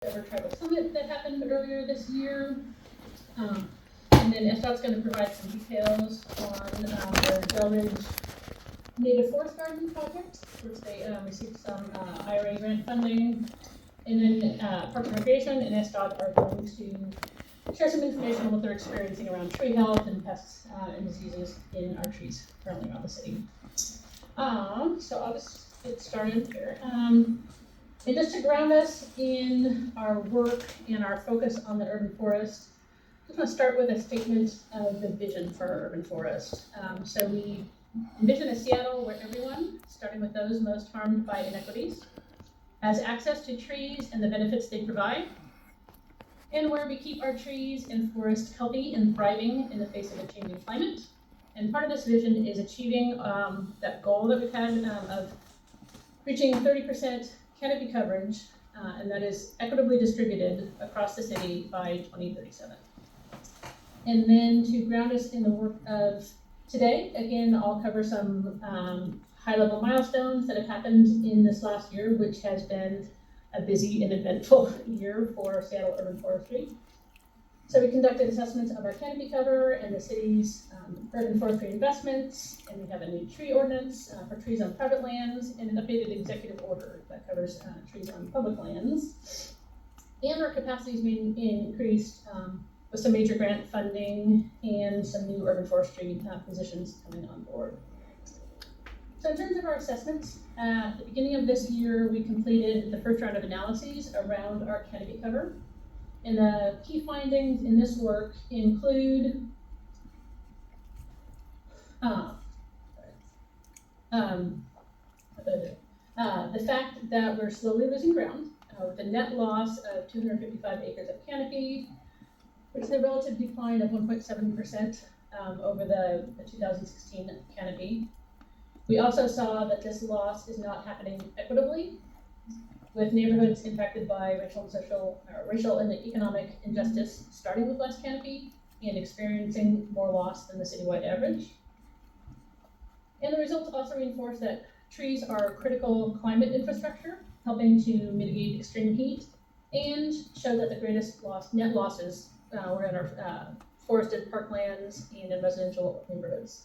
Ever Tribal Summit that happened earlier this year. And then SDOT's going to provide some details on their Delridge Native Forest Garden project, which they received some IRA grant funding. And then Parks and Recreation and SDOT are going to share some information on what they're experiencing around tree health and pests and diseases in our trees currently around the city. So I'll just get started here. And just to ground us in our work and our focus on the urban forest, I just want to start with a statement of the vision for our urban forest. So we envision a Seattle where everyone, starting with those most harmed by inequities, has access to trees and the benefits they provide, and where we keep our trees and forests healthy and thriving in the face of a changing climate. And part of this vision is achieving that goal that we've had of reaching 30% canopy coverage, and that is equitably distributed across the city by 2037. And then to ground us in the work of today, again, I'll cover some high-level milestones that have happened in this last year, which has been a busy and eventful year for Seattle Urban Forestry. So we conducted assessments of our canopy cover and the city's urban forestry investments, and we have a new tree ordinance for trees on private lands and an updated executive order that covers trees on public lands. And our capacity is being increased with some major grant funding and some new urban forestry positions coming on board. So in terms of our assessments, at the beginning of this year, we completed the first round of analyses around our canopy cover. And the key findings in this work include the fact that we're slowly losing ground with a net loss of 255 acres of canopy, which is a relative decline of 1.7% over the 2016 canopy. We also saw that this loss is not happening equitably, with neighborhoods impacted by racial and economic injustice starting with less canopy and experiencing more loss than the citywide average. And the results also reinforce that trees are critical climate infrastructure, helping to mitigate extreme heat, and show that the greatest net losses were in our forested parklands and in residential neighborhoods.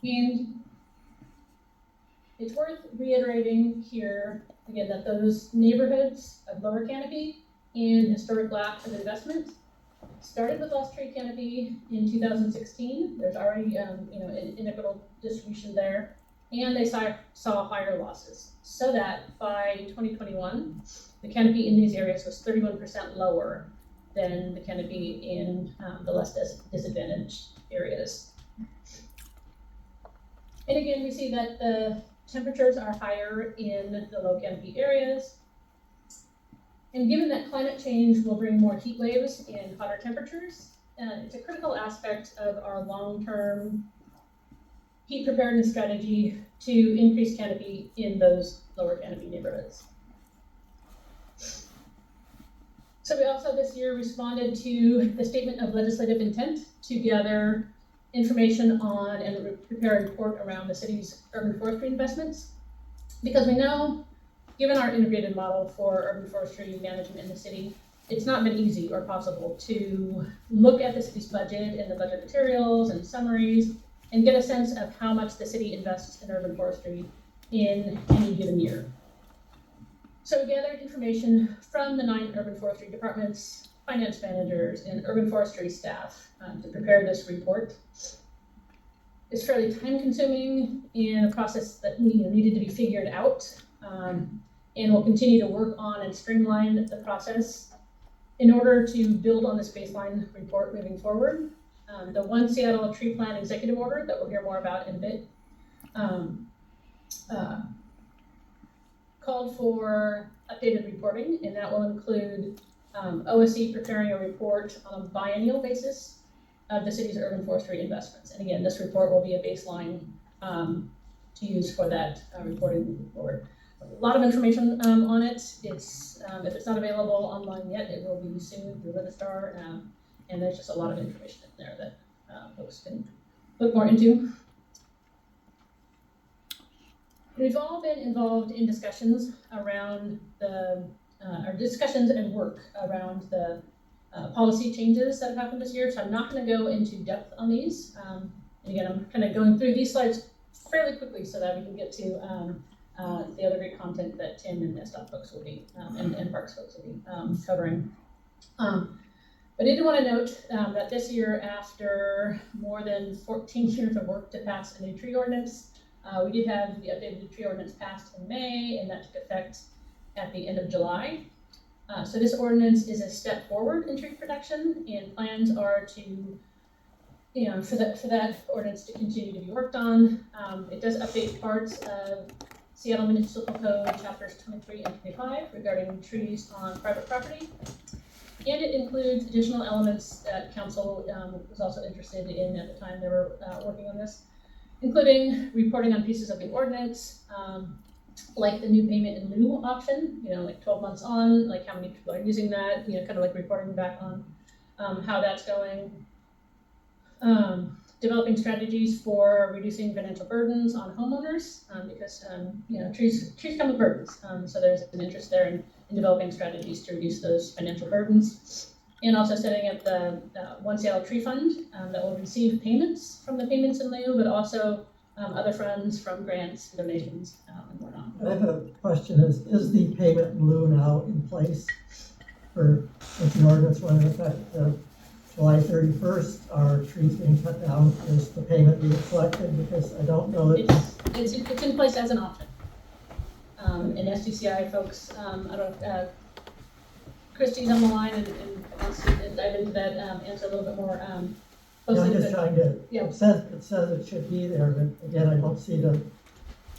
And it's worth reiterating here, again, that those neighborhoods of lower canopy and historic lack of investment started with less tree canopy in 2016. There's already an inequitable distribution there, and they saw higher losses. So that by 2021, the canopy in these areas was 31% lower than the canopy in the less disadvantaged areas. And again, we see that the temperatures are higher in the low canopy areas. And given that climate change will bring more heat waves and hotter temperatures, it's a critical aspect of our long-term heat preparedness strategy to increase canopy in those lower canopy neighborhoods. So we also this year responded to the statement of legislative intent to gather information on and prepare a report around the city's urban forestry investments, because we know, given our integrated model for urban forestry management in the city, it's not been easy or possible to look at the city's budget and the budget materials and summaries and get a sense of how much the city invests in urban forestry in any given year. So we gathered information from the 9 urban forestry departments, finance managers, and urban forestry staff to prepare this report. It's fairly time-consuming and a process that needed to be figured out, and we'll continue to work on and streamline the process in order to build on this baseline report moving forward. The One Seattle Tree Plan Executive Order that we'll hear more about in a bit called for updated reporting, and that will include OSC preparing a report on a biennial basis of the city's urban forestry investments. And again, this report will be a baseline to use for that reporting moving forward. A lot of information on it. It's if it's not available online yet, it will be soon through Registar, and there's just a lot of information in there that folks can look more into. We've all been involved in discussions around the our discussions and work around the policy changes that have happened this year. So I'm not going to go into depth on these. And again, I'm kind of going through these slides fairly quickly so that we can get to the other great content that Tim and SDOT folks will be, and Parks folks will be covering. But I did want to note that this year, after more than 14 years of work to pass a new tree ordinance, we did have the updated tree ordinance passed in May, and that took effect at the end of July. So this ordinance is a step forward in tree protection, and plans are to, for that ordinance to continue to be worked on. It does update parts of Seattle Municipal Code chapters 23 and 25 regarding trees on private property. And it includes additional elements that council was also interested in at the time they were working on this, including reporting on pieces of the ordinance, like the new payment in lieu option, like 12 months on, like how many people are using that, kind of like reporting back on how that's going. Developing strategies for reducing financial burdens on homeowners, because trees come with burdens. So there's an interest there in developing strategies to reduce those financial burdens, and also setting up the One Seattle Tree Fund that will receive payments from the payments in lieu, but also other funds from grants, donations, and whatnot. I have a question: is the payment in lieu now in place for if the ordinance went into effect July 31st? Are trees being cut down? Is the payment being collected? Because I don't know that it's in place as an option. And SDCI folks, I don't. Christy's on the line and wants to dive into that, answer a little bit more. I'm just trying to. Yeah. It says it should be there, but again, I don't see the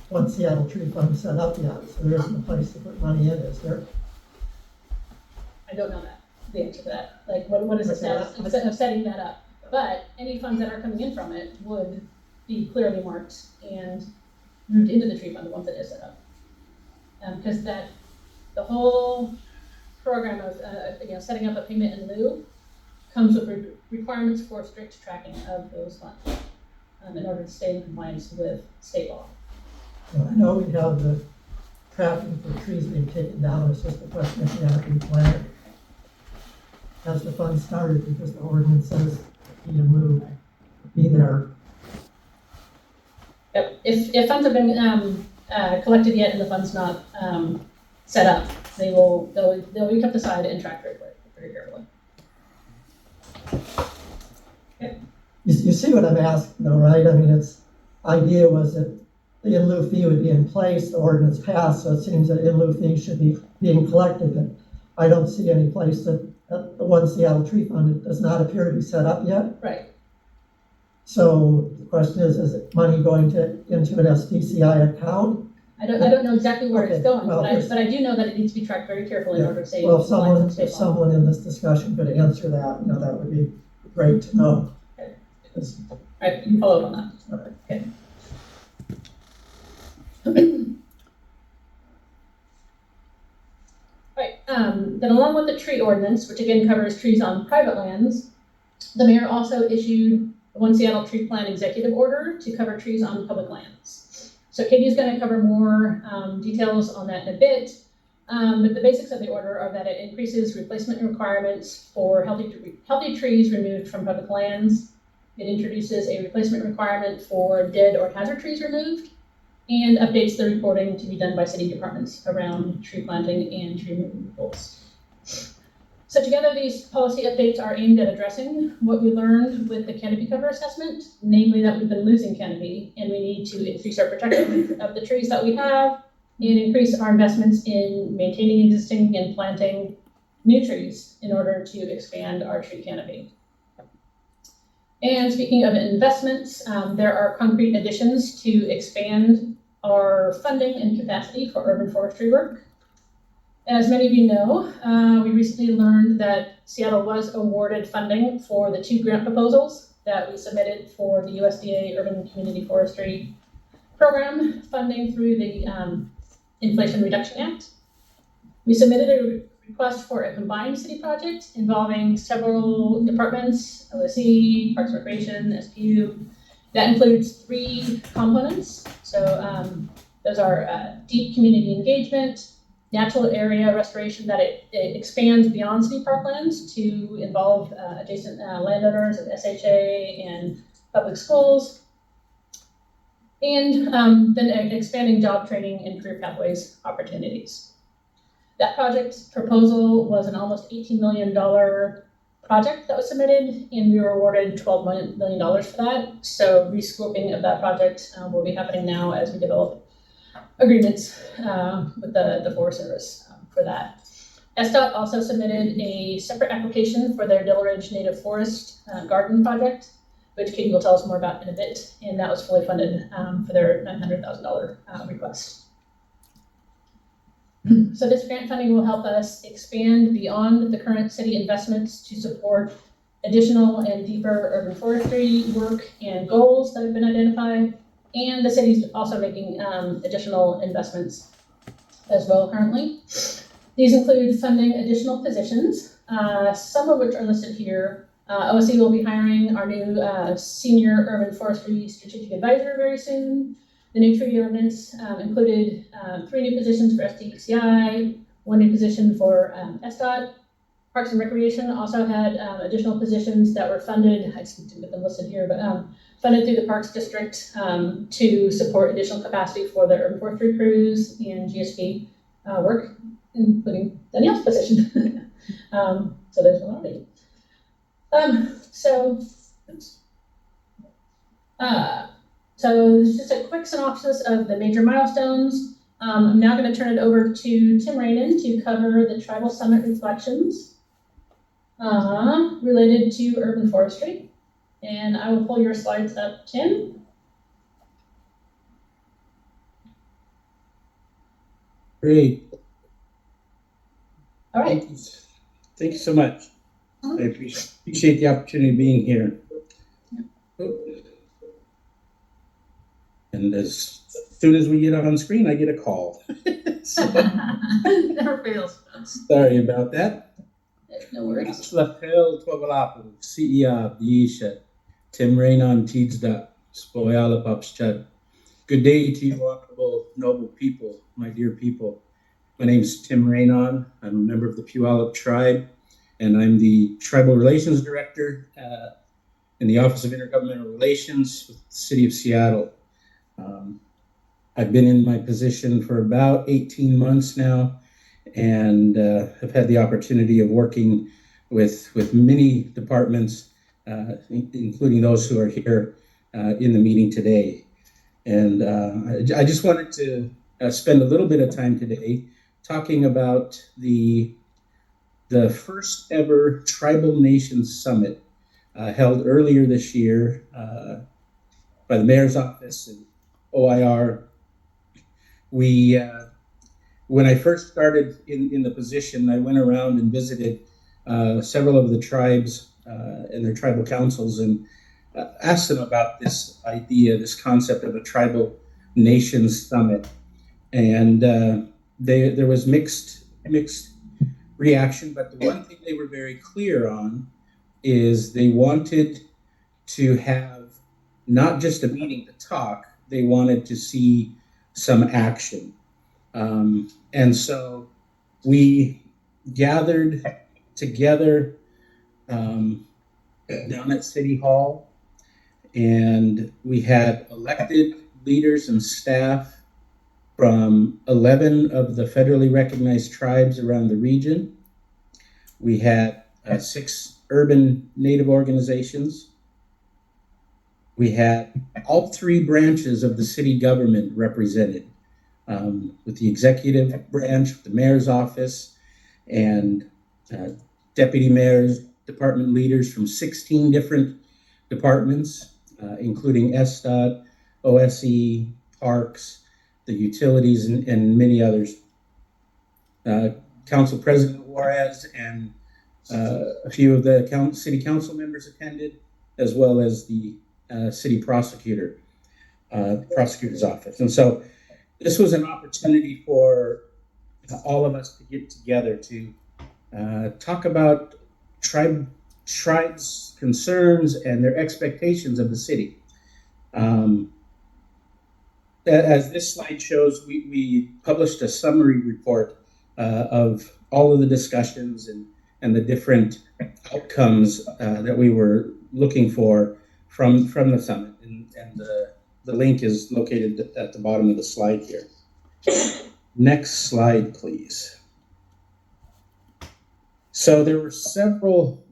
One Seattle Tree Fund set up yet, so there isn't a place to put money in, is there? I don't know that. The answer to that. Like, what is the status of setting that up? But any funds that are coming in from it would be clearly marked and moved into the tree fund once it is set up. Because the whole program of setting up a payment in lieu comes with requirements for strict tracking of those funds in order to stay in compliance with state law. Well, I know we have the tracking for trees being taken down. It's just a question if you have to be planned. Has the fund started, because the ordinance says be in lieu, be there. Yep. If funds have been collected yet and the fund's not set up, they'll be kept aside and tracked very carefully. Okay. You see what I'm asking, though, right? I mean, its idea was that the in lieu fee would be in place. The ordinance passed, so it seems that in lieu fee should be being collected. But I don't see any place that the One Seattle Tree Fund does not appear to be set up yet. Right. So the question is it money going into an SDCI account? I don't know exactly where Okay, it's going, well, but I do know that it needs to be tracked very carefully in order to stay. Well, if someone in this discussion could answer that, that would be great to know. Okay. All right, you can follow up on that. All right. Okay. Then along with the tree ordinance, which again covers trees on private lands, the mayor also issued the One Seattle Tree Plan executive order to cover trees on public lands. So Katie is going to cover more details on that in a bit, but the basics of the order are that it increases replacement requirements for healthy trees removed from public lands. It introduces a replacement requirement for dead or hazard trees removed, and updates the reporting to be done by city departments around tree planting and tree removals. So together, these policy updates are aimed at addressing what we learned with the canopy cover assessment, namely that we've been losing canopy and we need to increase our protection of the trees that we have and increase our investments in maintaining existing and planting new trees in order to expand our tree canopy. And speaking of investments, there are concrete additions to expand our funding and capacity for urban forestry work. As many of you know, we recently learned that Seattle was awarded funding for the 2 grant proposals that we submitted for the USDA Urban Community Forestry Program funding through the Inflation Reduction Act. We submitted a request for a combined city project involving several departments, OSC, Parks and Recreation, SPU. That includes 3 components. So those are deep community engagement, natural area restoration that it expands beyond city parklands to involve adjacent landowners of SHA and public schools. And then expanding job training and career pathways opportunities. That project proposal was an almost $18 million project that was submitted, and we were awarded $12 million for that. So rescoping of that project will be happening now as we develop agreements with the Forest Service for that. SDOT also submitted a separate application for their Dilleridge Native Forest Garden project, which Katie will tell us more about in a bit, and that was fully funded for their $900,000 request. So this grant funding will help us expand beyond the current city investments to support additional and deeper urban forestry work and goals that have been identified, and the city's also making additional investments as well currently. These include funding additional positions, some of which are listed here. OSC will be hiring our new senior urban forestry strategic advisor very soon. The new treaty ordinance included 3 new positions for SDCI, 1 new position for SDOT. Parks and Recreation also had additional positions that were funded, I just didn't get them listed here, but funded through the Parks District to support additional capacity for the urban forestry crews and GSP work, including Danielle's position. So there's one already. So this is just a quick synopsis of the major milestones. I'm now going to turn it over to Tim Rainin to cover the Tribal Summit reflections related to urban forestry. And I will pull your slides up, Tim. Great. All right. Thank you so much. I appreciate the opportunity of being here. And as soon as we get on screen, I get a call. Never fails. Sorry about that. No worries. CEO Diisha, Tim Rainin Tidsda, Spoyala Papschad. Good day to you, honorable, noble people, my dear people. My name is Tim Rainin. I'm a member of the Puyallup tribe, and I'm the Tribal Relations Director in the Office of Intergovernmental Relations with the City of Seattle. I've been in my position for about 18 months now, and have had the opportunity of working with many departments, including those who are here in the meeting today. And I just wanted to spend a little bit of time today talking about the first ever Tribal Nations Summit held earlier this year by the Mayor's Office and OIR. When I first started in the position, I went around and visited several of the tribes and their tribal councils and asked them about this idea, this concept of a Tribal Nations Summit. And there was mixed reaction, but the one thing they were very clear on is they wanted to have not just a meeting to talk, they wanted to see some action. And so we gathered together down at City Hall, and we had elected leaders and staff from 11 of the federally recognized tribes around the region. We had 6 urban Native organizations. We had all 3 branches of the city government represented, with the executive branch, the mayor's office, and deputy mayors, department leaders from 16 different departments, including SDOT, OSE, Parks, the utilities, and many others. Council President Juarez and a few of the city council members attended, as well as the city prosecutor's office. And so this was an opportunity for all of us to get together to talk about tribes' concerns and their expectations of the city. As this slide shows, we published a summary report of all of the discussions and the different outcomes that we were looking for from the summit. And the link is located at the bottom of the slide here. Next slide, please. So there were several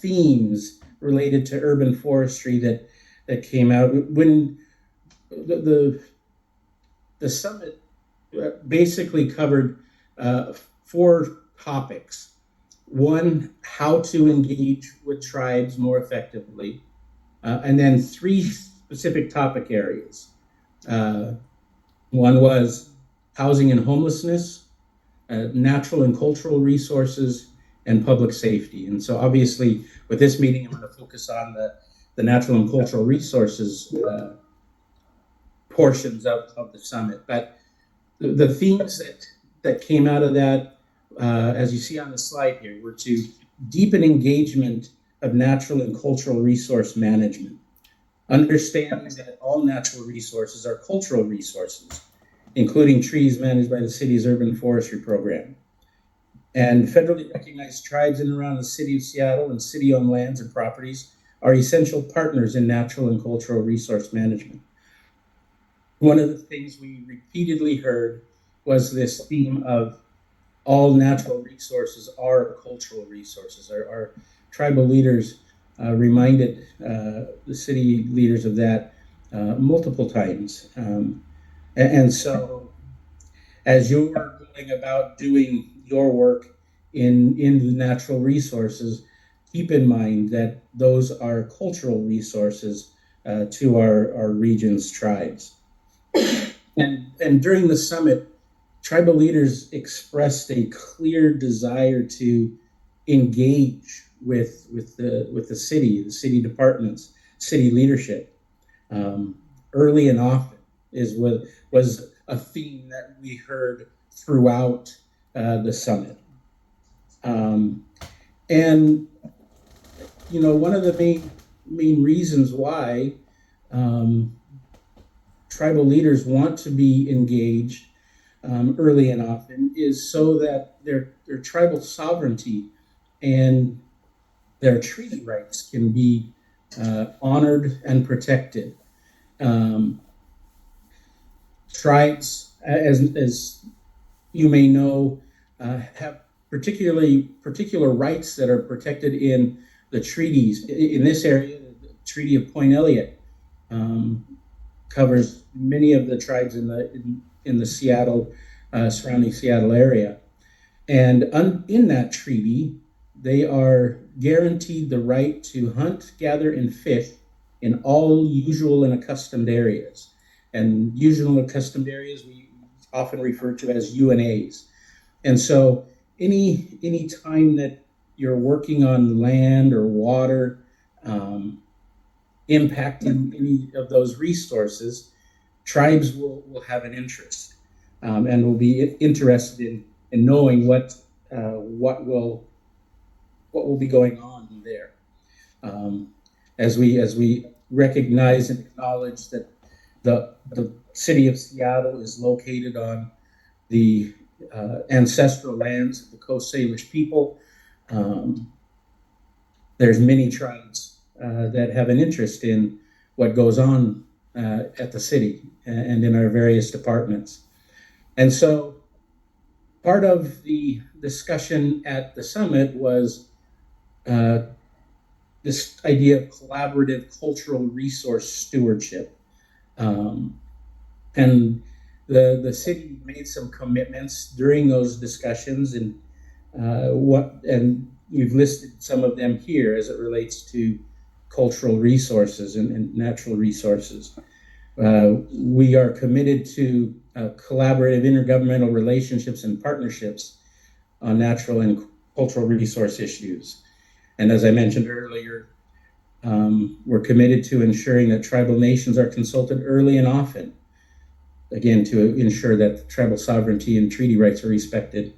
themes related to urban forestry that came out when the summit basically covered 4 topics. One, how to engage with tribes more effectively, and then 3 specific topic areas. One was housing and homelessness, natural and cultural resources, and public safety. And so obviously with this meeting, I'm going to focus on the natural and cultural resources portions of the summit. But the themes that came out of that, as you see on the slide here, were to deepen engagement of natural and cultural resource management, understanding that all natural resources are cultural resources, including trees managed by the city's urban forestry program. And federally recognized tribes in and around the city of Seattle and city-owned lands and properties are essential partners in natural and cultural resource management. One of the things we repeatedly heard was this theme of all natural resources are cultural resources. Our tribal leaders reminded the city leaders of that multiple times. And so as you're going about doing your work in the natural resources, keep in mind that those are cultural resources to our region's tribes. And during the summit, tribal leaders expressed a clear desire to engage with the city departments, city leadership, early and often was a theme that we heard throughout the summit. And you know, one of the main reasons why tribal leaders want to be engaged early and often is so that their tribal sovereignty and their treaty rights can be honored and protected. Tribes, as you may know, have particular rights that are protected in the treaties. In this area, the Treaty of Point Elliott covers many of the tribes in the Seattle, surrounding Seattle area. And in that treaty, they are guaranteed the right to hunt, gather, and fish in all usual and accustomed areas. And usual and accustomed areas we often refer to as UNAs. And so any time that you're working on land or water, impacting any of those resources, tribes will have an interest and will be interested in knowing what will be going on there. As we recognize and acknowledge that the city of Seattle is located on the ancestral lands of the Coast Salish people, there's many tribes that have an interest in what goes on at the city and in our various departments. And so part of the discussion at the summit was this idea of collaborative cultural resource stewardship. And the city made some commitments during those discussions, and we've listed some of them here as it relates to cultural resources and natural resources. We are committed to collaborative intergovernmental relationships and partnerships on natural and cultural resource issues. And as I mentioned earlier, we're committed to ensuring that tribal nations are consulted early and often, again, to ensure that tribal sovereignty and treaty rights are respected.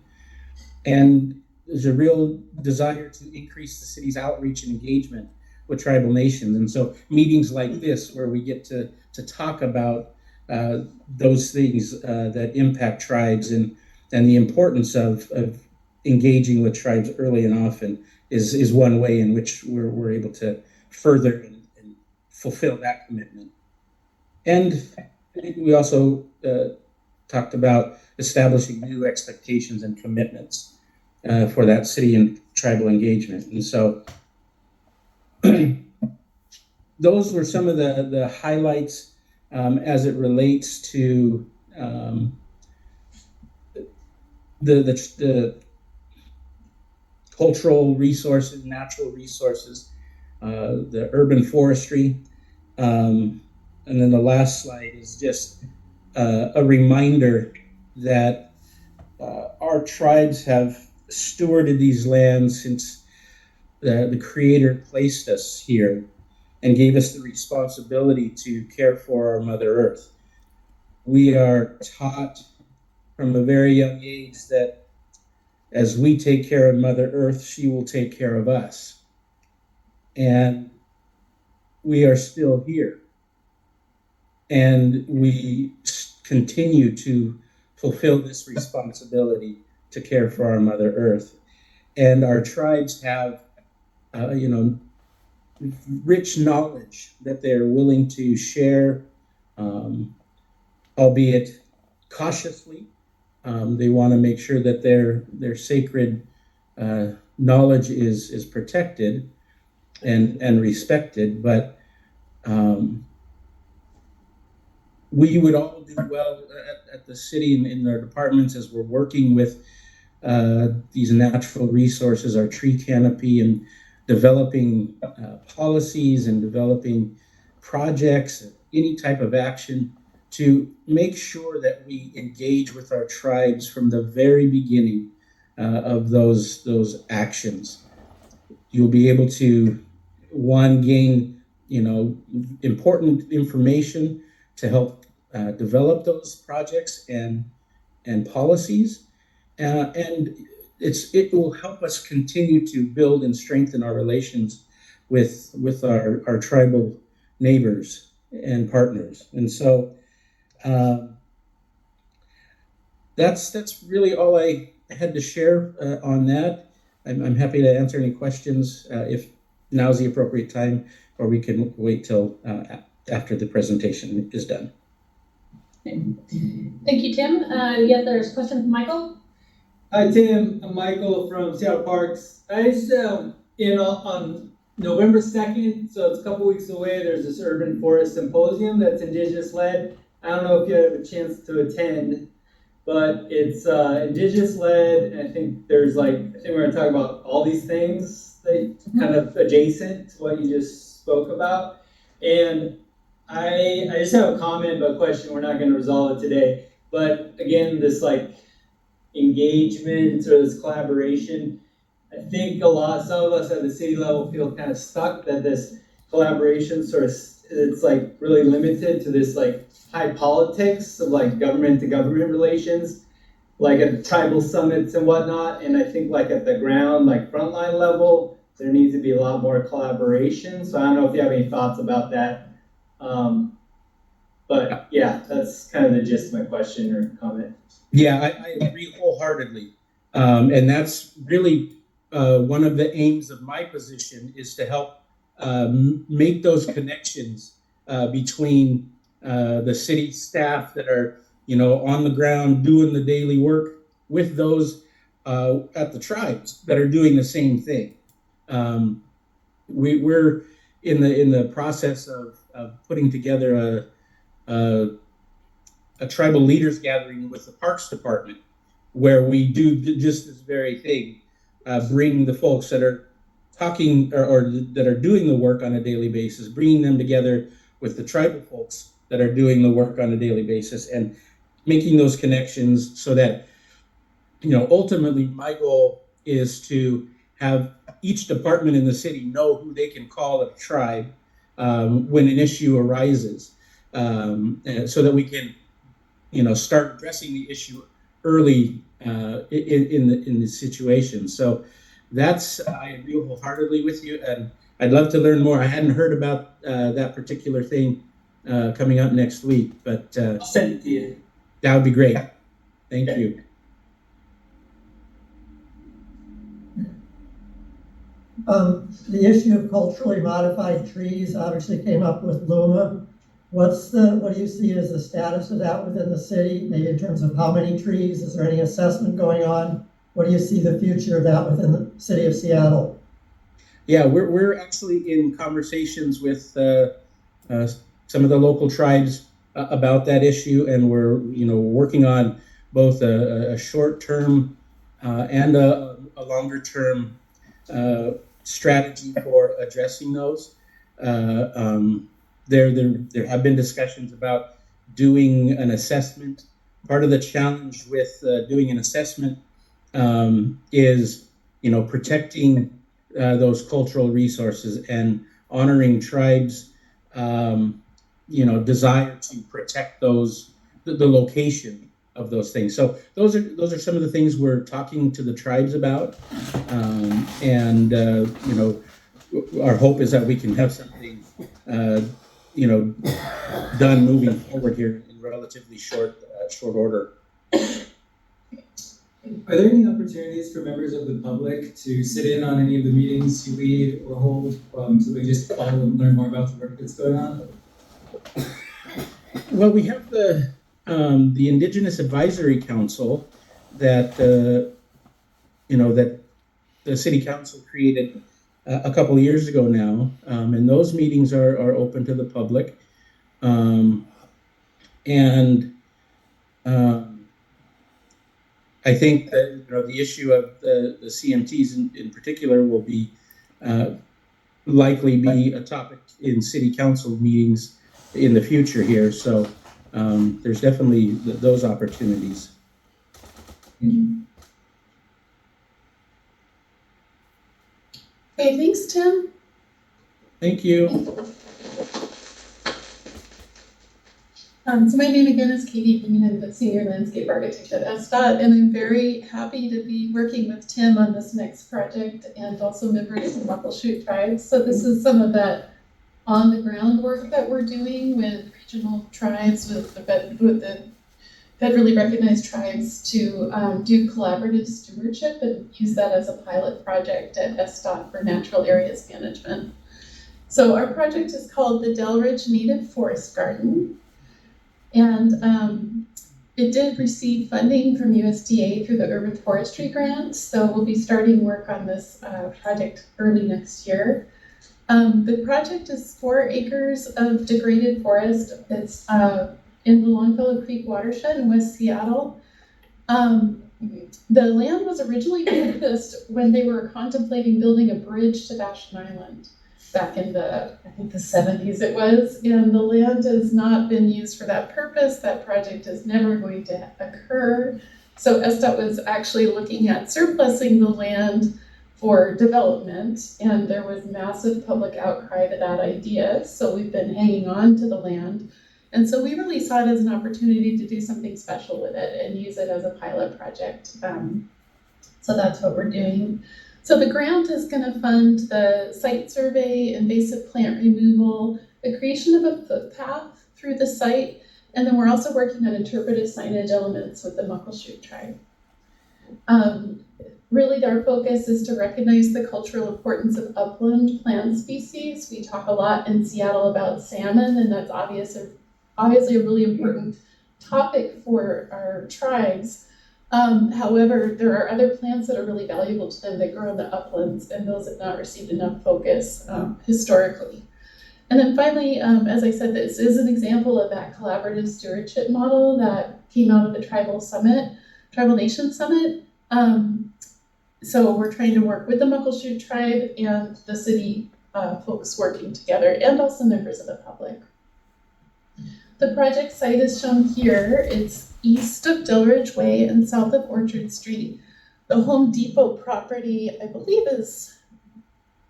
And there's a real desire to increase the city's outreach and engagement with tribal nations. And so meetings like this, where we get to talk about those things that impact tribes and and the importance of engaging with tribes early and often is one way in which we're able to further and fulfill that commitment. And we also talked about establishing new expectations and commitments for that city and tribal engagement. And so those were some of the highlights as it relates to the cultural resources, natural resources, the urban forestry. And then the last slide is just a reminder that our tribes have stewarded these lands since the Creator placed us here and gave us the responsibility to care for our Mother Earth. We are taught from a very young age that as we take care of Mother Earth, she will take care of us. And we are still here. And we continue to fulfill this responsibility to care for our Mother Earth. And our tribes have, rich knowledge that they're willing to share, albeit cautiously. They want to make sure that their sacred knowledge is protected and respected, but we would all do well at the city and in our departments as we're working with these natural resources, our tree canopy, and developing policies and developing projects, any type of action to make sure that we engage with our tribes from the very beginning of those actions. You'll be able to, one, gain important information to help develop those projects and policies, and it will help us continue to build and strengthen our relations with our tribal neighbors and partners. And so that's really all I had to share on that. I'm happy to answer any questions if now's the appropriate time, or we can wait till after the presentation is done. Thank you, Tim. There's a question from Michael. Hi, Tim. I'm Michael from Seattle Parks. I just, on November 2nd, so it's a couple weeks away, there's this urban forest symposium that's Indigenous led. I don't know if you have a chance to attend, but it's Indigenous led, and I think we're going to talk about all these things that kind of adjacent to what you just spoke about. And I just have a comment, but a question. We're not going to resolve it today. But again, this engagement or this collaboration, I think some of us at the city level feel kind of stuck that this collaboration it's really limited to this high politics of government to government relations, at tribal summits and whatnot. And I think at the ground, frontline level, there needs to be a lot more collaboration. So I don't know if you have any thoughts about that. But yeah, that's kind of the gist of my question or comment. Yeah, I agree wholeheartedly. And that's really one of the aims of my position, is to help make those connections between the city staff that are, on the ground doing the daily work with those at the tribes that are doing the same thing. We're in the process of putting together a tribal leaders gathering with the Parks Department, where we do just this very thing, bring the folks that are talking or that are doing the work on a daily basis, bringing them together with the tribal folks that are doing the work on a daily basis, and making those connections so that, ultimately my goal is to have each department in the city know who they can call at a tribe when an issue arises, and so that we can, start addressing the issue early in the situation. So I agree wholeheartedly with you, and I'd love to learn more. I hadn't heard about that particular thing coming up next week, but I'll send it to you. that would be great. Thank you. The issue of culturally modified trees obviously came up with Luma. What do you see as the status of that within the city, maybe in terms of how many trees? Is there any assessment going on? What do you see the future of that within the city of Seattle? Yeah, we're actually in conversations with some of the local tribes about that issue, and we're working on both a short term and a longer term strategy for addressing those. There have been discussions about doing an assessment. Part of the challenge with doing an assessment is protecting those cultural resources and honoring tribes desire to protect the location of those things. So those are some of the things we're talking to the tribes about, and our hope is that we can have something done moving forward here in relatively short order. Are there any opportunities for members of the public to sit in on any of the meetings you lead or hold, so they just follow and learn more about the work that's going on? Well, we have the Indigenous Advisory Council that that the City Council created a couple of years ago now, and those meetings are open to the public, and I think that the issue of the CMTs in particular will be likely be a topic in City Council meetings in the future here. So there's definitely those opportunities. Thank you. Okay, thanks, Tim. Thank you. So my name again is Katie Bean. I'm the Senior Landscape Architect at SDOT, and I'm very happy to be working with Tim on this next project and also members of Muckleshoot Tribes. So this is some of that on the ground work that we're doing with regional tribes, with the federally recognized tribes to do collaborative stewardship and use that as a pilot project at SDOT for natural areas management. So our project is called the Delridge Native Forest Garden. And it did receive funding from USDA through the Urban Forestry grant, so we'll be starting work on this project early next year. The project is 4 acres of degraded forest. It's in the Longfellow Creek watershed in West Seattle. The land was originally purchased when they were contemplating building a bridge to Vashon Island back in I think the 70s it was, and the land has not been used for that purpose. That project is never going to occur. So SDOT was actually looking at surplusing the land for development, and there was massive public outcry to that idea. So we've been hanging on to the land. And so we really saw it as an opportunity to do something special with it and use it as a pilot project. So that's what we're doing. So the grant is going to fund the site survey, invasive plant removal, the creation of a footpath through the site, and then we're also working on interpretive signage elements with the Muckleshoot tribe. Really, our focus is to recognize the cultural importance of upland plant species. We talk a lot in Seattle about salmon, and that's obviously a really important topic for our tribes. However, there are other plants that are really valuable to them that grow in the uplands, and those have not received enough focus historically. And then finally, as I said, this is an example of that collaborative stewardship model that came out of the Tribal Nation Summit. So we're trying to work with the Muckleshoot tribe and the city folks working together, and also members of the public. The project site is shown here. It's east of Delridge Way and south of Orchard Street. The Home Depot property, I believe, is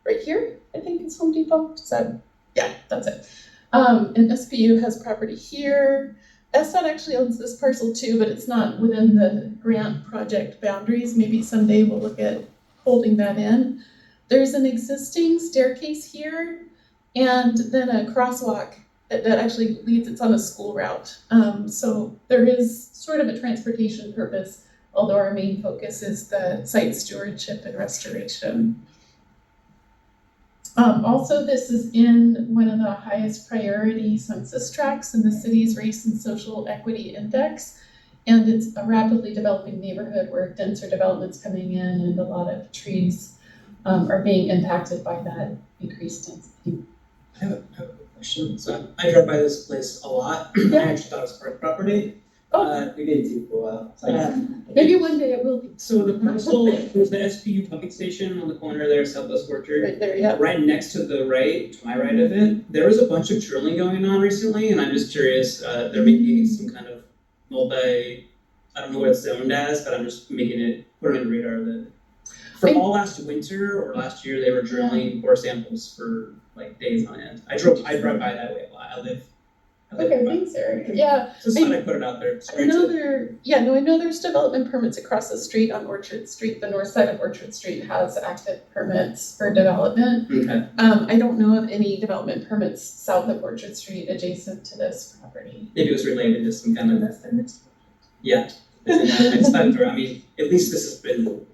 right here. I think it's Home Depot. Yeah, that's it. And SPU has property here. SDOT actually owns this parcel too, but it's not within the grant project boundaries. Maybe someday we'll look at holding that in. There's an existing staircase here, and then a crosswalk that actually leads, it's on a school route. So there is sort of a transportation purpose, although our main focus is the site stewardship and restoration. Also, this is in one of the highest priority census tracts in the city's Race and Social Equity Index. And it's a rapidly developing neighborhood where denser development's coming in and a lot of trees are being impacted by that increased density. I have a quick question. So I drive by this place a lot. Yeah. I actually thought it was park property. Oh. We did too for a while. Maybe one day it will be. So the parcel, there's the SPU pumping station on the corner there, Southwest Orchard. Right there, yeah. Right next to the right, to my right of it, there was a bunch of drilling going on recently, and I'm just curious. They're making some kind of I don't know what it's zoned as, but I'm just making it, putting on the radar that for all last winter or last year, they were drilling core samples for like days on end. I drive by that way a lot. I live Okay, thanks, Eric. Yeah. Just thought I'd put it out there. I know there's development permits across the street on Orchard Street. The north side of Orchard Street has active permits for development. Okay. I don't know of any development permits south of Orchard Street adjacent to this property. Maybe it was related to some kind of, yeah. I just thought, I mean, at least this has been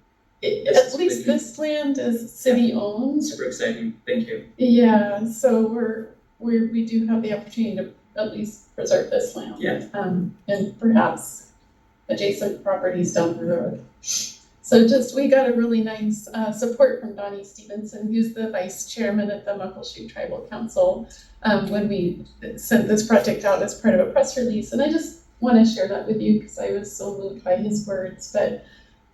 At least this land is city owned. super exciting. Thank you. Yeah, so we do have the opportunity to at least preserve this land. Yeah. And perhaps adjacent properties down the road. So we got a really nice support from Donnie Stevenson, who's the vice chairman at the Muckleshoot Tribal Council, when we sent this project out as part of a press release. And I just want to share that with you because I was so moved by his words. But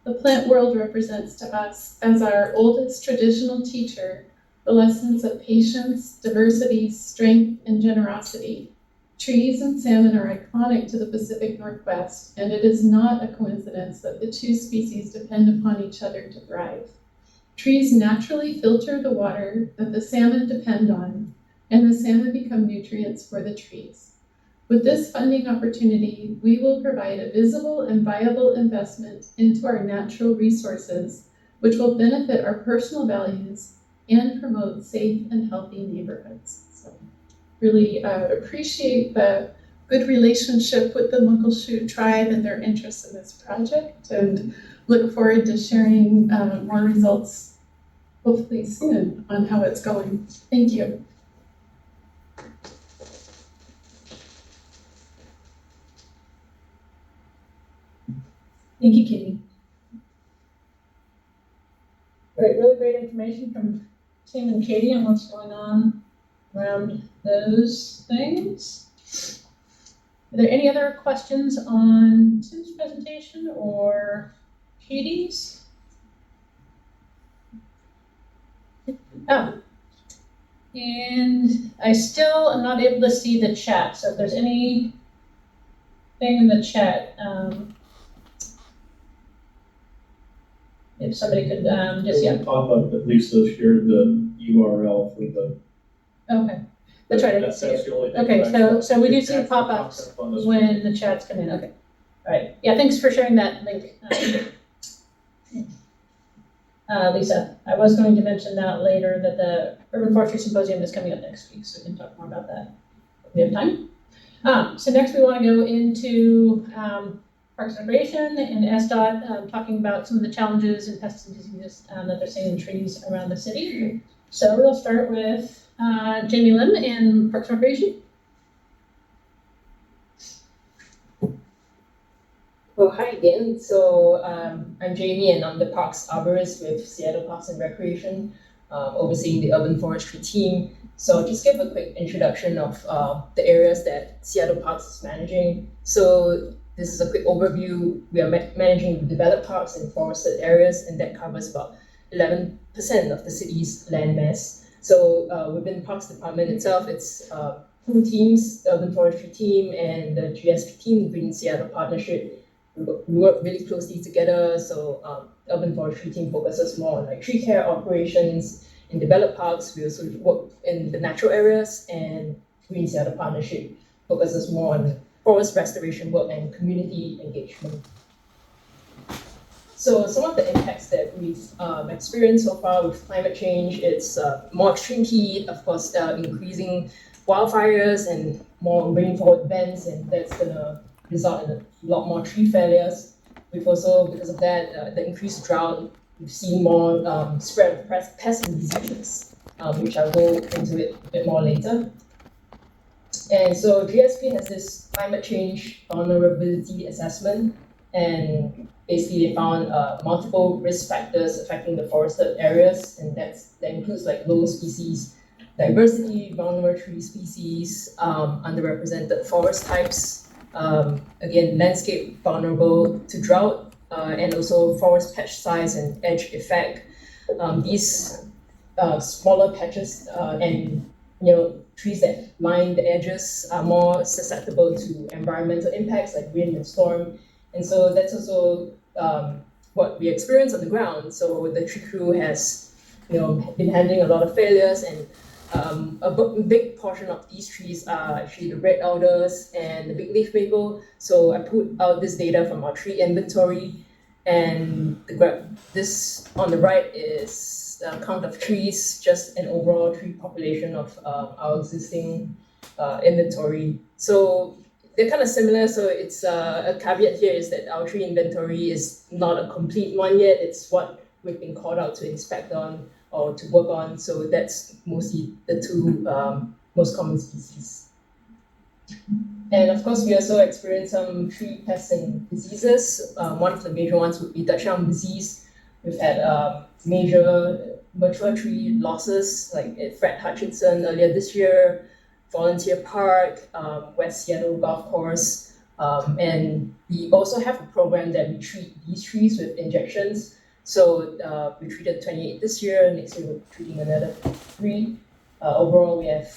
the plant world represents to us, as our oldest traditional teacher, the lessons of patience, diversity, strength, and generosity. Trees and salmon are iconic to the Pacific Northwest, and it is not a coincidence that the two species depend upon each other to thrive. Trees naturally filter the water that the salmon depend on, and the salmon become nutrients for the trees. With this funding opportunity, we will provide a visible and viable investment into our natural resources, which will benefit our personal values and promote safe and healthy neighborhoods. So really appreciate the good relationship with the Muckleshoot tribe and their interest in this project, and look forward to sharing more results hopefully soon on how it's going. Thank you. Thank you, Katie. Great, really great information from Tim and Katie on what's going on around those things. Are there any other questions on Tim's presentation or Katie's? Oh. And I still am not able to see the chat, so if there's anything in the chat, if somebody could just, yeah. Pop up that Lisa shared the URL for the. Okay, that's right, I didn't see it. That's the only thing. Okay, so we do see pop-ups when the chats come in, okay. All right, yeah, thanks for sharing that link. Lisa, I was going to mention that later, that the Urban Forestry Symposium is coming up next week, so we can talk more about that if we have time. So next we want to go into Parks and Recreation and SDOT, talking about some of the challenges and pests and diseases that they're seeing in trees around the city. So we'll start with Jamie Lim in Parks and Recreation. Well, hi again. So I'm Jamie, and I'm the Parks Arborist with Seattle Parks and Recreation, overseeing the urban forestry team. So I'll just give a quick introduction of the areas that Seattle Parks is managing. So this is a quick overview. We are managing developed parks and forested areas, and that covers about 11% of the city's land mass. So within Parks Department itself, it's two teams, the urban forestry team and the GSP team, Green Seattle Partnership. We work really closely together. So the urban forestry team focuses more on like tree care operations. In developed parks, we also work in the natural areas, and Green Seattle Partnership focuses more on forest restoration work and community engagement. So some of the impacts that we've experienced so far with climate change, it's more extreme heat, of course, increasing wildfires and more rainfall events, and that's gonna result in a lot more tree failures. We've also, because of that, the increased drought, we've seen more spread of pests and diseases, which I'll go into it a bit more later. And so GSP has this climate change vulnerability assessment, and basically they found multiple risk factors affecting the forested areas, and that includes like low species diversity, vulnerable tree species, underrepresented forest types, again, landscape vulnerable to drought, and also forest patch size and edge effect. These smaller patches and trees that line the edges are more susceptible to environmental impacts like wind and storm. And so that's also what we experience on the ground. So the tree crew has been handling a lot of failures, and a big portion of these trees are actually the red alders and the big leaf maple. So I put out this data from our tree inventory, and this on the right is the count of trees, just an overall tree population of our existing inventory. So they're kind of similar. So it's a caveat here is that our tree inventory is not a complete one yet. It's what we've been called out to inspect on or to work on. So that's mostly the two most common species. And of course, we also experience some tree pests and diseases. One of the major ones would be Dutch elm disease. We've had major mature tree losses, like at Fred Hutchinson earlier this year, Volunteer Park, West Seattle Golf Course. And we also have a program that we treat these trees with injections. So we treated 28 this year, next year we're treating another 3. Overall, we have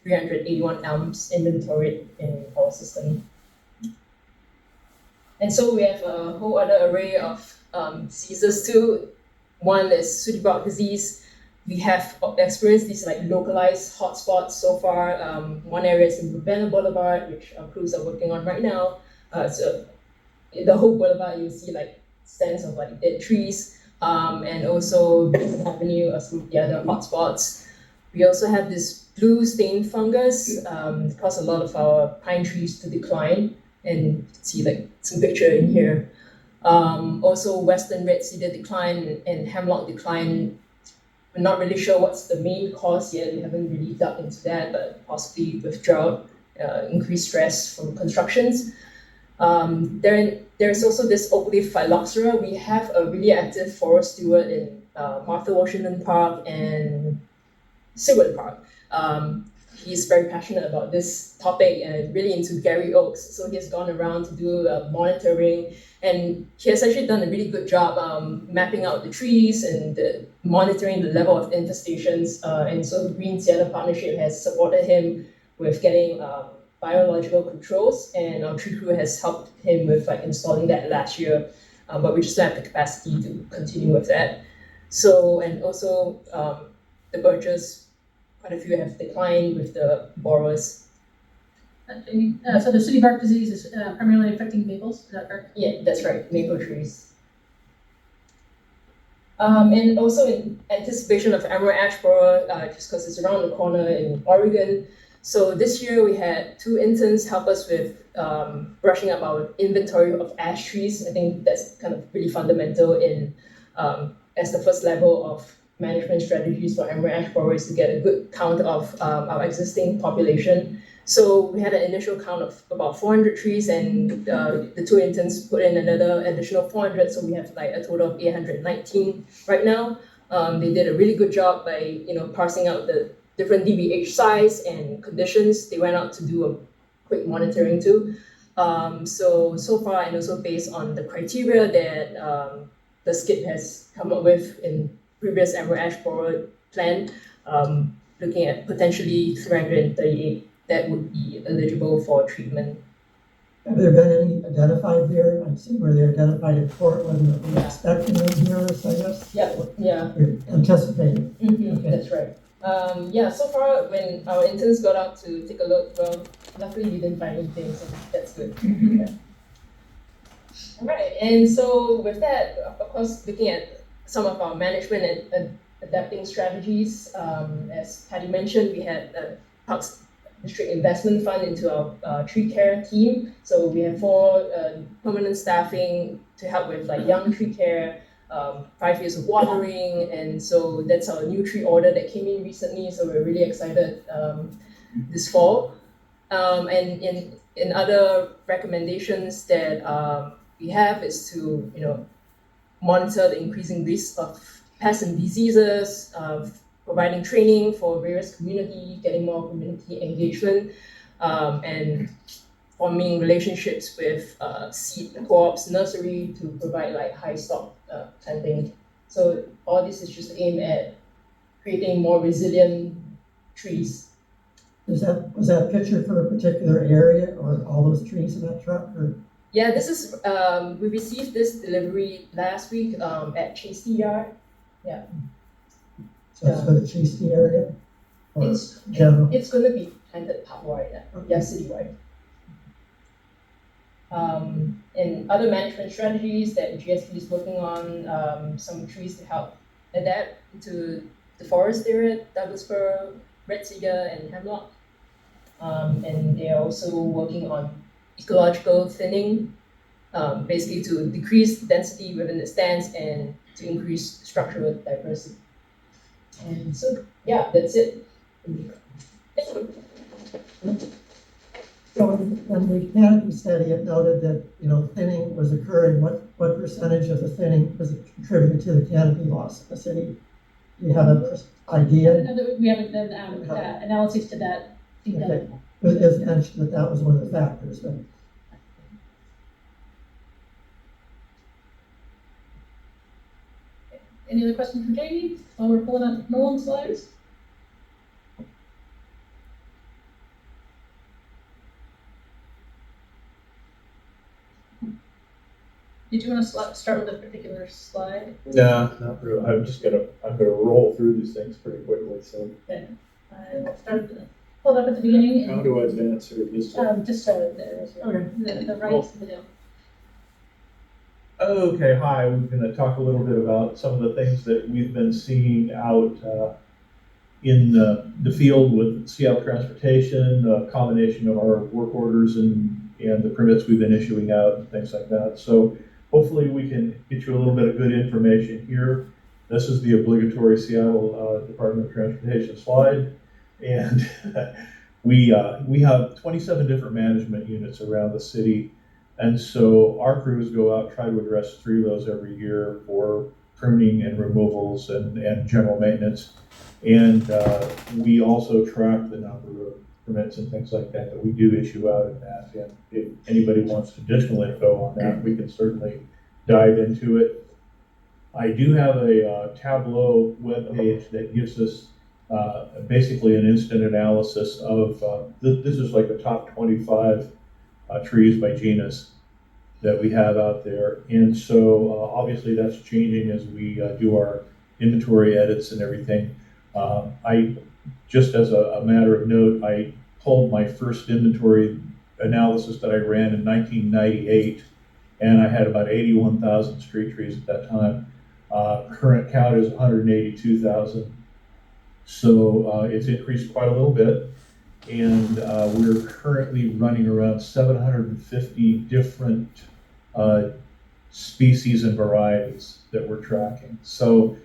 381 elms inventoried in our system. And so we have a whole other array of diseases too. One is sooty bog disease. We have experienced these like localized hotspots so far. One area is in Urbana Boulevard, which our crews are working on right now. So the whole boulevard, you see like stands of like dead trees, and also Vincent Avenue are some of the other hotspots. We also have this blue stain fungus, caused a lot of our pine trees to decline, and you can see like some picture in here. Also western red cedar decline and hemlock decline. We're not really sure what's the main cause yet. We haven't really dug into that, but possibly with drought, increased stress from constructions. There's also this oak leaf phylloxera. We have a really active forest steward in Martha Washington Park and Seward Park. He's very passionate about this topic and really into Gary Oaks. So he has gone around to do monitoring, and he has actually done a really good job mapping out the trees and monitoring the level of infestations. And so the Green Seattle Partnership has supported him with getting biological controls, and our tree crew has helped him with like installing that last year, but we just don't have the capacity to continue with that. So, and also the birches, quite a few have declined with the borers. So the sooty bark disease is primarily affecting maples, is that correct? Yeah, that's right, maple trees. And also in anticipation of emerald ash borer, just because it's around the corner in Oregon. So this year we had 2 interns help us with brushing up our inventory of ash trees. I think that's kind of really fundamental in as the first level of management strategies for emerald ash borer is to get a good count of our existing population. So we had an initial count of about 400 trees, and the 2 interns put in another additional 400, so we have like a total of 819 right now. They did a really good job by parsing out the different DBH size and conditions. They went out to do a quick monitoring too. So far, and also based on the criteria that the SCIP has come up with in previous emerald ash borer plan, looking at potentially 338 that would be eligible for treatment. Have there been any identified here? I see where they identified in Portland, that we're expecting them here, I guess? Yeah. You're anticipating. Okay. That's right. So far when our interns got out to take a look, well, luckily we didn't find anything, so that's good. Yeah. All right, and so with that, of course, looking at some of our management and adapting strategies, as Patty mentioned, we had a Parks District Investment Fund into our tree care team. So we have 4 permanent staffing to help with like young tree care, 5 years of watering, and so that's our new tree order that came in recently. So we're really excited this fall. And in other recommendations that we have is to monitor the increasing risk of pests and diseases, providing training for various community, getting more community engagement, and forming relationships with seed co-ops, nursery to provide like high stock planting. So all this is just aimed at creating more resilient trees. Was that picture for a particular area or all those trees in that truck? Or? Yeah, this is, we received this delivery last week at Chasey Yard. Yeah. So it's for the Chasey area? Or It's general? It's going to be planted park-wide, yeah, citywide. And other management strategies that GSP is working on, some trees to help adapt to the forest area, Douglas fir, red cedar, and hemlock. And they're also working on ecological thinning, basically to decrease density within the stands and to increase structural diversity. And so, yeah, that's it. Thank you. So in the canopy study, it noted that, thinning was occurring. What percentage of the thinning was contributed to the canopy loss in the city? Do you have an idea? We haven't done analysis to that. Okay. It is mentioned that was one of the factors, but Any other questions for Jamie while we're pulling up Nolan's slides? Did you want to start with a particular slide? Nah, not really. I'm gonna roll through these things pretty quickly, so. Okay. I will start with pull it up at the beginning. How do I advance here? Just there. Okay. The right video. Okay, hi, we're gonna talk a little bit about some of the things that we've been seeing out in the field with Seattle Transportation, a combination of our work orders and the permits we've been issuing out and things like that. So hopefully we can get you a little bit of good information here. This is the obligatory Seattle Department of Transportation slide. And we have 27 different management units around the city. And so our crews go out, try to address 3 of those every year for pruning and removals and general maintenance. And we also track the number of permits and things like that we do issue out in that. And if anybody wants additional info on that, we can certainly dive into it. I do have a Tableau webpage that gives us basically an instant analysis of, this is like the top 25 trees by genus that we have out there. And so obviously that's changing as we do our inventory edits and everything. I just as a matter of note, I pulled my first inventory analysis that I ran in 1998, and I had about 81,000 street trees at that time. Current count is 182,000. So it's increased quite a little bit. And we're currently running around 750 different species and varieties that we're tracking. So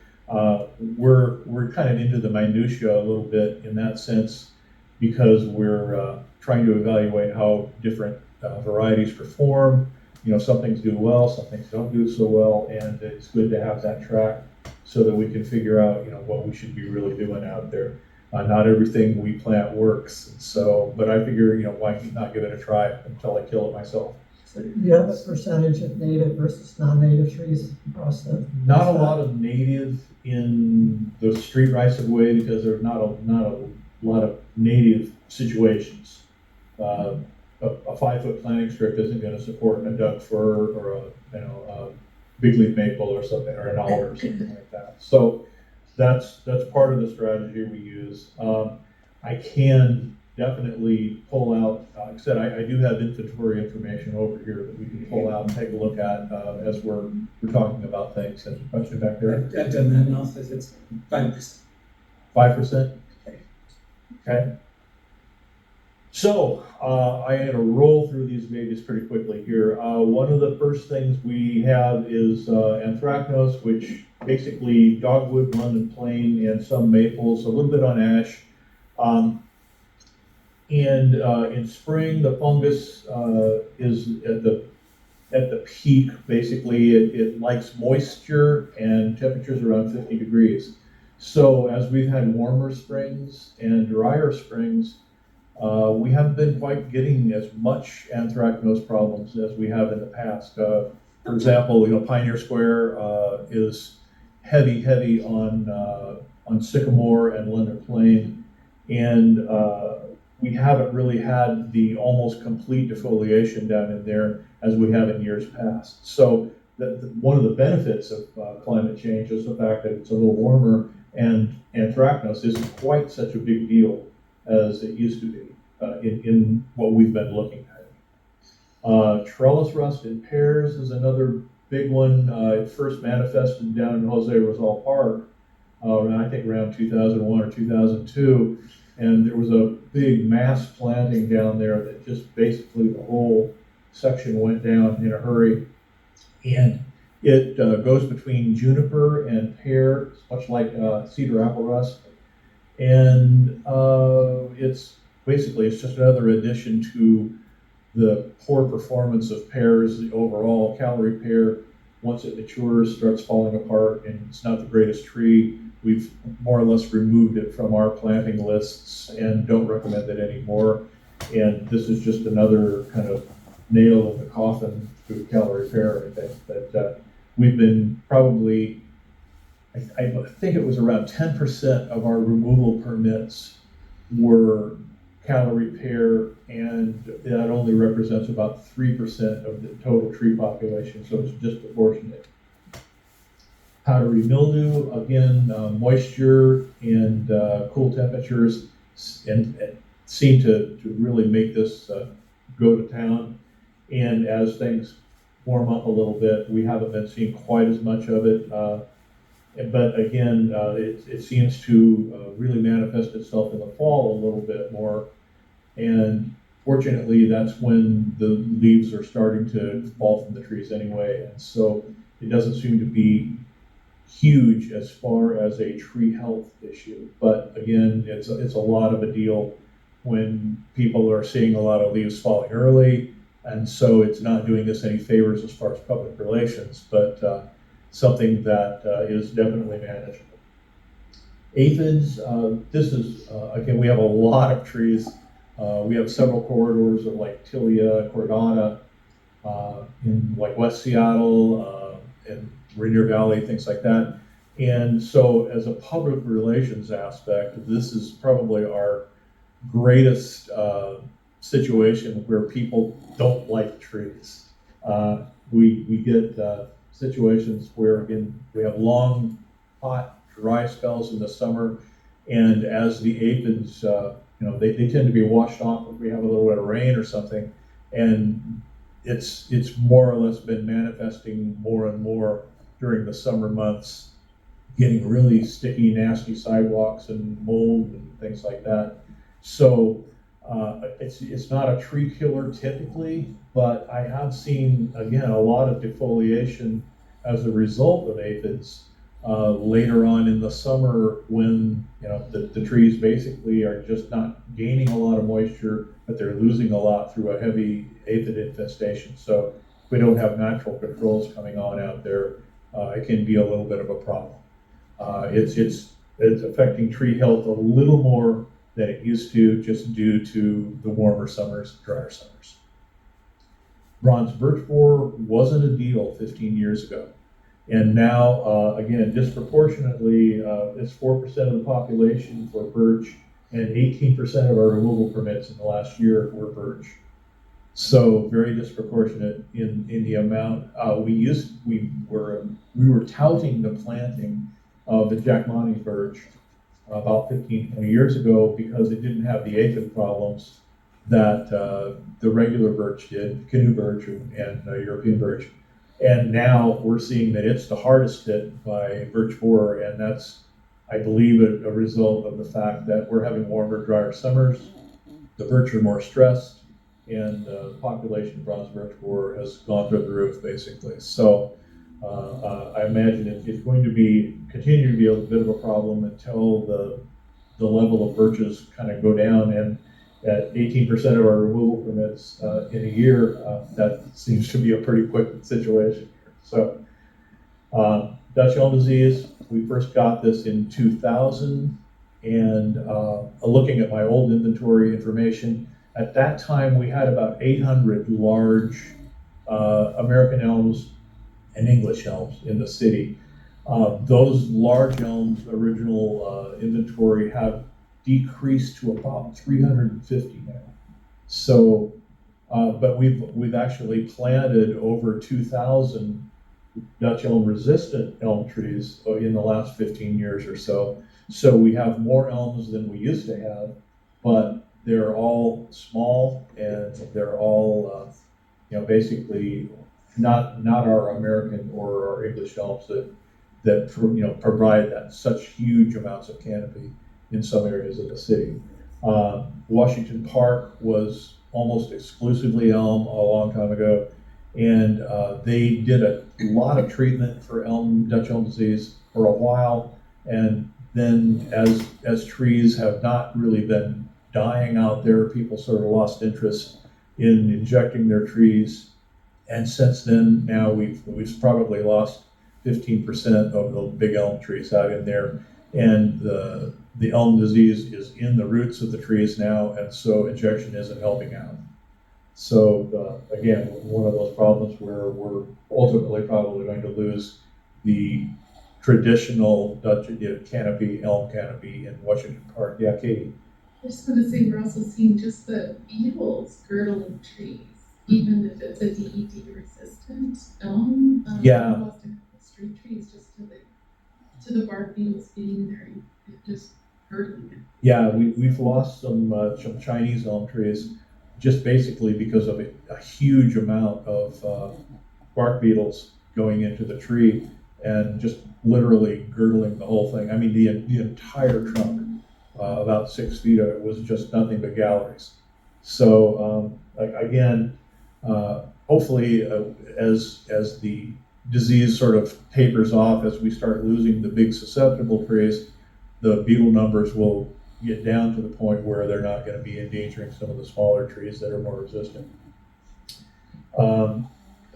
we're kind of into the minutia a little bit in that sense, because we're trying to evaluate how different varieties perform. Some things do well, some things don't do so well, and it's good to have that track so that we can figure out, what we should be really doing out there. Not everything we plant works, so, but I figure, why not give it a try until I kill it myself. so do you have a percentage of native versus non-native trees across the? Not a lot of native in the street rights of way, because there's not a lot of native situations. A 5-foot planting strip isn't going to support a Doug fir or a big leaf maple or something, or an alder or something like that. So that's part of the strategy we use. I can definitely pull out, like I said, I do have inventory information over here that we can pull out and take a look at as we're talking about things. There's a question back there. I've done that analysis, it's 5%. 5%? Okay. So, I'm gonna roll through these babies pretty quickly here. One of the first things we have is anthracnose, which basically dogwood, London plane, and some maples, a little bit on ash. And in spring, the fungus is at the peak. Basically, it likes moisture and temperatures around 50 degrees. So as we've had warmer springs and drier springs, we haven't been quite getting as much anthracnose problems as we have in the past. For example, Pioneer Square is heavy on sycamore and London plane, and we haven't really had the almost complete defoliation down in there as we have in years past. So one of the benefits of climate change is the fact that it's a little warmer, and anthracnose isn't quite such a big deal as it used to be in what we've been looking at. Trellis rust in pears is another big one. It first manifested down in Jose Rizal Park, I think around 2001 or 2002. And there was a big mass planting down there that just basically the whole section went down in a hurry. And it goes between juniper and pear, much like cedar apple rust. And it's just another addition to the poor performance of pears. The overall calorie pear, once it matures, starts falling apart, and it's not the greatest tree. We've more or less removed it from our planting lists and don't recommend it anymore. And this is just another kind of nail in the coffin to calorie pear, I think. But we've been probably, I think it was around 10% of our removal permits were calorie pear, and that only represents about 3% of the total tree population, so it's disproportionate. Powdery mildew, again, moisture and cool temperatures and seem to really make this go to town. And as things warm up a little bit, we haven't been seeing quite as much of it. But again, it seems to really manifest itself in the fall a little bit more. And fortunately, that's when the leaves are starting to fall from the trees anyway. And so it doesn't seem to be huge as far as a tree health issue. But again, it's a lot of a deal when people are seeing a lot of leaves falling early. And so it's not doing us any favors as far as public relations, but something that is definitely manageable. Aphids, this is, again, we have a lot of trees. We have several corridors of like Tilia, Cordata, in like West Seattle, and Rainier Valley, things like that. And so as a public relations aspect, this is probably our greatest situation where people don't like trees. We get situations where, again, we have long, hot, dry spells in the summer, and as the aphids, they tend to be washed off if we have a little bit of rain or something, and it's more or less been manifesting more and more during the summer months, getting really sticky, nasty sidewalks and mold and things like that. So it's not a tree killer typically, but I have seen, again, a lot of defoliation as a result of aphids later on in the summer when the trees basically are just not gaining a lot of moisture, but they're losing a lot through a heavy aphid infestation. So if we don't have natural controls coming on out there, it can be a little bit of a problem. It's affecting tree health a little more than it used to, just due to the warmer summers, drier summers. Bronze birch borer wasn't a deal 15 years ago. And now, again, disproportionately, it's 4% of the population for birch, and 18% of our removal permits in the last year were birch. So very disproportionate in the amount. We were touting the planting of the Jackmani birch about 15, 20 years ago because it didn't have the aphid problems that the regular birch did, canoe birch and European birch. And now we're seeing that it's the hardest hit by birch borer, and that's, I believe, a result of the fact that we're having warmer, drier summers. the birch are more stressed, and the population of bronze birch borer has gone through the roof, basically. So I imagine it's going to continue to be a bit of a problem until the level of birches kind of go down, and at 18% of our removal permits in a year, that seems to be a pretty quick situation. So Dutch elm disease, we first got this in 2000, and looking at my old inventory information, at that time we had about 800 large American elms and English elms in the city. Those large elms, original inventory, have decreased to about 350 now. So, but we've actually planted over 2,000 Dutch elm resistant elm trees in the last 15 years or so. So we have more elms than we used to have, but they're all small, and they're all, basically not our American or our English elms that provide that such huge amounts of canopy in some areas of the city. Washington Park was almost exclusively elm a long time ago, and they did a lot of treatment for Dutch elm disease for a while, and then as trees have not really been dying out there, people sort of lost interest in injecting their trees, and since then, now we've probably lost 15% of the big elm trees out in there, and the elm disease is in the roots of the trees now, and so injection isn't helping out. So again, one of those problems where we're ultimately probably going to lose the traditional Dutch canopy, elm canopy in Washington Park. Yeah, Katie. I just want to say we're also seeing just the beetles girdling trees, even if it's a DED resistant elm. Yeah. We lost a couple street trees just to the bark beetles being there and just girdling it. Yeah, we've lost some Chinese elm trees just basically because of a huge amount of bark beetles going into the tree and just literally girdling the whole thing. I mean, the entire trunk, about 6 feet of it, was just nothing but galleries. So again, hopefully as the disease sort of tapers off, as we start losing the big susceptible trees, the beetle numbers will get down to the point where they're not going to be endangering some of the smaller trees that are more resistant.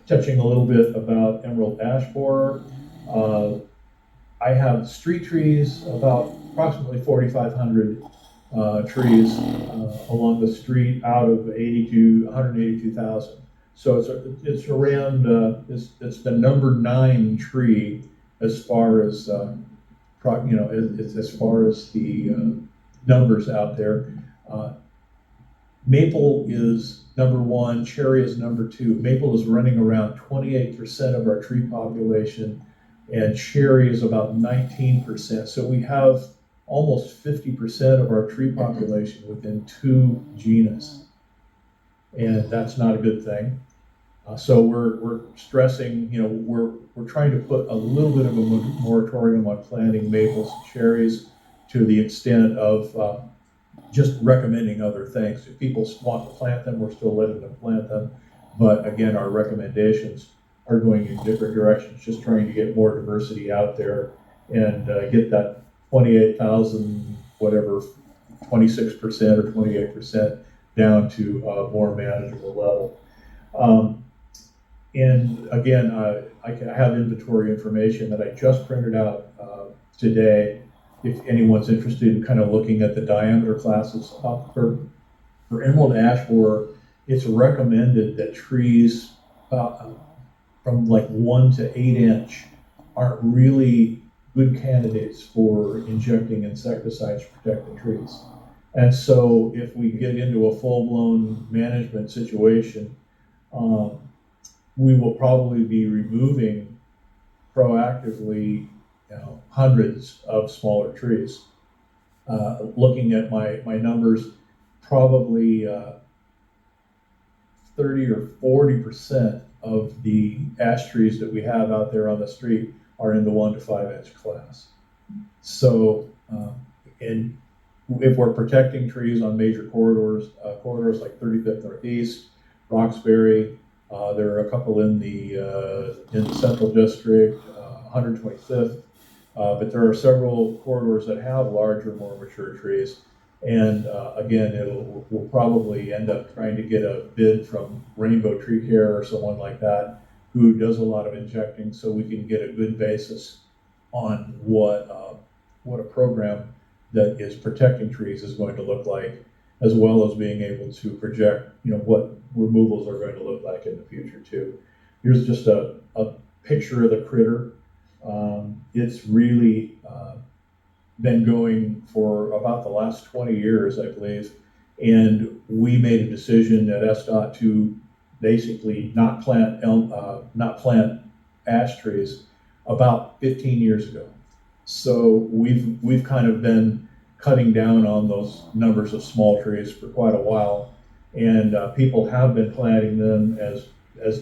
Touching a little bit about emerald ash borer, I have street trees, about approximately 4,500 trees along the street out of 182,000. So it's around, it's the number 9 tree as far as, as far as the numbers out there. Maple is number 1, cherry is number 2. Maple is running around 28% of our tree population, and cherry is about 19%. So we have almost 50% of our tree population within 2 genus, and that's not a good thing. So we're stressing, we're trying to put a little bit of a moratorium on planting maples and cherries, to the extent of just recommending other things. If people want to plant them, we're still letting them plant them. But again, our recommendations are going in different directions, just trying to get more diversity out there and get that 28,000, whatever, 26% or 28% down to a more manageable level. And again, I have inventory information that I just printed out today. If anyone's interested in kind of looking at the diameter classes for emerald ash borer, it's recommended that trees from like 1 to 8 inch aren't really good candidates for injecting insecticides to protect the trees. And so if we get into a full-blown management situation, we will probably be removing proactively hundreds of smaller trees. Looking at my numbers, probably 30 or 40% of the ash trees that we have out there on the street are in the 1 to 5 inch class. So, and if we're protecting trees on major corridors like 35th Northeast, Roxbury, there are a couple in the Central District, 125th, but there are several corridors that have larger, more mature trees. And again, we'll probably end up trying to get a bid from Rainbow Tree Care or someone like that who does a lot of injecting, so we can get a good basis on what a program that is protecting trees is going to look like, as well as being able to project, what removals are going to look like in the future too. Here's just a picture of the critter. It's really been going for about the last 20 years, I believe, and we made a decision at SDOT to basically not plant ash trees about 15 years ago. So we've kind of been cutting down on those numbers of small trees for quite a while, and people have been planting them as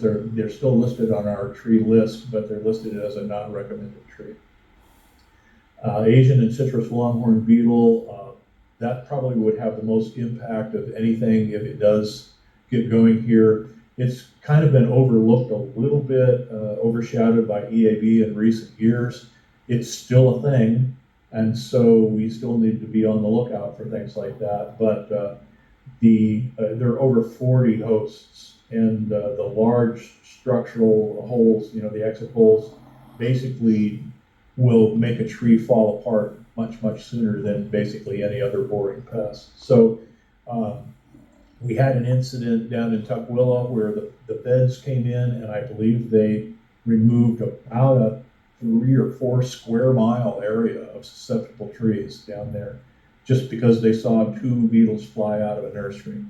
they're still listed on our tree list, but they're listed as a not recommended tree. Asian and citrus longhorn beetle, that probably would have the most impact of anything if it does get going here. It's kind of been overlooked a little bit, overshadowed by EAB in recent years. It's still a thing, and so we still need to be on the lookout for things like that. But there are over 40 hosts, and the large structural holes, the exit holes, basically will make a tree fall apart much sooner than basically any other boring pest. So we had an incident down in Tukwila where the beds came in, and I believe they removed about a 3 or 4 square mile area of susceptible trees down there, just because they saw 2 beetles fly out of a nursery.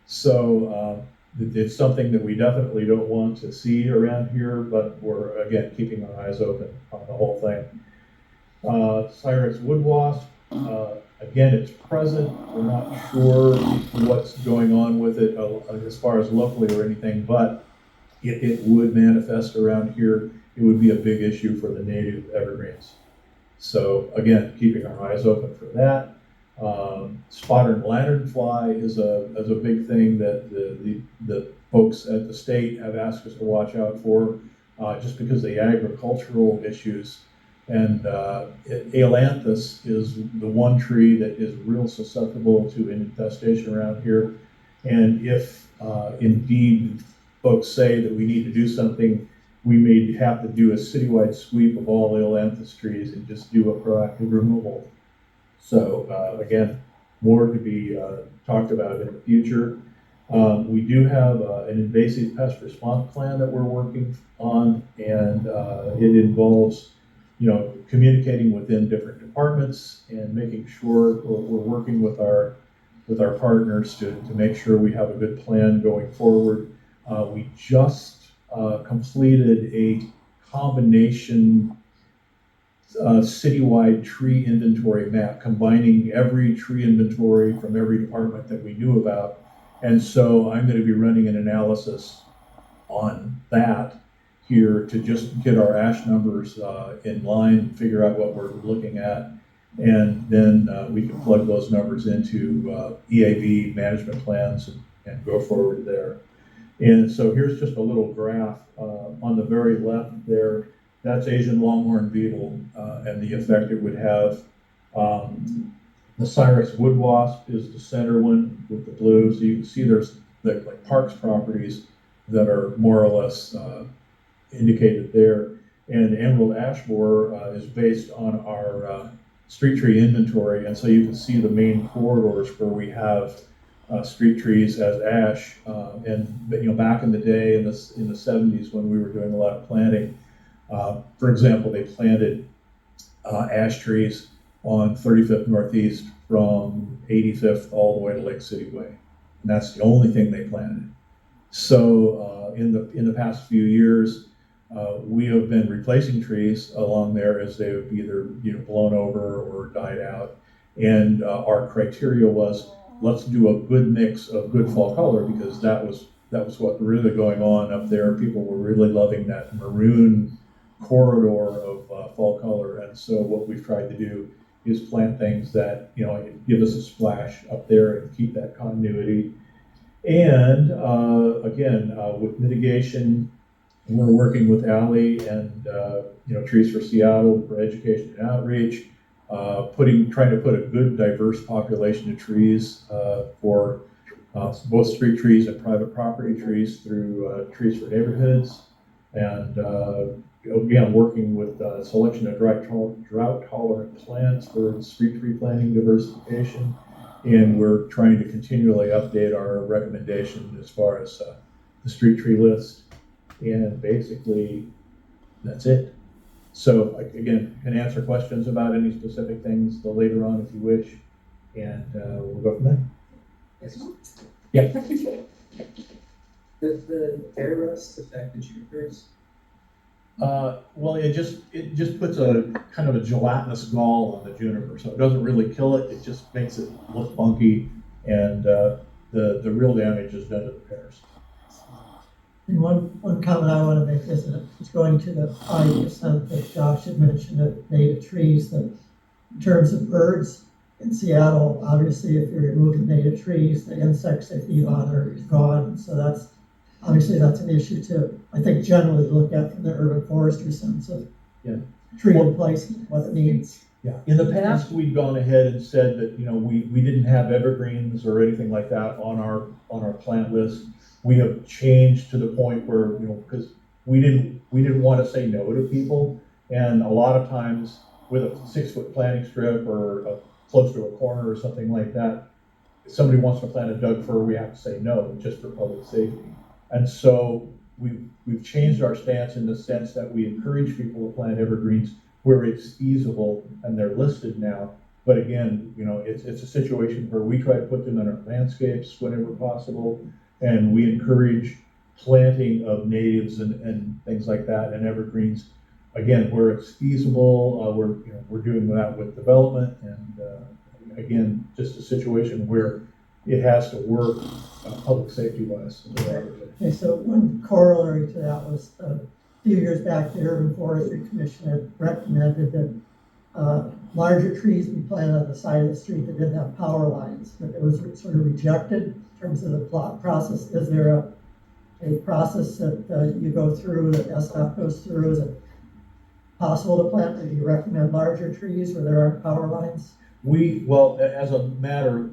So it's something that we definitely don't want to see around here, but we're, again, keeping our eyes open on the whole thing. Cyrex wood wasp, again, it's present. We're not sure what's going on with it as far as locally or anything, but if it would manifest around here, it would be a big issue for the native evergreens. So again, keeping our eyes open for that. Spotted lanternfly is a big thing that the folks at the state have asked us to watch out for, just because of the agricultural issues. And ailanthus is the one tree that is real susceptible to infestation around here. And if indeed folks say that we need to do something, we may have to do a citywide sweep of all ailanthus trees and just do a proactive removal. So again, more to be talked about in the future. We do have an invasive pest response plan that we're working on, and it involves, communicating within different departments and making sure we're working with our partners to make sure we have a good plan going forward. We just completed a combination citywide tree inventory map, combining every tree inventory from every department that we knew about. And so I'm going to be running an analysis on that here to just get our ash numbers in line, figure out what we're looking at, and then we can plug those numbers into EAB management plans and go forward there. And so here's just a little graph on the very left there. That's Asian longhorn beetle and the effect it would have. The Cyrex wood wasp is the center one with the blue. So you can see there's like Parks properties that are more or less indicated there. And emerald ash borer is based on our street tree inventory. And so you can see the main corridors where we have street trees as ash. And back in the day in the 70s when we were doing a lot of planting, for example, they planted ash trees on 35th Northeast from 85th all the way to Lake City Way. And that's the only thing they planted. So in the past few years, we have been replacing trees along there as they've either blown over or died out. And our criteria was, let's do a good mix of good fall color, because that was what really going on up there. People were really loving that maroon corridor of fall color. And so what we've tried to do is plant things that, give us a splash up there and keep that continuity. And again, with mitigation, we're working with Ally and Trees for Seattle for education and outreach, trying to put a good diverse population of trees for both street trees and private property trees through Trees for Neighborhoods, and again working with selection of drought tolerant plants for street tree planting diversification. And we're trying to continually update our recommendation as far as the street tree list. And basically, that's it. So again, can answer questions about any specific things later on if you wish. And we'll go from there. Yes. Yeah. Does the air rust affect the junipers? Well, it just puts a kind of a gelatinous gall on the juniper, so it doesn't really kill it. It just makes it look funky, and the real damage is done to the pears. And one comment I want to make is that it's going to the 5% that Josh had mentioned of native trees, that in terms of birds in Seattle, obviously if you're removing native trees, the insects they feed on are gone. So that's an issue to, I think, generally look at from the urban forestry sense of tree replacement, what it means. Yeah, in the past, we've gone ahead and said that, we didn't have evergreens or anything like that on our plant list. We have changed to the point where, because we didn't want to say no to people. And a lot of times with a 6-foot planting strip or close to a corner or something like that, if somebody wants to plant a Doug fir, we have to say no, just for public safety. And so we've changed our stance in the sense that we encourage people to plant evergreens where it's feasible, and they're listed now. But again, it's a situation where we try to put them in our landscapes whenever possible, and we encourage planting of natives and things like that, and evergreens. Again, where it's feasible, we're doing that with development, and again, just a situation where it has to work public safety wise. Okay, so one corollary to that was a few years back, the Urban Forestry Commission had recommended that larger trees be planted on the side of the street that didn't have power lines, but it was sort of rejected in terms of the plot process. Is there a process that you go through, that SDOT goes through? Is it possible to plant? Do you recommend larger trees where there aren't power lines? Well, as a matter,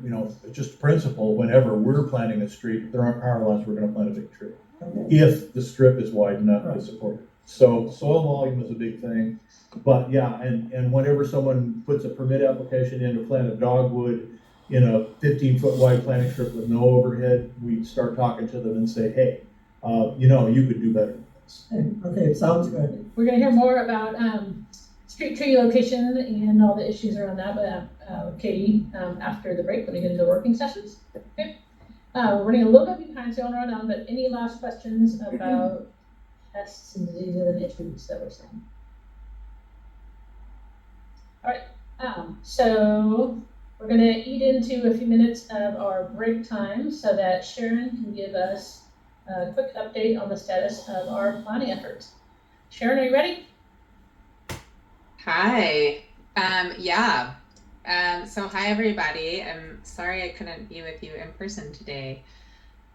just principle, whenever we're planting a street, if there aren't power lines, we're going to plant a big tree. Okay. If the strip is wide enough to support it. So soil volume is a big thing. But yeah, and whenever someone puts a permit application in to plant a dogwood in a 15-foot wide planting strip with no overhead, we start talking to them and say, hey, you could do better than this. Okay, it sounds good. We're gonna hear more about street tree location and all the issues around that, but Katie, after the break, when we get into working sessions. Okay. We're running a little bit behind, so I don't run on, but any last questions about pests and diseases and issues that we're seeing? All right, so we're gonna eat into a few minutes of our break time so that Sharon can give us a quick update on the status of our planning efforts. Sharon, are you ready? Hi. Yeah. So hi everybody. I'm sorry I couldn't be with you in person today.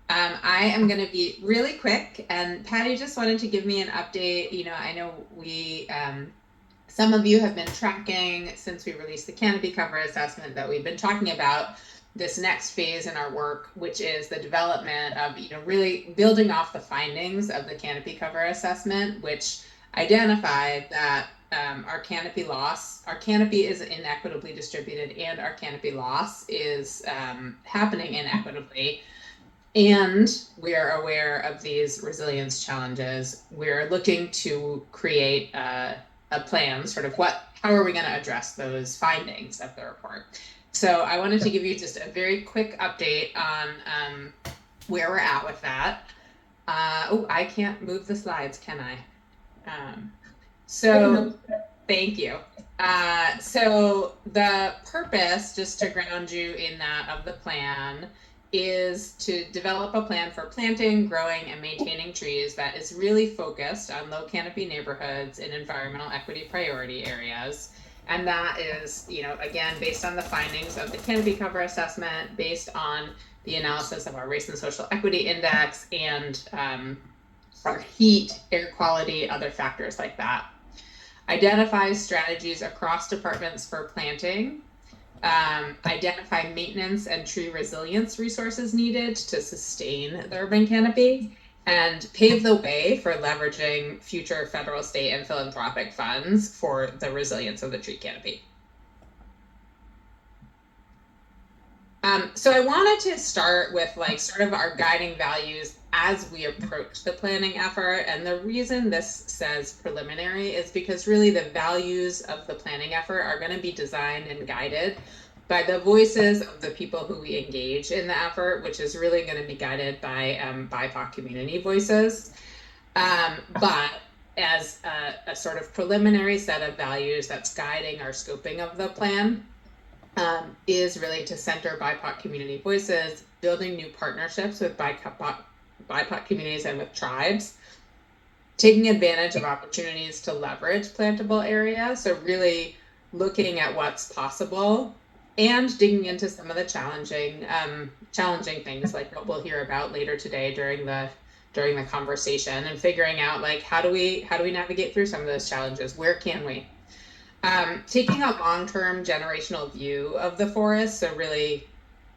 I am going to be really quick, and Patty just wanted to give me an update. I know some of you have been tracking since we released the canopy cover assessment that we've been talking about this next phase in our work, which is the development of, really building off the findings of the canopy cover assessment, which identified that our canopy is inequitably distributed, and our canopy loss is happening inequitably. And we're aware of these resilience challenges. We're looking to create a plan, how are we going to address those findings of the report? So I wanted to give you just a very quick update on where we're at with that. I can't move the slides, can I? Thank you. So the purpose, just to ground you in that of the plan, is to develop a plan for planting, growing, and maintaining trees that is really focused on low canopy neighborhoods in environmental equity priority areas. And that is, again, based on the findings of the canopy cover assessment, based on the analysis of our race and social equity index, and our heat, air quality, other factors like that. Identify strategies across departments for planting. Identify maintenance and tree resilience resources needed to sustain the urban canopy, and pave the way for leveraging future federal, state, and philanthropic funds for the resilience of the tree canopy. So I wanted to start with sort of our guiding values as we approach the planning effort. And the reason this says preliminary is because really the values of the planning effort are going to be designed and guided by the voices of the people who we engage in the effort, which is really going to be guided by BIPOC community voices. But as a sort of preliminary set of values that's guiding our scoping of the plan, is really to center BIPOC community voices, building new partnerships with BIPOC communities and with tribes, taking advantage of opportunities to leverage plantable areas. So really looking at what's possible and digging into some of the challenging things like what we'll hear about later today during the conversation, and figuring out how do we navigate through some of those challenges? Where can we? Taking a long-term generational view of the forest, so really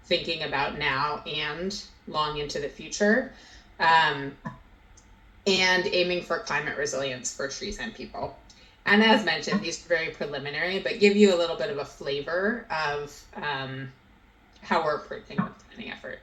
thinking about now and long into the future, and aiming for climate resilience for trees and people. And as mentioned, these are very preliminary, but give you a little bit of a flavor of how we're approaching the planning effort.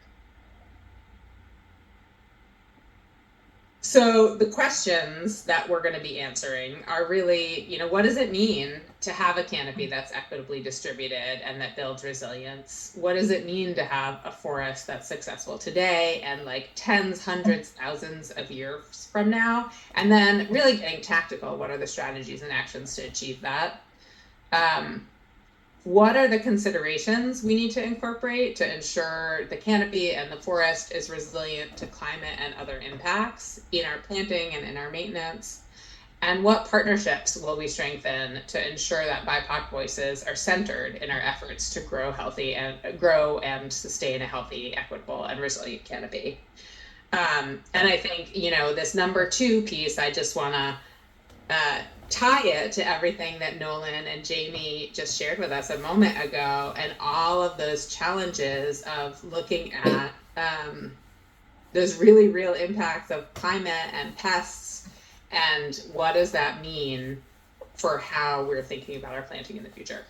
So the questions that we're going to be answering are really, what does it mean to have a canopy that's equitably distributed and that builds resilience? What does it mean to have a forest that's successful today and tens, hundreds, thousands of years from now? And then really getting tactical, what are the strategies and actions to achieve that? What are the considerations we need to incorporate to ensure the canopy and the forest is resilient to climate and other impacts in our planting and in our maintenance? And what partnerships will we strengthen to ensure that BIPOC voices are centered in our efforts to grow and sustain a healthy, equitable, and resilient canopy? And I think, this number 2 piece, I just want to tie it to everything that Nolan and Jamie just shared with us a moment ago, and all of those challenges of looking at those really real impacts of climate and pests, and what does that mean for how we're thinking about our planting in the future.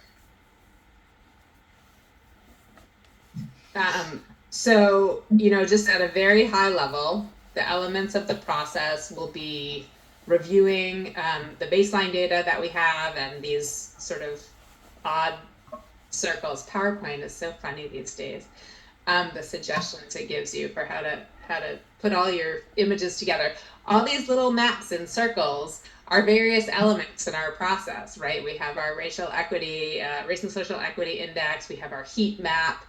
So, just at a very high level, the elements of the process will be reviewing the baseline data that we have, and these sort of odd circles. PowerPoint is so funny these days. The suggestions it gives you for how to put all your images together. All these little maps and circles are various elements in our process, right? We have our race and social equity index. We have our heat map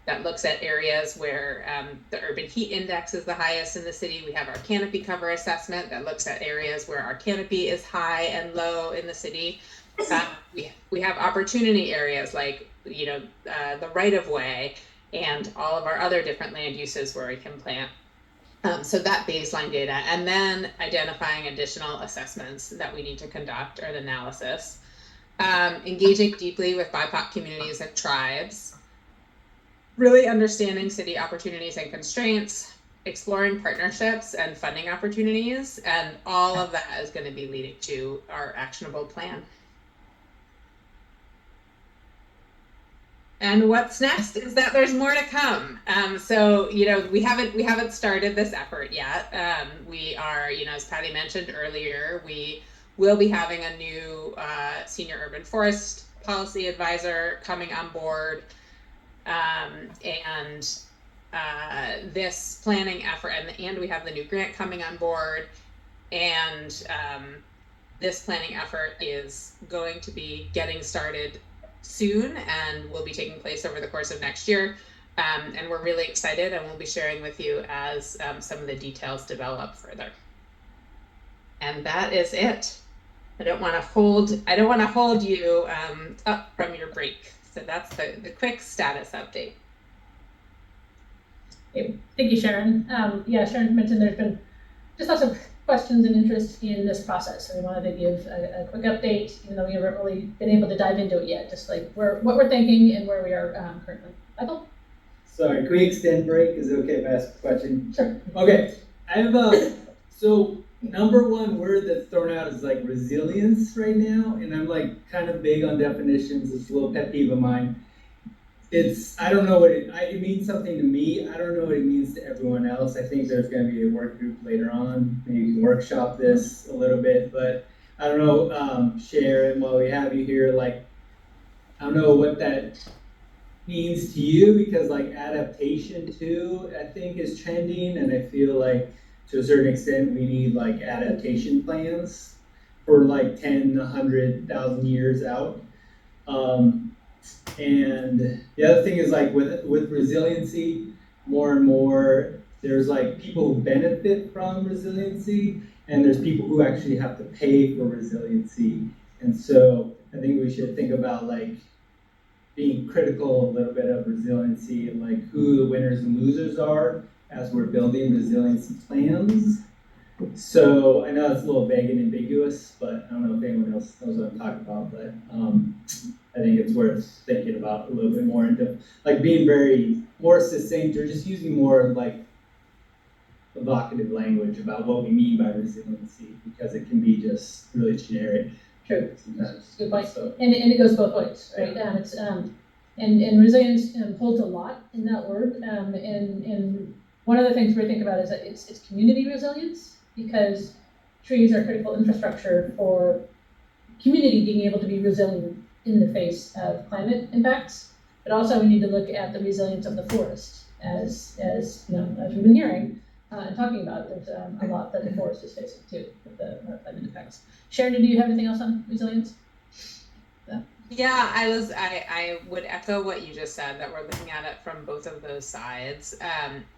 that looks at areas where the urban heat index is the highest in the city. We have our canopy cover assessment that looks at areas where our canopy is high and low in the city. We have opportunity areas like the right of way and all of our other different land uses where we can plant. So that baseline data, and then identifying additional assessments that we need to conduct or an analysis. Engaging deeply with BIPOC communities and tribes. Really understanding city opportunities and constraints, exploring partnerships and funding opportunities, and all of that is going to be leading to our actionable plan. And what's next is that there's more to come. So we haven't started this effort yet. We are, as Patty mentioned earlier, we will be having a new senior urban forest policy advisor coming on board. This planning effort, and we have the new grant coming on board, and this planning effort is going to be getting started soon and will be taking place over the course of next year, and we're really excited, and we'll be sharing with you as some of the details develop further. And that is it. I don't want to hold you up from your break. So that's the quick status update. Okay, thank you, Sharon. Yeah, Sharon mentioned there's been just lots of questions and interest in this process. So we wanted to give a quick update, even though we haven't really been able to dive into it yet, just like what we're thinking and where we are currently. Michael? Sorry, can we extend break? Is it okay if I ask a question? Sure. Okay, I have so number one word that's thrown out is like resilience right now, and I'm like kind of big on definitions. It's a little pet peeve of mine. I don't know what it means something to me. I don't know what it means to everyone else. I think there's going to be a work group later on. Maybe you can workshop this a little bit, but I don't know, Sharon, while we have you here, like, I don't know what that means to you, because like adaptation too, I think is trending, and I feel like to a certain extent we need like adaptation plans for like 10, 100,000 years out. And the other thing is like with resiliency, more and more there's like people who benefit from resiliency, and there's people who actually have to pay for resiliency. And so I think we should think about like being critical a little bit of resiliency and like who the winners and losers are as we're building resiliency plans. So I know it's a little vague and ambiguous, but I don't know if anyone else knows what I'm talking about, but I think it's worth thinking about a little bit more into like being very more succinct, or just using more like evocative language about what we mean by resiliency, because it can be just really generic. True. Sometimes. Good point. So, And it goes both ways, right? It's and resilience holds a lot in that word. And one of the things we think about is that it's community resilience, because trees are critical infrastructure for community being able to be resilient in the face of climate impacts. But also we need to look at the resilience of the forest, as you know, as we've been hearing and talking about. There's a lot that the forest is facing too with the climate impacts. Sharon, do you have anything else on resilience? Yeah, I would echo what you just said, that we're looking at it from both of those sides,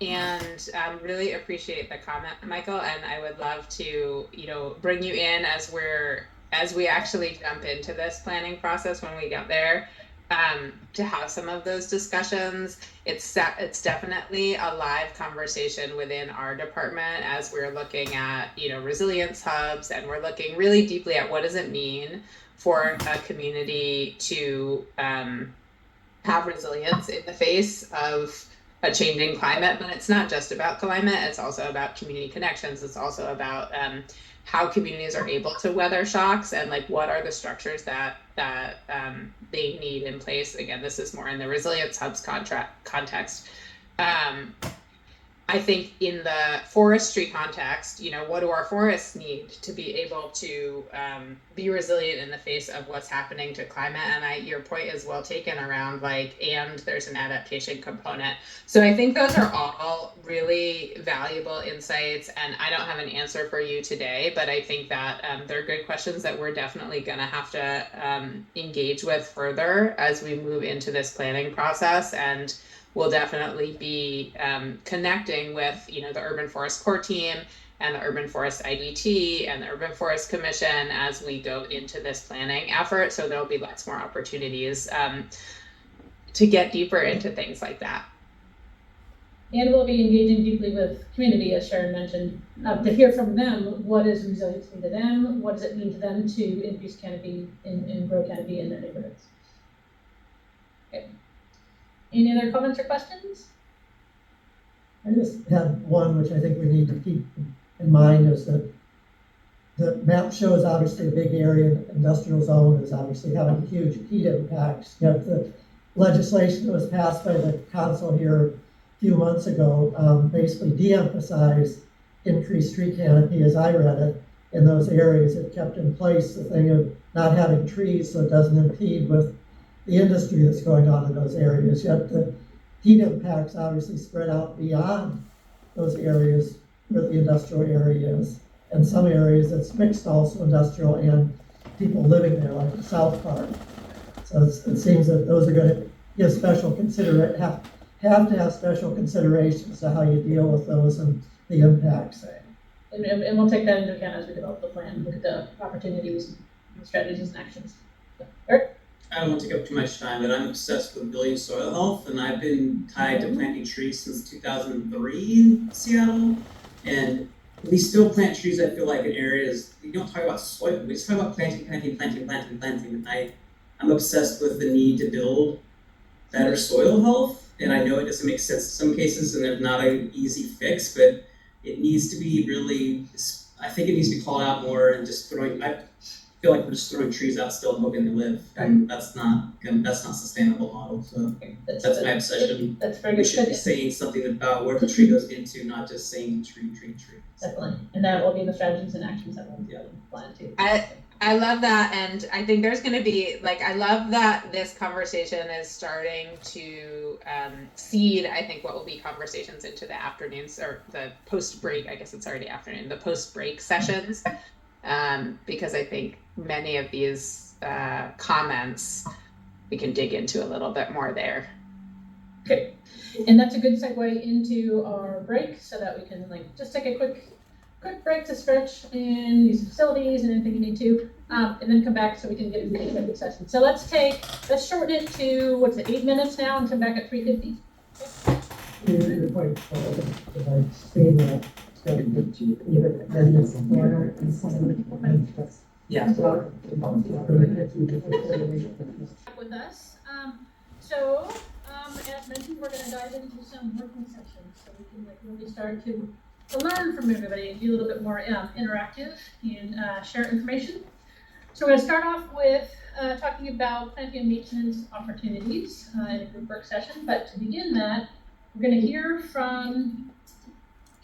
and really appreciate the comment, Michael, and I would love to, you know, bring you in as we actually jump into this planning process when we get there, to have some of those discussions. It's definitely a live conversation within our department as we're looking at, you know, resilience hubs, and we're looking really deeply at what does it mean for a community to have resilience in the face of a changing climate. But it's not just about climate, it's also about community connections. It's also about how communities are able to weather shocks, and like what are the structures that they need in place. Again, this is more in the resilience hubs context. I think in the forestry context, you know, what do our forests need to be able to be resilient in the face of what's happening to climate? And your point is well taken around like, and there's an adaptation component. So I think those are all really valuable insights, and I don't have an answer for you today, but I think that they're good questions that we're definitely gonna have to engage with further as we move into this planning process. And we'll definitely be connecting with, you know, the Urban Forest Core Team and the Urban Forest IDT and the Urban Forest Commission as we go into this planning effort. So there'll be lots more opportunities to get deeper into things like that. And we'll be engaging deeply with community, as Sharon mentioned, to hear from them what is resilience mean to them, what does it mean to them to increase canopy and grow canopy in their neighborhoods. Okay. Any other comments or questions? I just had one, which I think we need to keep in mind, is that the map shows obviously a big area. Industrial zone is obviously having huge heat impacts. Yet the legislation that was passed by the council here a few months ago basically de-emphasized increased tree canopy, as I read it, in those areas. It kept in place the thing of not having trees so it doesn't impede with the industry that's going on in those areas. Yet the heat impacts obviously spread out beyond those areas where the industrial area is. And some areas it's mixed also industrial and people living there, like the South Park. So it seems that those are going to give special have to have special considerations to how you deal with those and the impacts. And we'll take that into account as we develop the plan, look at the opportunities, strategies and actions. I don't want to take up too much time, but I'm obsessed with building soil health, and I've been tied to planting trees since 2003 in Seattle. And we still plant trees, I feel like, in areas, we don't talk about soil, we just talk about planting. And I'm obsessed with the need to build better soil health. And I know it doesn't make sense in some cases, and there's not an easy fix, but it needs to be really, I think it needs to be called out more, and just I feel like we're just throwing trees out still and hoping they live. And that's not a sustainable model. So that's my obsession. That's very We good. should be saying something about where the tree goes into, not just saying tree. Definitely. And that will be the strategies and actions that we'll plan to. I love that, and I think there's going to be, like, I love that this conversation is starting to seed, I think, what will be conversations into the afternoons, or the post-break, I guess it's already afternoon, the post-break sessions, because I think many of these comments we can dig into a little bit more there. Okay, and that's a good segue into our break, so that we can just take a quick break to stretch and use the facilities and anything you need to, and then come back so we can get into the executive session. So let's shorten it to, 8 minutes now, and come back at 3:50. Yeah. With us. As mentioned, we're going to dive into some working sessions, so we can really start to learn from everybody and be a little bit more interactive and share information. So we're going to start off with talking about planting and maintenance opportunities in a group work session. But to begin that, we're going to hear from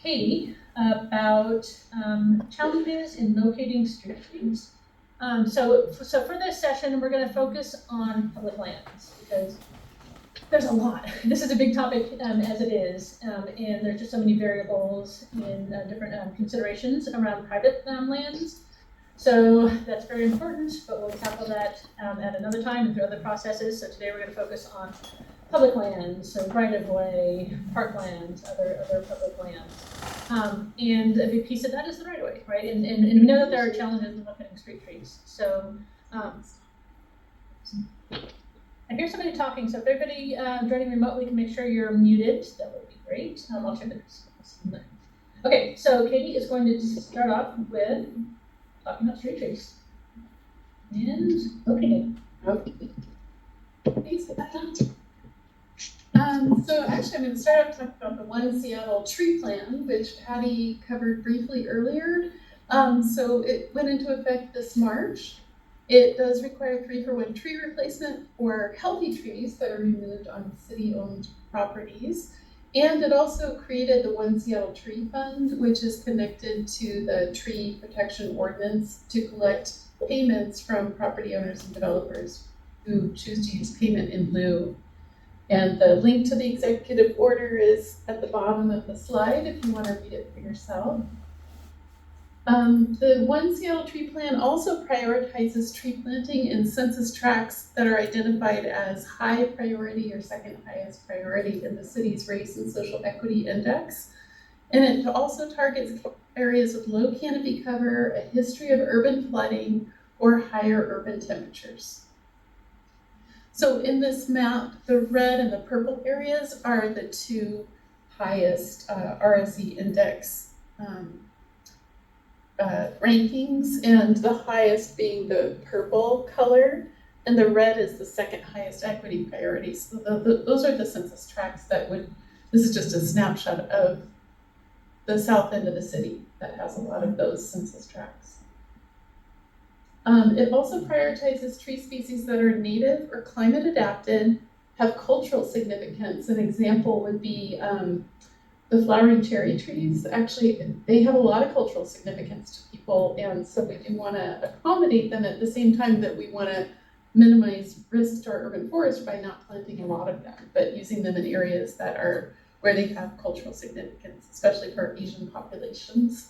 Katie about challenges in locating street trees. So for this session, we're going to focus on public lands, because there's a lot. This is a big topic as it is, and there's just so many variables and different considerations around private lands. So that's very important, but we'll tackle that at another time and through other processes. So today we're going to focus on public lands, so right-of-way, parklands, other public lands. And a big piece of that is the right-of-way, right? And we know that there are challenges in locating street trees. So I hear somebody talking, so if everybody joining remotely can make sure you're muted, that would be great. I'll check this. Okay, so Katie is going to start off with talking about street trees. And locating. Thanks for that. So actually I'm going to start off talking about the One Seattle Tree Plan, which Patty covered briefly earlier. So it went into effect this March. It does require 3-for-1 tree replacement for healthy trees that are removed on city-owned properties. And it also created the One Seattle Tree Fund, which is connected to the Tree Protection Ordinance to collect payments from property owners and developers who choose to use payment in lieu. And the link to the executive order is at the bottom of the slide if you want to read it for yourself. The One Seattle Tree Plan also prioritizes tree planting in census tracts that are identified as high priority or second highest priority in the city's Race and Social Equity Index. And it also targets areas with low canopy cover, a history of urban flooding, or higher urban temperatures. So in this map, the red and the purple areas are the two highest RSE index rankings, and the highest being the purple color, and the red is the second highest equity priority. So those are the census tracts this is just a snapshot of the south end of the city that has a lot of those census tracts. It also prioritizes tree species that are native or climate adapted, have cultural significance. An example would be the flowering cherry trees. Actually, they have a lot of cultural significance to people, and so we do want to accommodate them at the same time that we want to minimize risks to our urban forest by not planting a lot of them, but using them in areas that are where they have cultural significance, especially for Asian populations.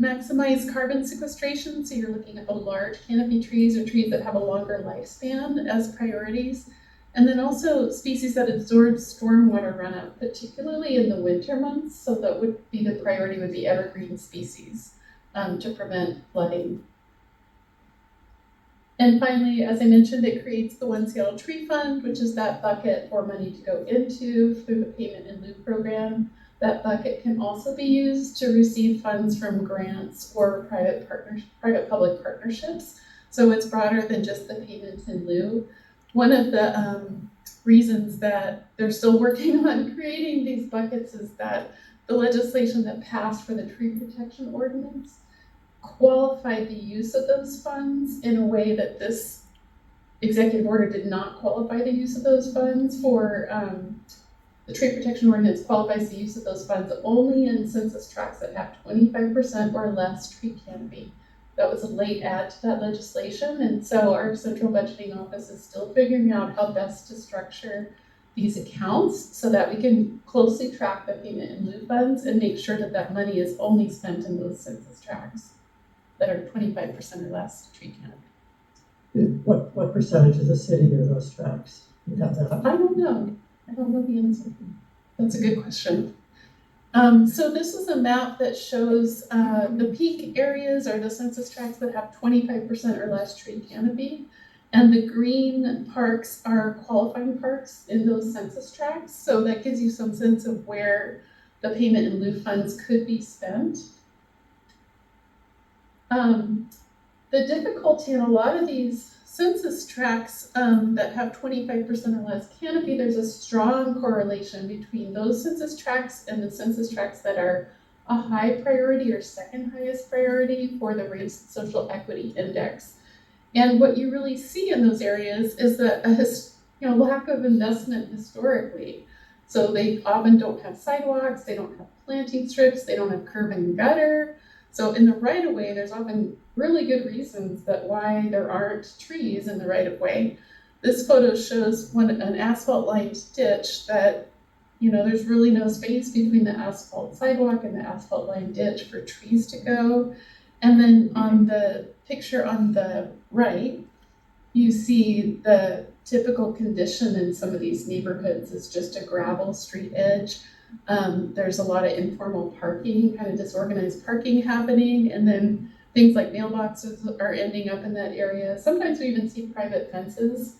Maximize carbon sequestration, so you're looking at the large canopy trees or trees that have a longer lifespan as priorities. And then also species that absorb stormwater runoff, particularly in the winter months. So that would be the priority, would be evergreen species to prevent flooding. And finally, as I mentioned, it creates the One Seattle Tree Fund, which is that bucket for money to go into through the payment in lieu program. That bucket can also be used to receive funds from grants or private-public partnerships. So it's broader than just the payment in lieu. One of the reasons that they're still working on creating these buckets is that the legislation that passed for the tree protection ordinance qualified the use of those funds in a way that this executive order did not qualify the use of those funds for. The tree protection ordinance qualifies the use of those funds only in census tracts that have 25% or less tree canopy. That was a late add to that legislation, and so our central budgeting office is still figuring out how best to structure these accounts so that we can closely track the payment in lieu funds and make sure that that money is only spent in those census tracts that are 25% or less tree canopy. What percentage of the city are those tracks? You have that? I don't know. I don't know the answer. That's a good question. So this is a map that shows the peak areas are the census tracts that have 25% or less tree canopy. And the green parks are qualifying parks in those census tracts. So that gives you some sense of where the payment in lieu funds could be spent. The difficulty in a lot of these census tracts that have 25% or less canopy, there's a strong correlation between those census tracts and the census tracts that are a high priority or second highest priority for the Race and Social Equity Index. And what you really see in those areas is that a lack of investment historically. So they often don't have sidewalks, they don't have planting strips, they don't have curb and gutter. So in the right of way, there's often really good reasons that why there aren't trees in the right of way. This photo shows an asphalt lined ditch that, there's really no space between the asphalt sidewalk and the asphalt lined ditch for trees to go. And then on the picture on the right, you see the typical condition in some of these neighborhoods is just a gravel street edge. There's a lot of informal parking, kind of disorganized parking happening, and then things like mailboxes are ending up in that area. Sometimes we even see private fences.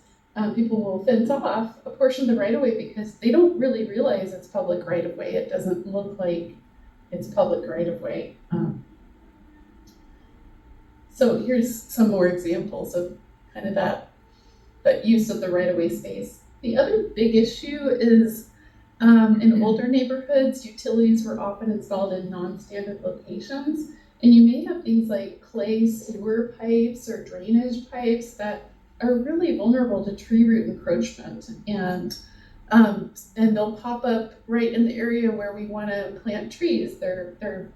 People will fence off a portion of the right-of-way because they don't really realize it's public right-of-way. It doesn't look like it's public right-of-way. So here's some more examples of kind of that use of the right-of-way space. The other big issue is in older neighborhoods, utilities were often installed in non-standard locations, and you may have things like clay sewer pipes or drainage pipes that are really vulnerable to tree root encroachment, and they'll pop up right in the area where we want to plant trees. They're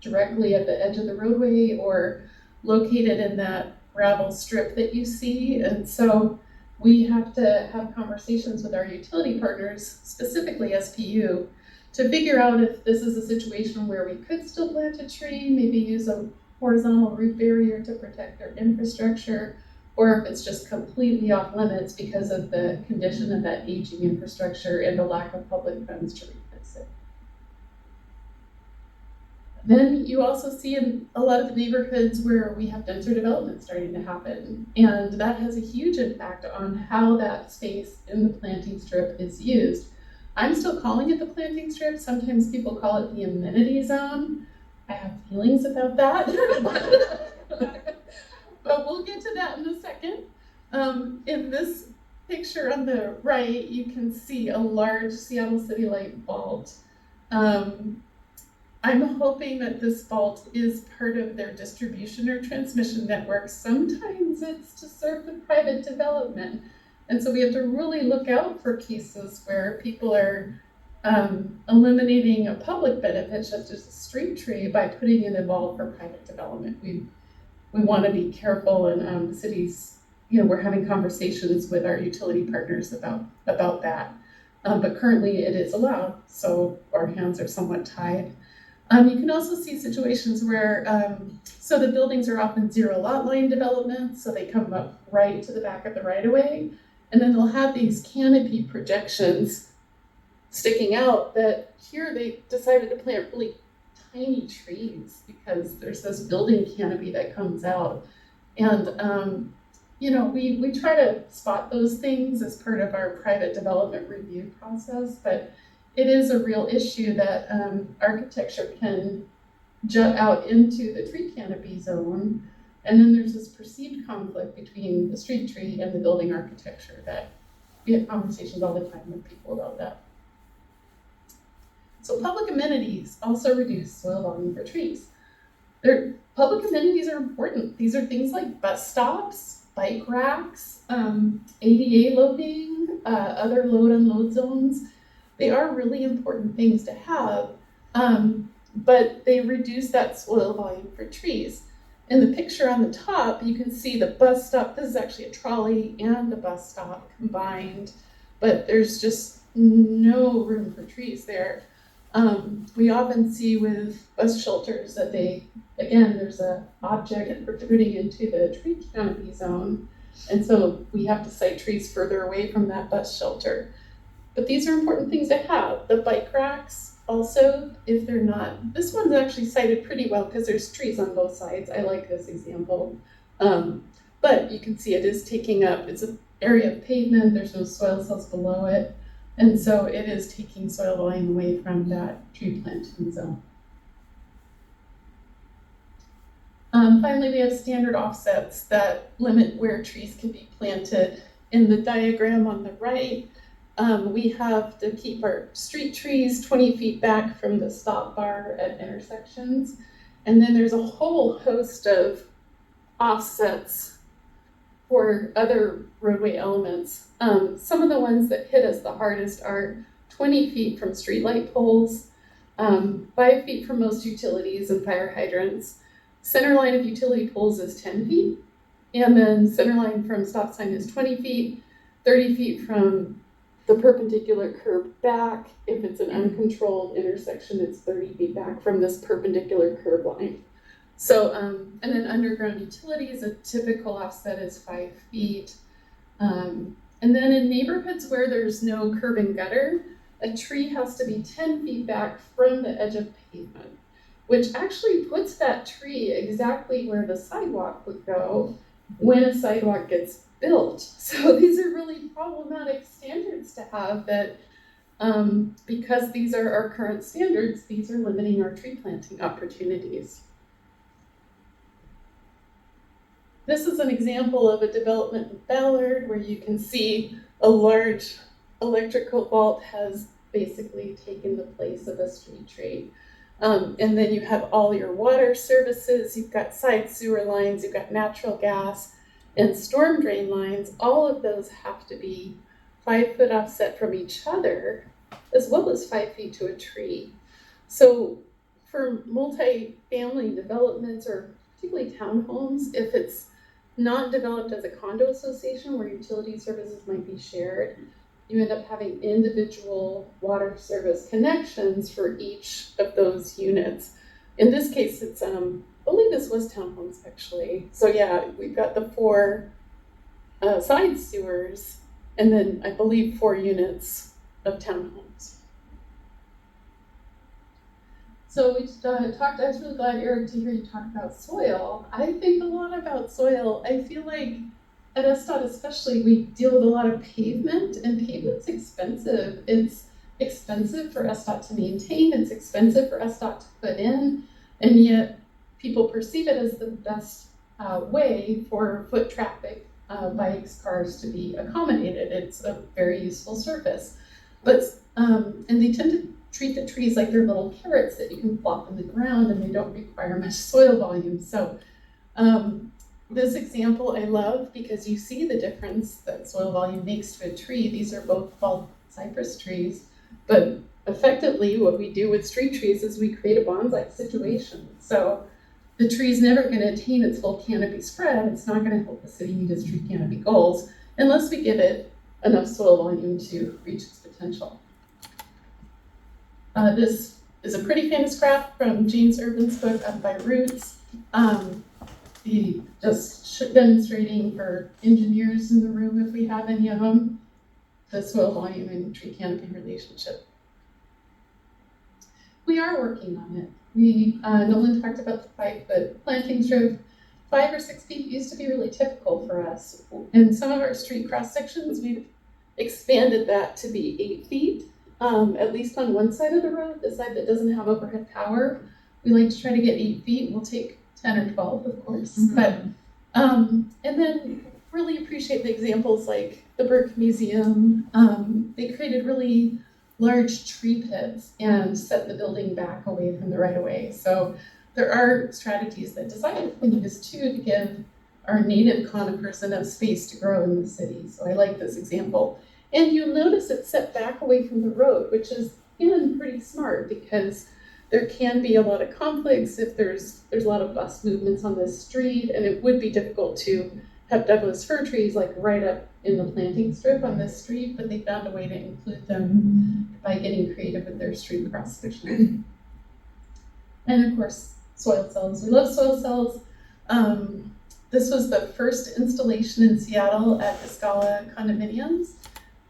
directly at the edge of the roadway or located in that gravel strip that you see, and so we have to have conversations with our utility partners, specifically SPU, to figure out if this is a situation where we could still plant a tree, maybe use a horizontal root barrier to protect their infrastructure, or if it's just completely off limits because of the condition of that aging infrastructure and the lack of public funds to replace it. Then you also see in a lot of the neighborhoods where we have denser development starting to happen, and that has a huge impact on how that space in the planting strip is used. I'm still calling it the planting strip. Sometimes people call it the amenity zone. I have feelings about that. But we'll get to that in a second. In this picture on the right, you can see a large Seattle City Light vault. I'm hoping that this vault is part of their distribution or transmission network. Sometimes it's to serve the private development. And so we have to really look out for cases where people are eliminating a public benefit, such as a street tree, by putting in a vault for private development. We want to be careful, and cities, we're having conversations with our utility partners about that. But currently it is allowed, so our hands are somewhat tied. You can also see situations where, so the buildings are often zero lot line developments, so they come up right to the back of the right-of-way, and then they'll have these canopy projections sticking out that here they decided to plant really tiny trees because there's this building canopy that comes out. And we try to spot those things as part of our private development review process, but it is a real issue that architecture can jut out into the tree canopy zone. And then there's this perceived conflict between the street tree and the building architecture that we have conversations all the time with people about that. So public amenities also reduce soil volume for trees. Public amenities are important. These are things like bus stops, bike racks, ADA loading, other load unload zones. They are really important things to have, but they reduce that soil volume for trees. In the picture on the top, you can see the bus stop. This is actually a trolley and the bus stop combined, but there's just no room for trees there. We often see with bus shelters that there's an object protruding into the tree canopy zone, and so we have to site trees further away from that bus shelter. But these are important things to have. The bike racks also, if they're not, this one's actually sited pretty well because there's trees on both sides. I like this example. But you can see it is taking up, it's an area of pavement, there's no soil cells below it. And so it is taking soil volume away from that tree planting zone. Finally, we have standard offsets that limit where trees can be planted. In the diagram on the right, we have to keep our street trees 20 feet back from the stop bar at intersections. And then there's a whole host of offsets for other roadway elements. Some of the ones that hit us the hardest are 20 feet from streetlight poles, 5 feet from most utilities and fire hydrants. Center line of utility poles is 10 feet, and then center line from stop sign is 20 feet, 30 feet from the perpendicular curb back. If it's an uncontrolled intersection, it's 30 feet back from this perpendicular curb line. So, and then underground utilities, a typical offset is 5 feet. And then in neighborhoods where there's no curb and gutter, a tree has to be 10 feet back from the edge of pavement, which actually puts that tree exactly where the sidewalk would go when a sidewalk gets built. So these are really problematic standards to have that, because these are our current standards, these are limiting our tree planting opportunities. This is an example of a development in Ballard where you can see a large electrical vault has basically taken the place of a street tree. And then you have all your water services, you've got side sewer lines, you've got natural gas and storm drain lines. All of those have to be 5 foot offset from each other, as well as 5 feet to a tree. So for multi-family developments, or particularly townhomes, if it's not developed as a condo association where utility services might be shared, you end up having individual water service connections for each of those units. In this case, it's, I believe this was townhomes actually. So yeah, we've got the 4 side sewers, and then I believe 4 units of townhomes. So we talked, I was really glad, Eric, to hear you talk about soil. I think a lot about soil. I feel like at SDOT especially, we deal with a lot of pavement, and pavement's expensive. It's expensive for SDOT to maintain, it's expensive for SDOT to put in, and yet people perceive it as the best way for foot traffic, bikes, cars to be accommodated. It's a very useful surface. But, and they tend to treat the trees like they're little carrots that you can plop in the ground, and they don't require much soil volume. So this example I love because you see the difference that soil volume makes to a tree. These are both bald cypress trees, but effectively what we do with street trees is we create a bonsai situation. So the tree's never going to attain its full canopy spread. It's not going to help the city meet its tree canopy goals unless we give it enough soil volume to reach its potential. This is a pretty famous graph from James Urban's book, Up by Roots. Just demonstrating for engineers in the room, if we have any of them, the soil volume and tree canopy relationship. We are working on it. Nolan talked about the 5 foot planting strip. 5 or 6 feet used to be really typical for us. In some of our street cross sections, we've expanded that to be 8 feet, at least on one side of the road, the side that doesn't have overhead power. We like to try to get 8 feet. We'll take 10 or 12, of course. But and then really appreciate the examples like the Burke Museum. They created really large tree pits and set the building back away from the right of way. So there are strategies that designers can use too to give our native conifers enough space to grow in the city. So I like this example. And you'll notice it's set back away from the road, which is again pretty smart because there can be a lot of conflicts if there's a lot of bus movements on this street, and it would be difficult to have Douglas fir trees like right up in the planting strip on this street, but they found a way to include them by getting creative with their street cross section. And of course, soil cells. We love soil cells. This was the first installation in Seattle at the Scala condominiums.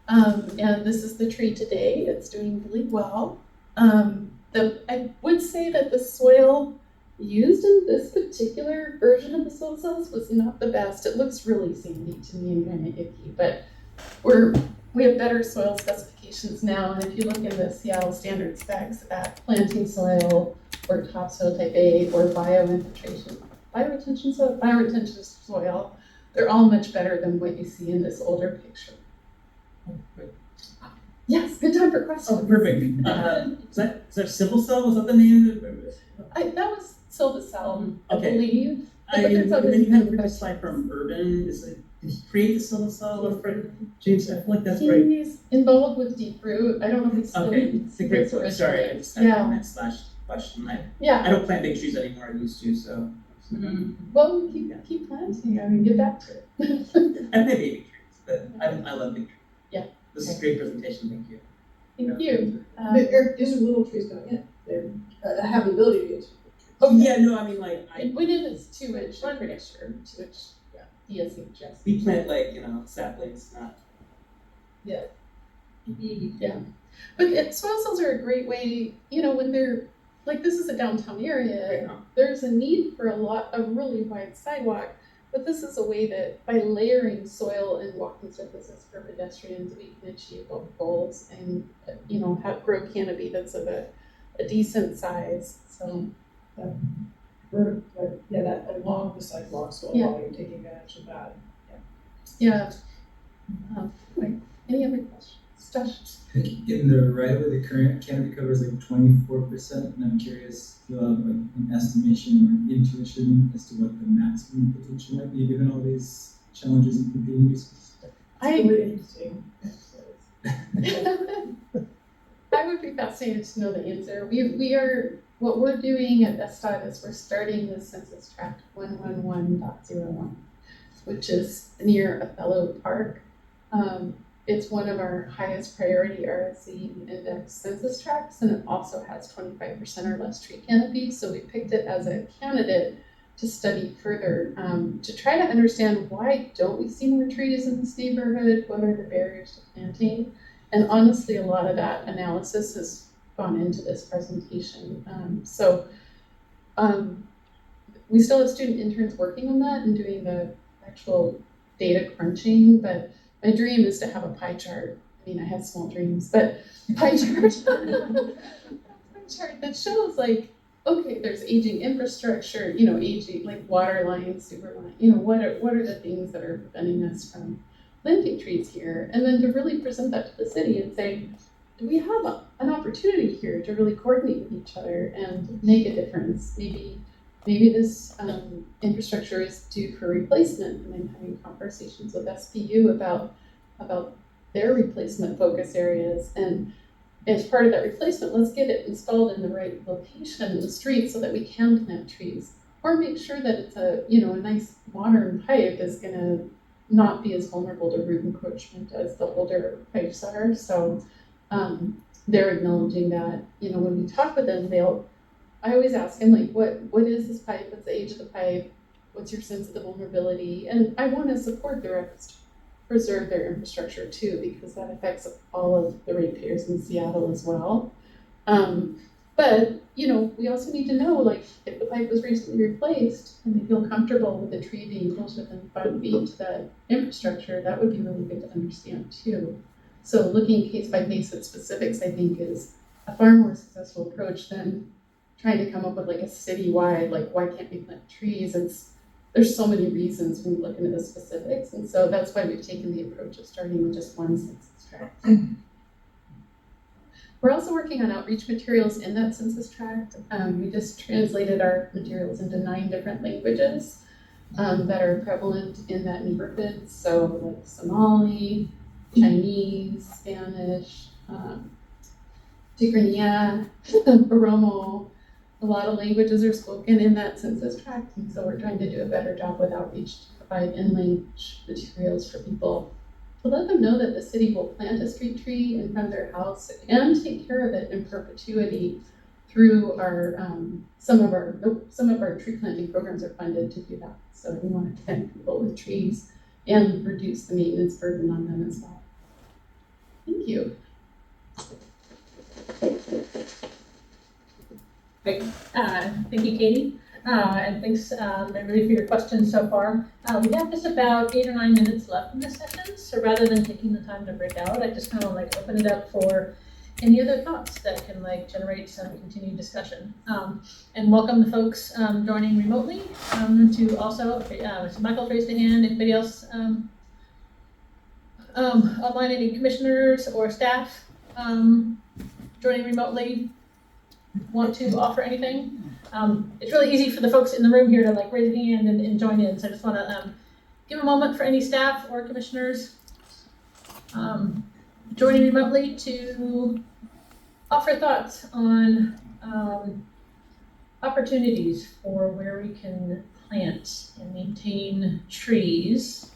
And this is the tree today. It's doing really well. I would say that the soil used in this particular version of the soil cells was not the best. It looks really sandy to me and kind of icky, but we have better soil specifications now. And if you look in the Seattle standard specs at planting soil or topsoil type A or bioretention soil, they're all much better than what you see in this older picture. Yes, good time for questions. Oh, perfect. Is that Civil Cell? Was that the name of it? That was Silvacell, I Okay. believe. And then you had a previous slide from Urban. Did he create the Civil Cell or James? I feel like that's right. He's involved with Deep Root. I don't know if he's still Okay, in it's a great point. Sorry, I just had a next question. I don't plant big trees anymore. I used to, so. Well, keep planting. I mean, get back to it. I plant baby trees, but I love big trees. Yeah. This is a great presentation. Thank you. Thank you. But these are little trees going in. They're have the ability to get. Oh yeah, no, I mean like Within it's 2-inch, I'm pretty sure 2-inch. Yeah. DSHS. we plant like saplings, not. Yeah. But soil cells are a great way. When they're like this is a downtown area. There's a need for a really wide sidewalk. But this is a way that by layering soil and walking surfaces for pedestrians, we can achieve both goals and, grow canopy that's of a decent size. So, that along the sidewalk, so while you're taking advantage of that. Yeah. Any other questions? Josh? In the right of way, the current canopy cover is like 24%, and I'm curious if you have like an estimation or intuition as to what the maximum potential might be given all these challenges and competing uses. Really interesting. I would be fascinated to know the answer. What we're doing at SDOT is we're starting the census tract 111.01, which is near Othello Park. It's one of our highest priority RSC index census tracts, and it also has 25% or less tree canopy. So we picked it as a candidate to study further, to try to understand why don't we see more trees in this neighborhood? What are the barriers to planting? And honestly, a lot of that analysis has gone into this presentation. We still have student interns working on that and doing the actual data crunching, but my dream is to have a pie chart. I mean, I have small dreams, but pie chart, that shows like, okay, there's aging infrastructure, aging like water lines, sewer lines, what are the things that are preventing us from planting trees here? And then to really present that to the city and say, do we have an opportunity here to really coordinate with each other and make a difference? Maybe this infrastructure is due for replacement, and I'm having conversations with SPU about their replacement focus areas. And as part of that replacement, let's get it installed in the right location in the street so that we can plant trees, or make sure that it's a nice modern pipe is going to not be as vulnerable to root encroachment as the older pipes are. So they're acknowledging that. When we talk with them, I always ask them, like, what is this pipe? What's the age of the pipe? What's your sense of the vulnerability? And I want to support their efforts to preserve their infrastructure too, because that affects all of the ratepayers in Seattle as well. But, you know, we also need to know, like, if the pipe was recently replaced and they feel comfortable with the tree being closer than 5 feet to the infrastructure, that would be really good to understand too. So looking case by case at specifics, I think, is a far more successful approach than trying to come up with like a citywide, like, why can't we plant trees? There's so many reasons when you look into the specifics. And so that's why we've taken the approach of starting with just one census tract. We're also working on outreach materials in that census tract. We just translated our materials into 9 different languages that are prevalent in that neighborhood. So like Somali, Chinese, Spanish, Tigrinya, Oromo. A lot of languages are spoken in that census tract, and so we're trying to do a better job with outreach to provide in-language materials for people to let them know that the city will plant a street tree in front of their house and take care of it in perpetuity through our some of our tree planting programs are funded to do that. So we want to connect people with trees and reduce the maintenance burden on them as well. Thank you. Great. Thank you, Katie. And thanks everybody for your questions so far. We have just about 8 or 9 minutes left in this session, so rather than taking the time to break out, I just kind of like open it up for any other thoughts that can like generate some continued discussion. And welcome the folks joining remotely to also, so Michael raised a hand, anybody else online, any commissioners or staff joining remotely want to offer anything? It's really easy for the folks in the room here to like raise a hand and join in. So I just want to give a moment for any staff or commissioners joining remotely to offer thoughts on opportunities for where we can plant and maintain trees.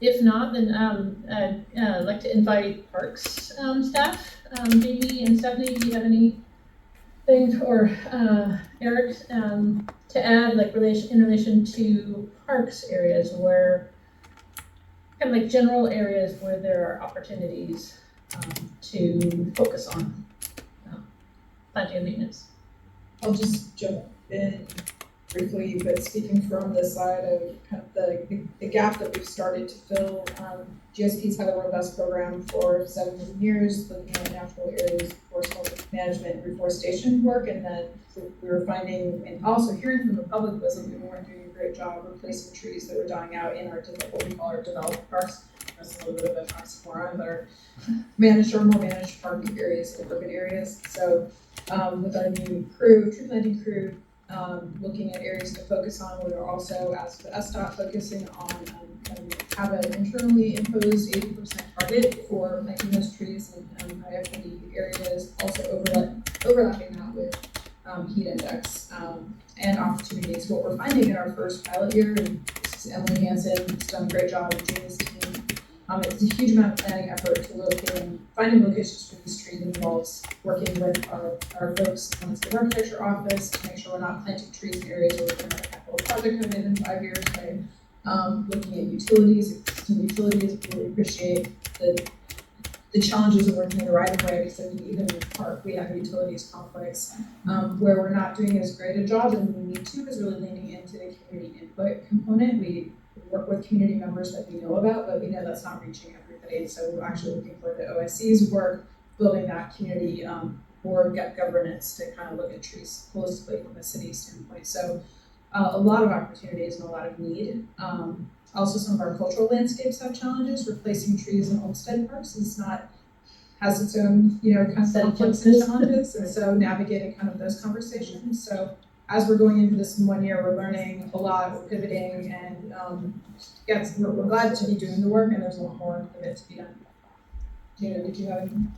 If not, then I'd like to invite Parks staff. Jamie and Stephanie, do you have anything, or Eric, to add, like in relation to parks areas where, kind of like general areas where there are opportunities to focus on planting and maintenance? I'll just jump in briefly, but speaking from the side of kind of the gap that we've started to fill, GSP's had a robust program for 7 years looking at natural areas, forest health management, and reforestation work, and then we were finding, and also hearing from the public, was that we weren't doing a great job replacing trees that were dying out in our, what we call our developed parks. That's a little bit of an oxymoron, but our managed or more managed parking areas in urban areas. So with our new crew, tree planting crew, looking at areas to focus on, we are also, as the SDOT, focusing on have an internally imposed 80% target for planting those trees in high equity areas, also overlapping that with heat index and opportunities. What we're finding in our first pilot year, and this is Emily Hansen, who's done a great job with Jamie's team, it's a huge amount of planning effort to look in finding locations for these trees involves working with our folks in the landscape architecture office to make sure we're not planting trees in areas where we're going to have a capital project come in 5 years, right? Looking at utilities, existing utilities, we really appreciate the challenges of working in the right of way, because even in the park, we have utilities complex. Where we're not doing as great a job and we need to is really leaning into the community input component. We work with community members that we know about, but we know that's not reaching everybody. So we're actually looking for the OSC's work, building that community board governance to kind of look at trees holistically from a city standpoint. So a lot of opportunities and a lot of need. Also, some of our cultural landscapes have challenges. Replacing trees in homestead parks has its own, kind of conflicts and challenges. And so navigating kind of those conversations. So as we're going into this in 1 year, we're learning a lot, we're pivoting, and we're glad to be doing the work, and there's a lot more of it to be done. Gina, did you have anything?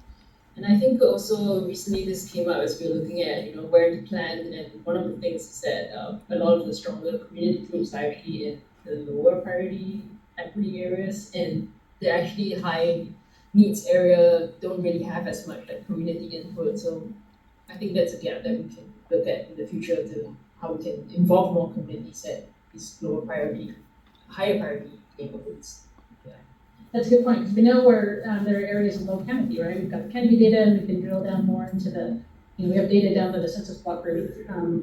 And I think also recently this came up as we were looking at, where to plant, and one of the things is that a lot of the stronger community groups are actually in the lower priority equity areas, and the actually high needs area don't really have as much like community input. So I think that's a gap that we can look at in the future to how we can involve more communities at these higher priority neighborhoods. That's a good point, because we know where there are areas of low canopy, right? We've got the canopy data, and we can drill down more into the we have data down to the census block rate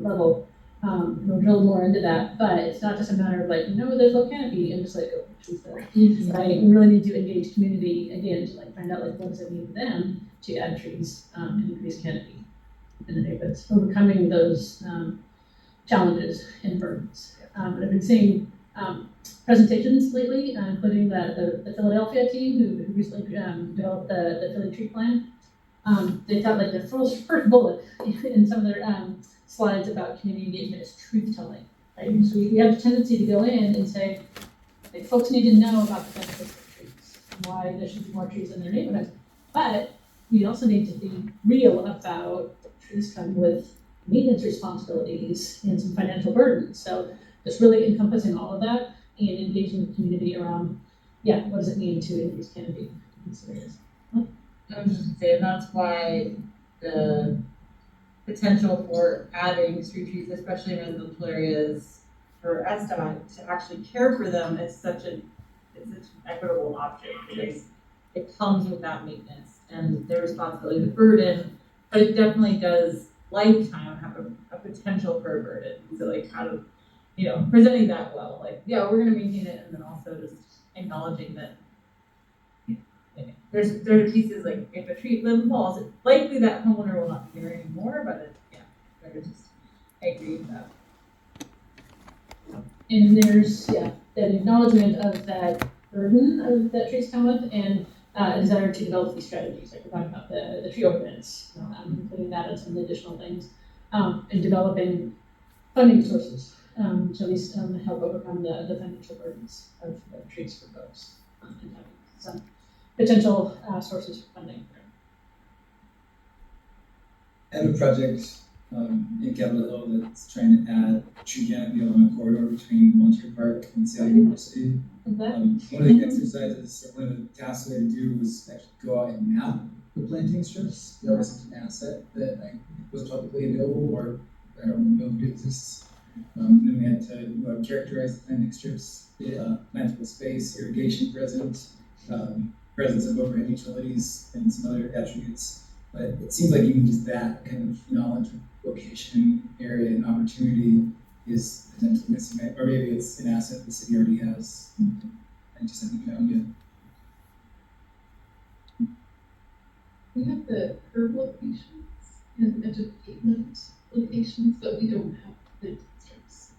level. We'll drill more into that, but it's not just a matter of like, there's low canopy and just like, oh, trees there. Right? We really need to engage community again to like find out like what does it mean for them to add trees and increase canopy in the neighborhoods, overcoming those challenges and burdens. And I've been seeing presentations lately, including the Philadelphia team who recently developed the Philly tree plan. They thought like the first bullet in some of their slides about community engagement is truth telling. Right? So we have a tendency to go in and say, like, folks need to know about the benefits of trees, and why there should be more trees in their neighborhoods. But we also need to be real about trees come with maintenance responsibilities and some financial burdens. So just really encompassing all of that and engaging the community around, what does it mean to increase canopy in these areas? I was just gonna say, and that's why the potential for adding street trees, especially in residential areas, for SDOT to actually care for them is such an equitable option, because it comes with that maintenance and their responsibility, the burden, but it definitely does lifetime have a potential for a burden. So like how to, presenting that well, like, we're gonna maintain it, and then also just acknowledging that there are pieces like if a tree limb falls, it's likely that homeowner will not be there anymore, but I agree with that. And there's, that acknowledgement of that burden that trees come with, and a desire to develop these strategies, like we're talking about the tree ordinance, including that and some additional things, and developing funding sources to at least help overcome the financial burdens of trees for folks, and having some potential sources for funding. I have a project in Capitol Hill that's trying to add tree canopy along a corridor between Volunteer Park and Seattle University. One of the exercises, or one of the tasks we had to do was actually go out and map the planting strips. That was an asset that was publicly available, or I don't know if it exists. And then we had to characterize the planting strips, plantable space, irrigation present, presence of overhead utilities, and some other attributes. But it seems like even just that kind of knowledge of location, area, and opportunity is potentially missing. Or maybe it's an asset the city already has and just haven't found yet. We have the curb locations and edge of pavement locations, but we don't have the strips.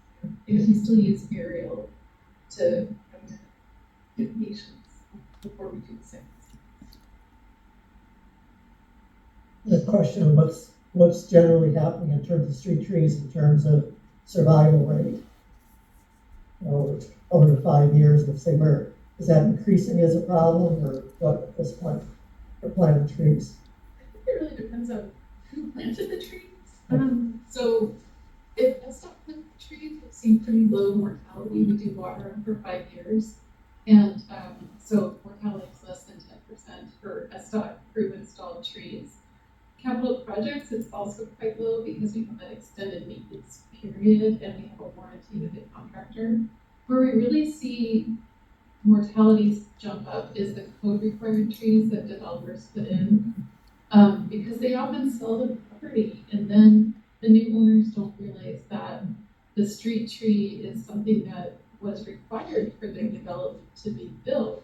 Because we still use aerial to get patients before we do the second. The question of what's generally happening in terms of street trees, in terms of survival rate over 5 years, let's say, is that increasing as a problem, or what at this point for planted trees? I think it really depends on who planted the trees. So if SDOT planted the trees, we've seen pretty low mortality. We do water them for 5 years. And so mortality is less than 10% for SDOT crew installed trees. Capital projects is also quite low because we have that extended maintenance period and we have a warranty with the contractor. Where we really see mortalities jump up is the code required trees that developers put in, because they often sell the property and then the new owners don't realize that the street tree is something that was required for the development to be built.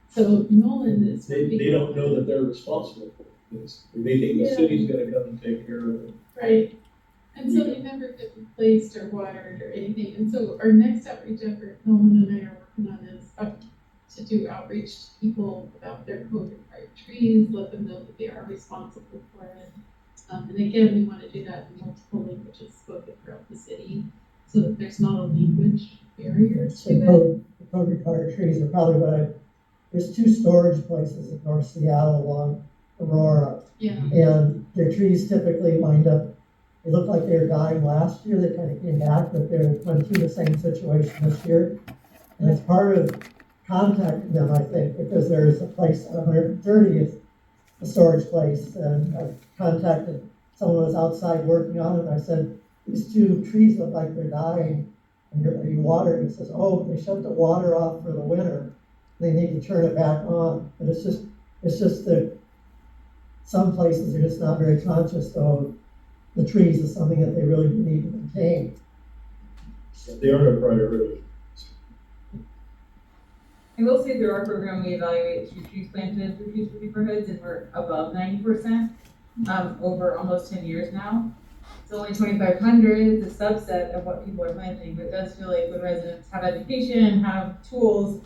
So Nolan is they don't know that they're responsible for this. They think the city's gonna come and take care of it. Right. And so they never get replaced or watered or anything. And so our next outreach effort, Nolan and I are working on, is to do outreach to people about their code required trees, let them know that they are responsible for it. And again, we want to do that in multiple languages spoken throughout the city so that there's not a language barrier to it. The code required trees are probably there's 2 storage places in North Seattle along Aurora. Yeah. And their trees typically wind up, they look like they were dying last year, they kind of came back, but they're went through the same situation this year. And it's part of contacting them, I think, because there's a place on 130th, a storage place, and I contacted someone who was outside working on it, and I said, these 2 trees look like they're dying, and are you watering? He says, oh, they shut the water off for the winter. They need to turn it back on. But it's just that some places are just not very conscious of the trees is something that they really need to maintain. They are a priority. I will say through our program, we evaluate trees planted through future neighborhoods, and we're above 90% over almost 10 years now. It's only 2,500, it's a subset of what people are planting, but it does feel like when residents have education, have tools,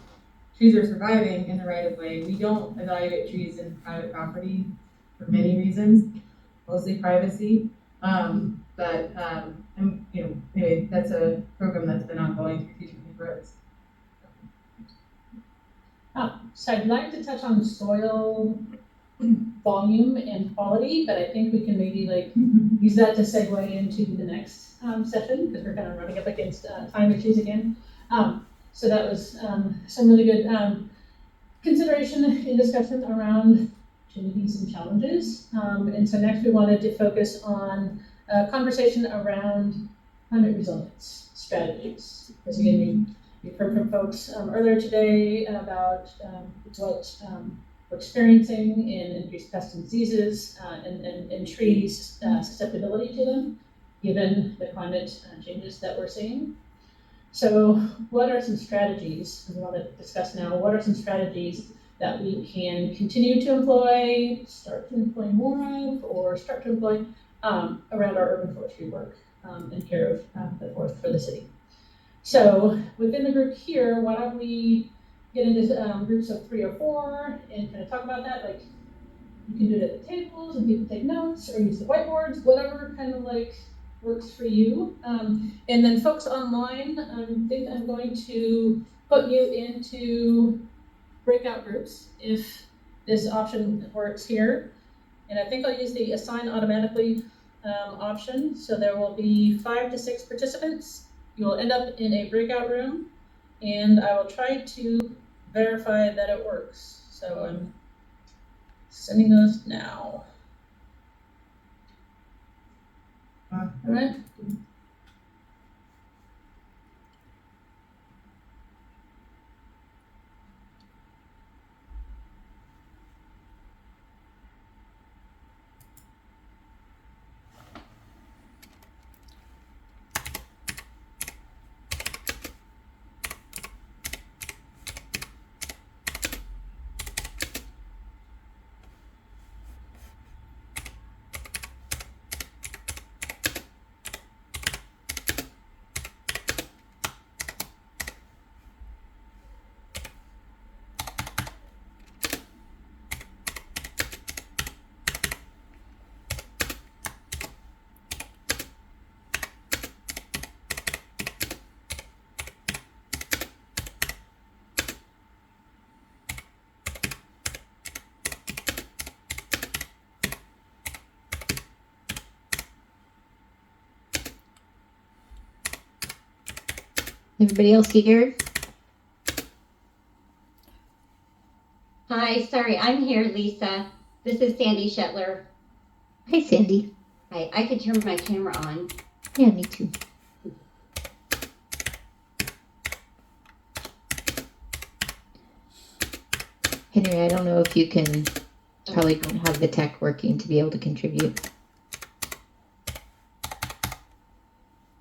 trees are surviving in the right of way. We don't evaluate trees in private property for many reasons, mostly privacy. Anyway, that's a program that's been ongoing through future neighborhoods. So I'd like to touch on soil volume and quality, but I think we can maybe use that to segue into the next session, because we're kind of running up against time issues again. So that was some really good consideration and discussion around opportunities and challenges. And so next we wanted to focus on a conversation around climate resilience strategies. Because again, we've heard from folks earlier today about what we're experiencing in increased pests and diseases and trees' susceptibility to them, given the climate changes that we're seeing. So what are some strategies, we want to discuss now, what are some strategies that we can continue to employ, start to employ more of, or start to employ around our urban forestry work and care of the forest for the city? So within the group here, why don't we get into groups of 3 or 4 and kind of talk about that? Like, you can do it at the tables and people take notes, or use the whiteboards, whatever kind of works for you. And then folks online, I think I'm going to put you into breakout groups if this option works here. And I think I'll use the assign automatically option. So there will be 5 to 6 participants. You will end up in a breakout room, and I will try to verify that it works. So I'm sending those now. All right. Everybody else here? Hi, sorry, I'm here, Lisa. This is Sandy Shetler. Hi, Sandy. Hi, I could turn my camera on. Yeah, me too. Henry, I don't know if you can, probably don't have the tech working to be able to contribute.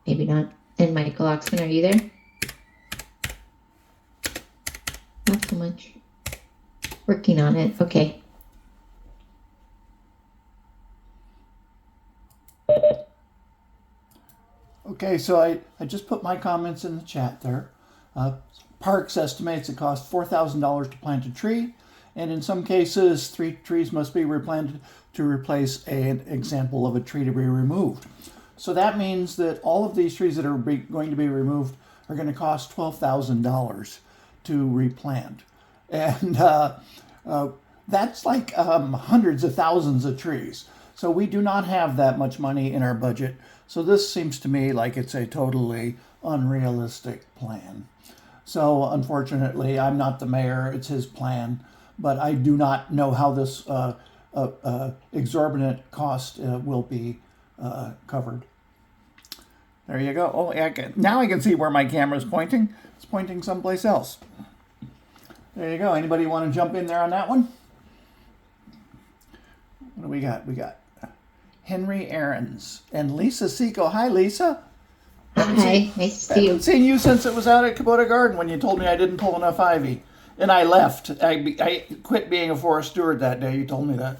Maybe not. And Michael Oxman, are you there? Not so much. Working on it. Okay. Okay, so I just put my comments in the chat there. Parks estimates it costs $4,000 to plant a tree, and in some cases, 3 trees must be replanted to replace an example of a tree to be removed. So that means that all of these trees that are going to be removed are going to cost $12,000 to replant. And that's like hundreds of thousands of trees. So we do not have that much money in our budget. So this seems to me like it's a totally unrealistic plan. So unfortunately, I'm not the mayor, it's his plan, but I do not know how this exorbitant cost will be covered. There you go. Oh, now I can see where my camera's pointing. It's pointing someplace else. There you go. Anybody want to jump in there on that one? What do we got? We got Henry Aarons and Lisa Seco. Hi, Lisa. Hi, nice to see you. Haven't seen you since it was out at Kubota Garden when you told me I didn't pull enough ivy. And I left. I quit being a forest steward that day. You told me that.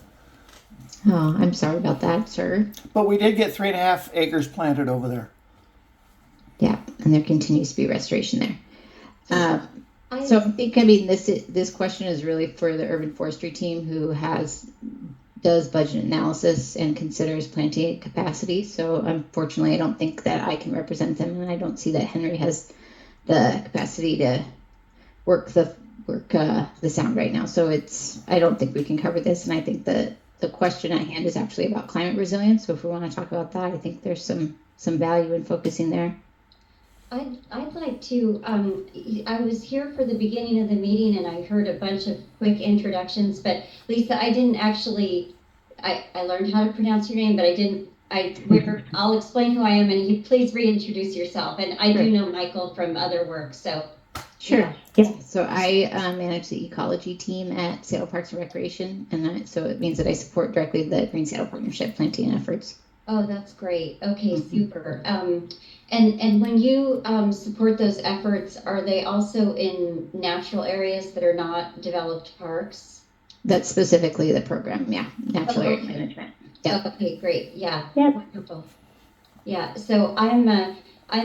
Oh, I'm sorry about that, sir. But we did get 3.5 acres planted over there. Yeah, and there continues to be restoration there. So I think, this question is really for the urban forestry team who does budget analysis and considers planting capacity. So unfortunately, I don't think that I can represent them, and I don't see that Henry has the capacity to work the sound right now. So I don't think we can cover this, and I think that the question at hand is actually about climate resilience. So if we want to talk about that, I think there's some value in focusing there. I'd like to, I was here for the beginning of the meeting and I heard a bunch of quick introductions, but Lisa, I didn't actually, I learned how to pronounce your name, but I'll explain who I am and you please reintroduce yourself. And I do know Michael from other work, so. Sure. Yeah. So I manage the ecology team at Seattle Parks and Recreation, and so it means that I support directly the Green Seattle Partnership planting efforts. Oh, that's great. Okay, super. And when you support those efforts, are they also in natural areas that are not developed parks? That's specifically the program, yeah. Natural area management. Yeah. Okay, great. Yeah. Wonderful. Yeah. So I'm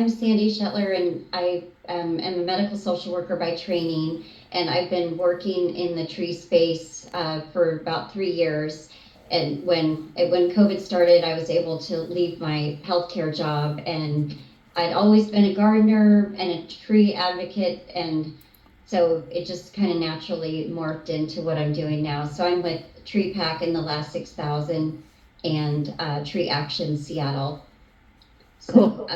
Sandy Shetler, and I am a medical social worker by training, and I've been working in the tree space for about 3 years. And when COVID started, I was able to leave my healthcare job, and I'd always been a gardener and a tree advocate, and so it just kind of naturally morphed into what I'm doing now. So I'm with Tree Pack in the Last 6,000 and Tree Action Seattle. So, cool.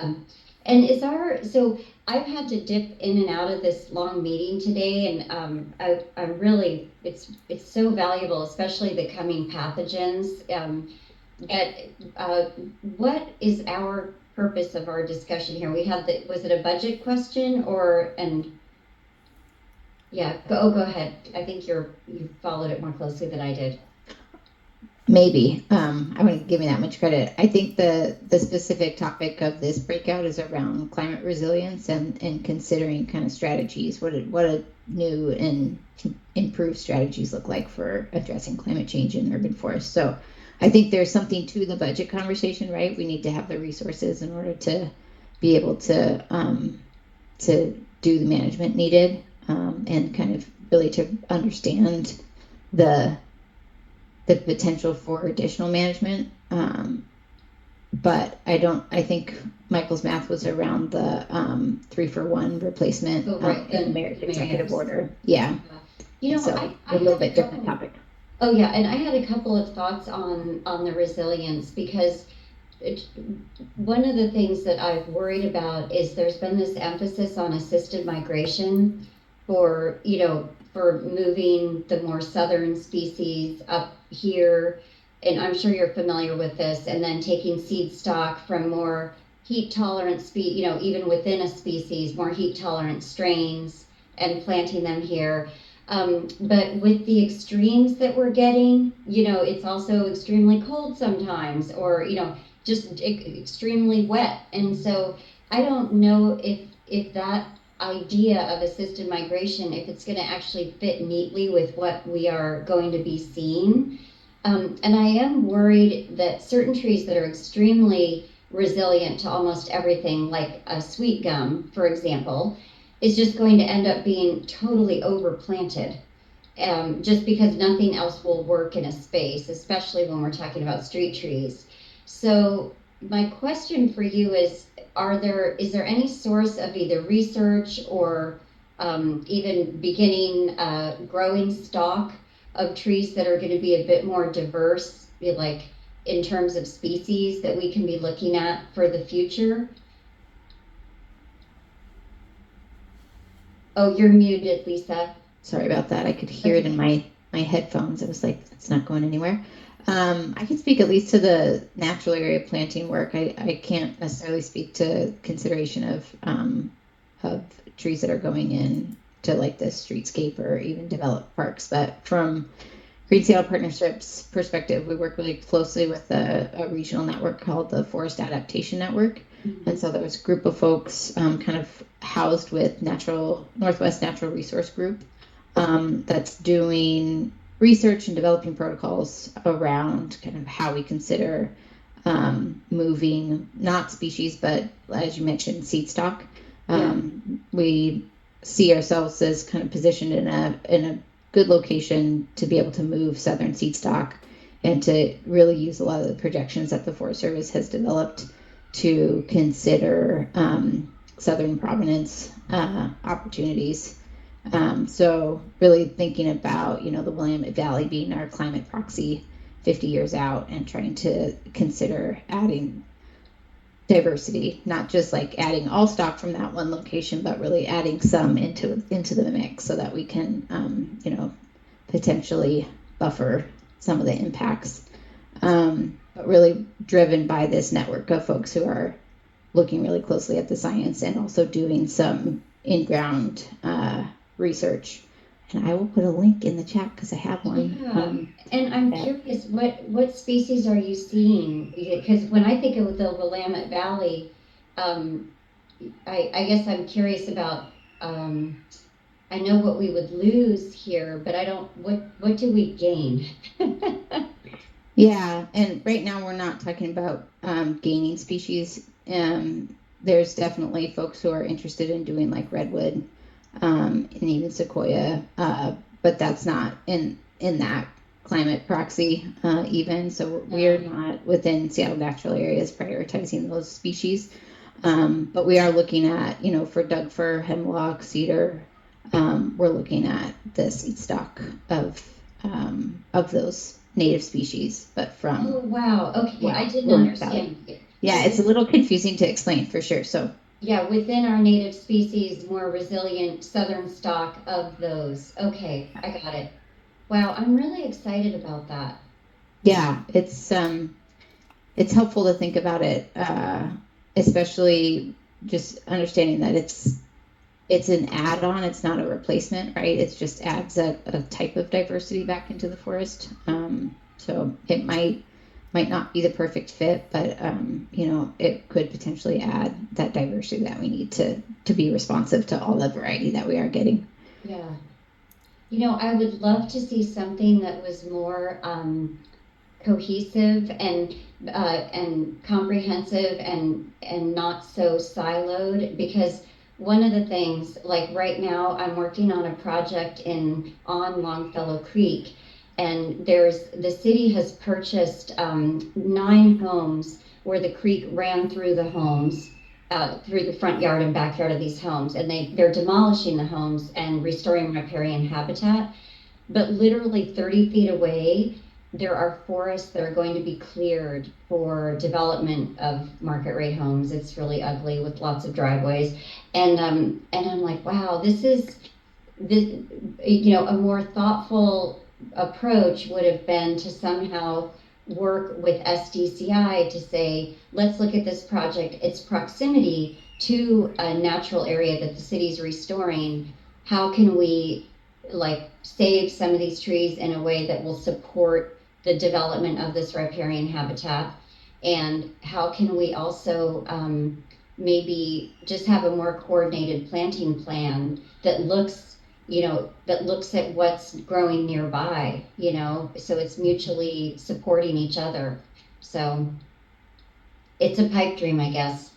So I've had to dip in and out of this long meeting today, and I'm really, it's so valuable, especially the coming pathogens. What is our purpose of our discussion here? We had was it a budget question yeah, go ahead. I think you followed it more closely than I did. Maybe. I wouldn't give me that much credit. I think the specific topic of this breakout is around climate resilience and considering kind of strategies. What a new and improved strategies look like for addressing climate change in urban forests. So I think there's something to the budget conversation, right? We need to have the resources in order to be able to do the management needed, and kind of really to understand the potential for additional management. But I think Michael's math was around the 3-for-1 replacement in the mayor's executive order. Yeah. So a little bit different topic. Oh yeah, and I had a couple of thoughts on the resilience, because one of the things that I've worried about is there's been this emphasis on assisted migration for moving the more southern species up here, and I'm sure you're familiar with this, and then taking seed stock from more heat tolerant even within a species, more heat tolerant strains and planting them here. But with the extremes that we're getting, it's also extremely cold sometimes, or, just extremely wet. And so I don't know if that idea of assisted migration, if it's going to actually fit neatly with what we are going to be seeing. And I am worried that certain trees that are extremely resilient to almost everything, like a sweet gum, for example, is just going to end up being totally overplanted, just because nothing else will work in a space, especially when we're talking about street trees. So my question for you is there any source of either research or even beginning growing stock of trees that are going to be a bit more diverse, like in terms of species, that we can be looking at for the future? Oh, you're muted, Lisa. Sorry about that. I could hear it in my headphones. It was like, it's not going anywhere. I can speak at least to the natural area planting work. I can't necessarily speak to consideration of trees that are going in to like the streetscape or even developed parks. But from Green Seattle Partnerships perspective, we work really closely with a regional network called the Forest Adaptation Network. And so there was a group of folks kind of housed with Northwest Natural Resource Group that's doing research and developing protocols around kind of how we consider moving not species, but as you mentioned, seed stock. We see ourselves as kind of positioned in a good location to be able to move southern seed stock and to really use a lot of the projections that the Forest Service has developed to consider southern provenance opportunities. So really thinking about, the Willamette Valley being our climate proxy 50 years out and trying to consider adding diversity, not just like adding all stock from that one location, but really adding some into the mix so that we can, potentially buffer some of the impacts. But really driven by this network of folks who are looking really closely at the science and also doing some in-ground research. And I will put a link in the chat because I have one. Yeah. And I'm curious, what species are you seeing? Because when I think of the Willamette Valley, I guess I'm curious about, I know what we would lose here, but I don't, what do we gain? Yeah, and right now we're not talking about gaining species. There's definitely folks who are interested in doing like redwood and even sequoia, but that's not in that climate proxy even. So we're not within Seattle natural areas prioritizing those species, but we are looking at, for Doug fir, hemlock, cedar. We're looking at the seed stock of those native species, but from. Oh, wow. Okay, Yeah, I didn't Willamette understand. Yeah, it's a little confusing to explain for sure. So Yeah, within our native species, more resilient southern stock of those. Okay, I got it. Wow, I'm really excited about that. yeah, it's helpful to think about it, especially just understanding that it's an add-on, it's not a replacement, right? It just adds a type of diversity back into the forest. So it might not be the perfect fit, but it could potentially add that diversity that we need to be responsive to all the variety that we are getting. Yeah. I would love to see something that was more cohesive and comprehensive and not so siloed, because one of the things, like right now, I'm working on a project on Longfellow Creek, and the city has purchased 9 homes where the creek ran through the homes, through the front yard and backyard of these homes, and they're demolishing the homes and restoring riparian habitat. But literally 30 feet away, there are forests that are going to be cleared for development of market rate homes. It's really ugly with lots of driveways. And I'm like, wow, this is a more thoughtful approach would have been to somehow work with SDCI to say, let's look at this project, its proximity to a natural area that the city's restoring. How can we save some of these trees in a way that will support the development of this riparian habitat? And how can we also maybe just have a more coordinated planting plan that looks at what's growing nearby, so it's mutually supporting each other. So it's a pipe dream, I guess.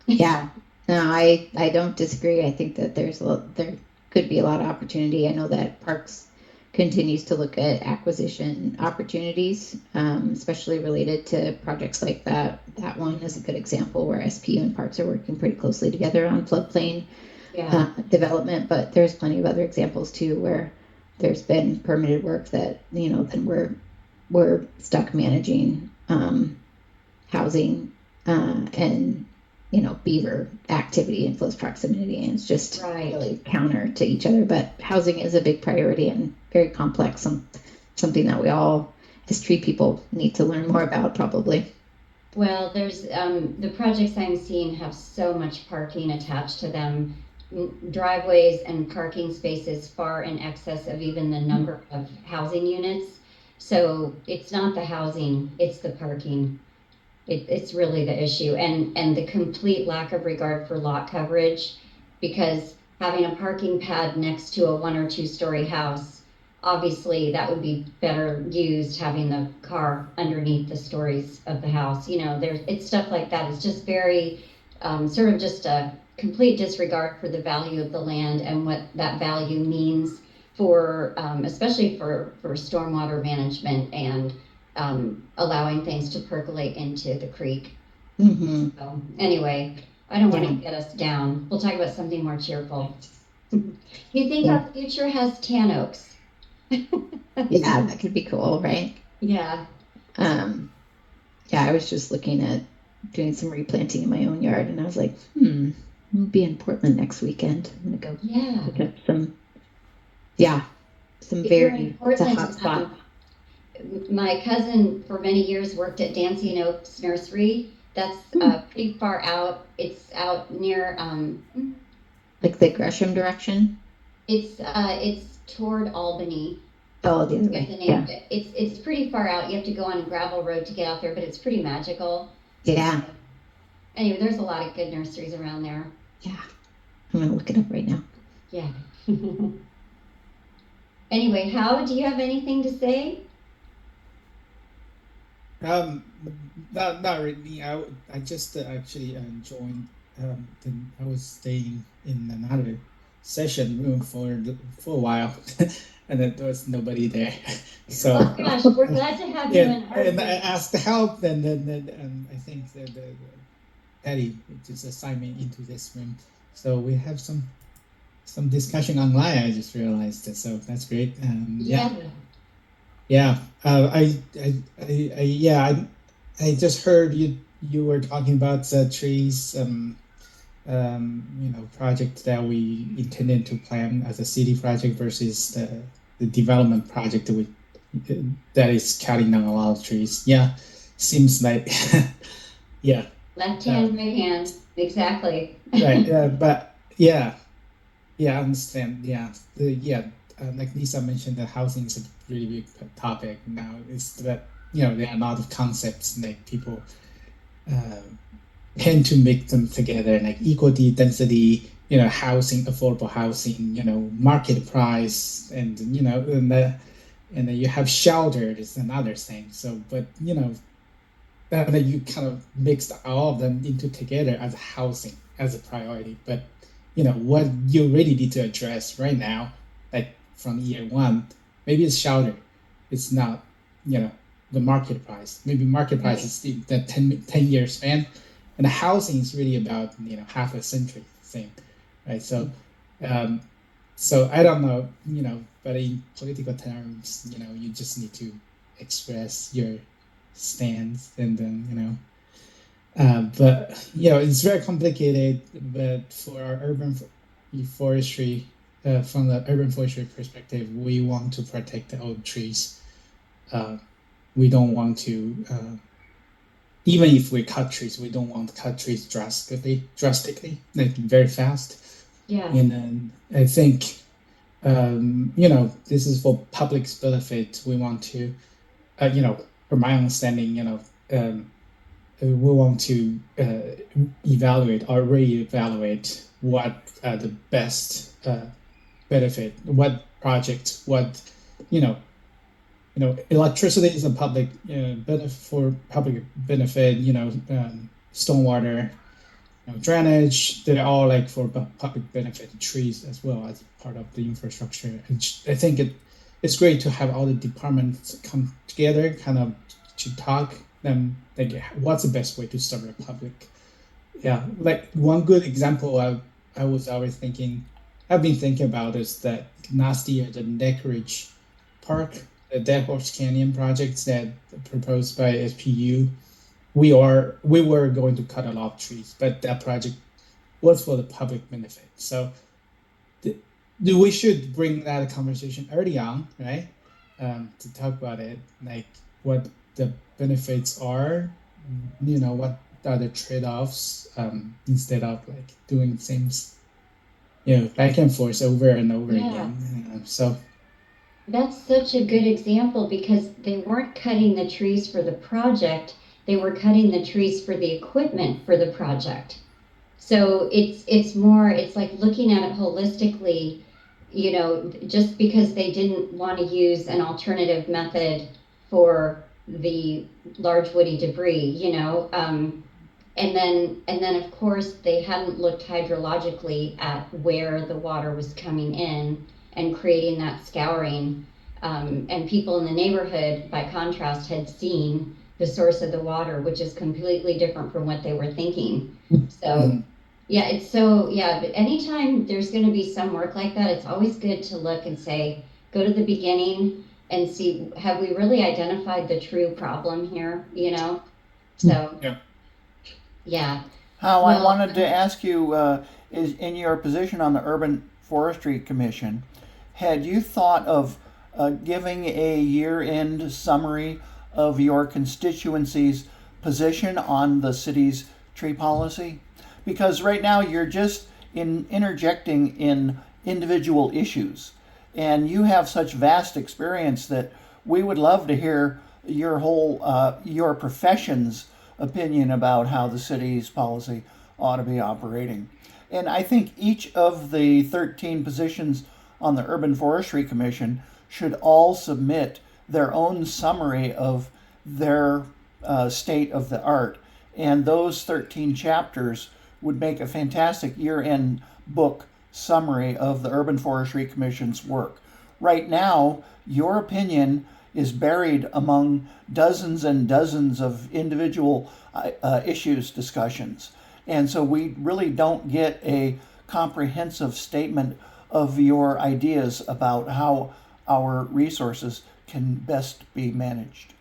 Yeah, no, I don't disagree. I think that there could be a lot of opportunity. I know that Parks continues to look at acquisition opportunities, especially related to projects like that. That one is a good example where SPU and Parks are working pretty closely together on floodplain development, but there's plenty of other examples too where there's been permitted work that then we're stuck managing housing and beaver activity in close proximity, and it's just really counter to each other. But housing is a big priority and very complex, something that we all as tree people need to learn more about probably. Well, there's the projects I'm seeing have so much parking attached to them, driveways and parking spaces far in excess of even the number of housing units. So it's not the housing, it's the parking. It's really the issue, and the complete lack of regard for lot coverage, because having a parking pad next to a 1 or 2 story house, obviously that would be better used having the car underneath the stories of the house. It's stuff like that. It's just very sort of just a complete disregard for the value of the land and what that value means for especially for stormwater management and allowing things to percolate into the creek. Mm-hmm. So anyway, I don't want Yeah. to get us down. We'll talk about something more cheerful. Do you think Yeah. our future has tan oaks? Yeah, that could be cool, right? Yeah. Yeah, I was just looking at doing some replanting in my own yard, and I was like, I'll be in Portland next weekend. I'm gonna go pick up some If you're in it's a Portland, hot spot. my cousin for many years worked at Dancing Oaks Nursery. That's pretty far out. It's out near Like the Gresham direction? it's toward Albany. Oh, the other Forget way. the name of it. It's pretty far out. You have to go on a gravel road to get out there, but it's pretty magical. Yeah. Anyway, there's a lot of good nurseries around there. Yeah. I'm gonna look it up right now. Yeah. Anyway, Hal, do you have anything to say? Not really. I just actually joined. I was staying in another session room for a while, and then there was nobody there. So Oh gosh, we're glad to have you in our and I group. asked to help, and then I think that Patty just assigned me into this room. So we have some discussion online. I just realized it, so that's great. Yeah. I just heard you were talking about the trees, project that we intended to plan as a city project versus the development project that is cutting down a lot of trees. Yeah, seems like yeah. Left hand, right hand, exactly. Right. But yeah, I understand. Yeah, like Lisa mentioned, the housing is a really big topic now. It's that there are a lot of concepts like people tend to make them together, like equity, density, housing, affordable housing, market price, and and then you have shelter is another thing. So, but that you kind of mixed all of them into together as housing as a priority. But what you really need to address right now, like from year one, maybe it's shelter. It's not the market price. Maybe market price is the 10-year span, and the housing is really about half a century thing, right? So so I don't know, but in political terms, you just need to express your stance, and then but it's very complicated. But for our urban forestry, from the urban forestry perspective, we want to protect the old trees. We don't want to, even if we cut trees, we don't want to cut trees drastically, like very fast. Yeah. And then I think, this is for public's benefit. We want to, from my understanding, we want to evaluate or reevaluate what the best benefit, what project, what electricity is a public benefit for public benefit. Stormwater, drainage. They're all like for public benefit. Trees as well as part of the infrastructure. And I think it's great to have all the departments come together, kind of to talk. Like what's the best way to serve the public? Yeah, like one good example I was always thinking, I've been thinking about is that last year the Neck Ridge Park, the Dead Horse Canyon projects that proposed by SPU, we were going to cut a lot of trees, but that project was for the public benefit. So we should bring that conversation early on, right? To talk about it, like what the benefits are, what are the trade-offs, instead of like doing things, back and forth over and over again. So That's such a good example because they weren't cutting the trees for the project, they were cutting the trees for the equipment for the project. So it's like looking at it holistically, you know, just because they didn't want to use an alternative method for the large woody debris, you know, and then of course they hadn't looked hydrologically at where the water was coming in and creating that scouring. And people in the neighborhood, by contrast, had seen the source of the water, which is completely different from what they were thinking. So, yeah, but anytime there's going to be some work like that, it's always good to look and say, go to the beginning and see, have we really identified the true problem here, you know? So, yeah. Hal, I Well, wanted to ask you, is in your position on the Urban Forestry Commission, had you thought of giving a year-end summary of your constituency's position on the city's tree policy? Because right now you're just interjecting in individual issues, and you have such vast experience that we would love to hear your whole your profession's opinion about how the city's policy ought to be operating. And I think each of the 13 positions on the Urban Forestry Commission should all submit their own summary of their state of the art. And those 13 chapters would make a fantastic year-end book summary of the Urban Forestry Commission's work. Right now, your opinion is buried among dozens and dozens of individual issues discussions. And so we really don't get a comprehensive statement of your ideas about how our resources can best be managed.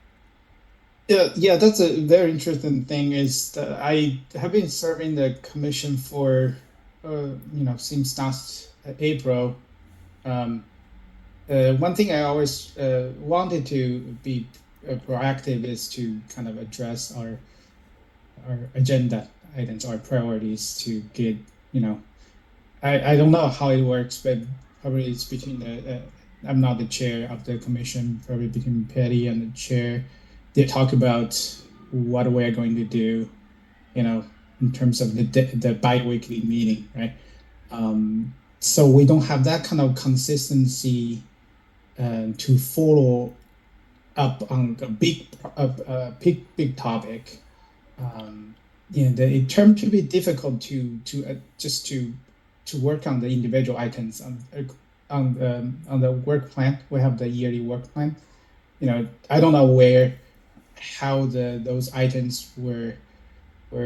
Yeah, that's a very interesting thing. Is that I have been serving the commission for, since last April. One thing I always wanted to be proactive is to kind of address our agenda items, our priorities to get, I don't know how it works, but probably it's between I'm not the chair of the commission, probably between Patty and the chair. They talk about what we're going to do, in terms of the bi-weekly meeting, right? So we don't have that kind of consistency to follow up on a big topic. It turned to be difficult to work on the individual items on the work plan. We have the yearly work plan. I don't know how those items were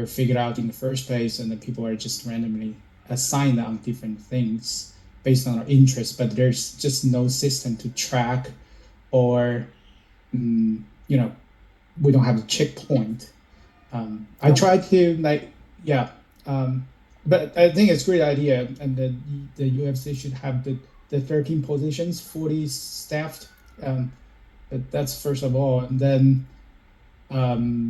figured out in the first place, and the people are just randomly assigned on different things based on our interests, but there's just no system to track, or we don't have a checkpoint. I tried to but I think it's a great idea, and the UFC should have the 13 positions fully staffed. But that's first of all, and then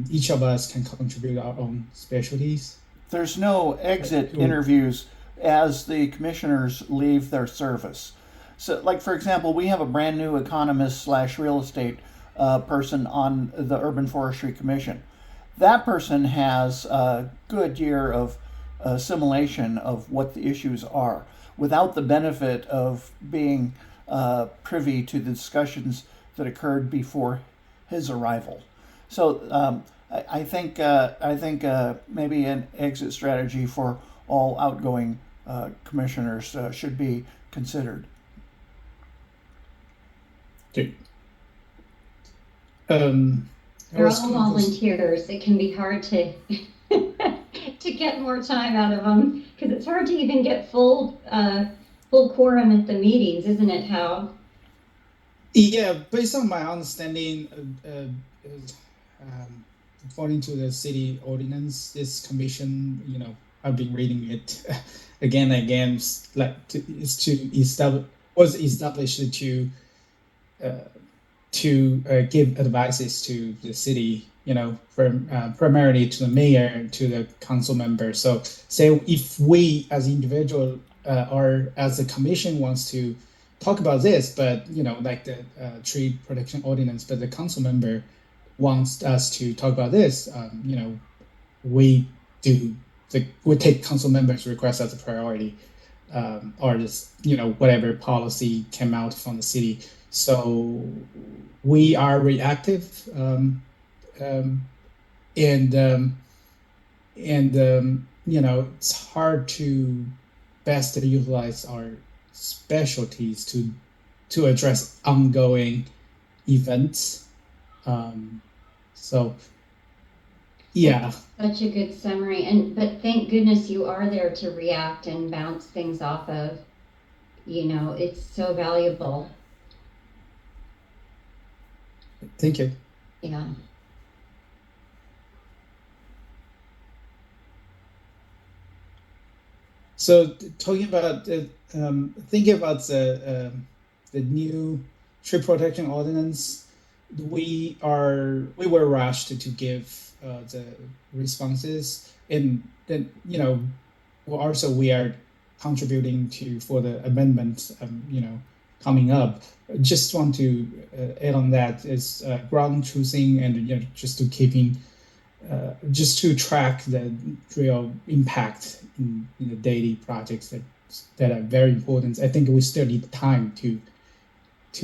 each of us can contribute our own specialties. There's no exit interviews as the commissioners leave their service. So, like, for example, we have a brand new economist / real estate person on the Urban Forestry Commission. That person has a good year of assimilation of what the issues are without the benefit of being privy to the discussions that occurred before his arrival. So I think maybe an exit strategy for all outgoing commissioners should be considered. They're all volunteers. It can be hard to to get more time out of them because it's hard to even get full quorum at the meetings, isn't it, Hal? Yeah, based on my understanding, according to the city ordinance, this commission, I've been reading it again and again. Was established to give advices to the city, primarily to the mayor and to the council members. So, say if we as individual or as the commission wants to talk about this, but like the tree protection ordinance, but the council member wants us to talk about this. We take council members' requests as a priority, or just whatever policy came out from the city. So we are reactive, and it's hard to best utilize our specialties to address ongoing events. So yeah. Such a good summary, but thank goodness you are there to react and bounce things off of. It's so valuable. Thank you. Yeah. So talking about thinking about the new tree protection ordinance, we were rushed to give the responses, and then also we are contributing for the amendment coming up. Just want to add on that is ground truthing and just to track the real impact in the daily projects that are very important. I think we still need time to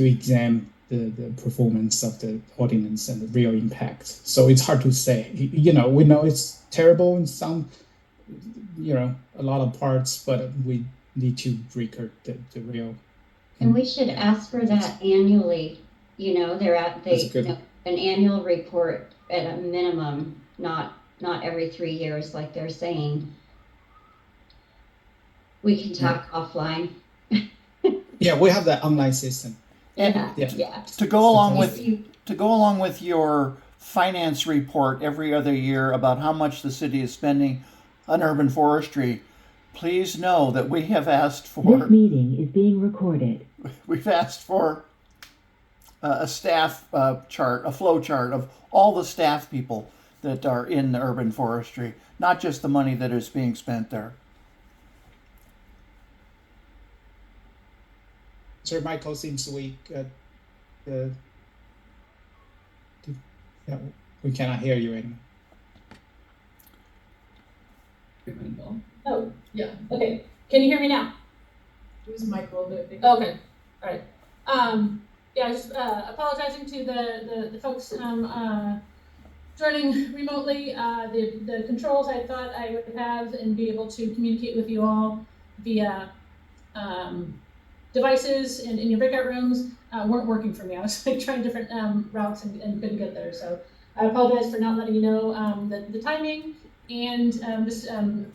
examine the performance of the ordinance and the real impact. So it's hard to say. We know it's terrible in some, a lot of parts, but we need to record the real. And we should ask for that annually. An annual report at a minimum, not every 3 years like they're saying. We can talk offline. Yeah, we have that online system. Yeah. To go along with your finance report every other year about how much the city is spending on urban forestry, please know that we have asked for. This meeting is being recorded. We've asked for a staff chart, a flow chart of all the staff people that are in the urban forestry, not just the money that is being spent there. Sir Michael seems weak. We cannot hear you anymore. Oh, yeah, okay. Can you hear me now? It was Michael. Okay, all right. Yeah, just apologizing to the folks joining remotely. The controls I thought I would have and be able to communicate with you all via devices in your breakout rooms weren't working for me. I was like trying different routes and couldn't get there. So I apologize for not letting you know the timing, and just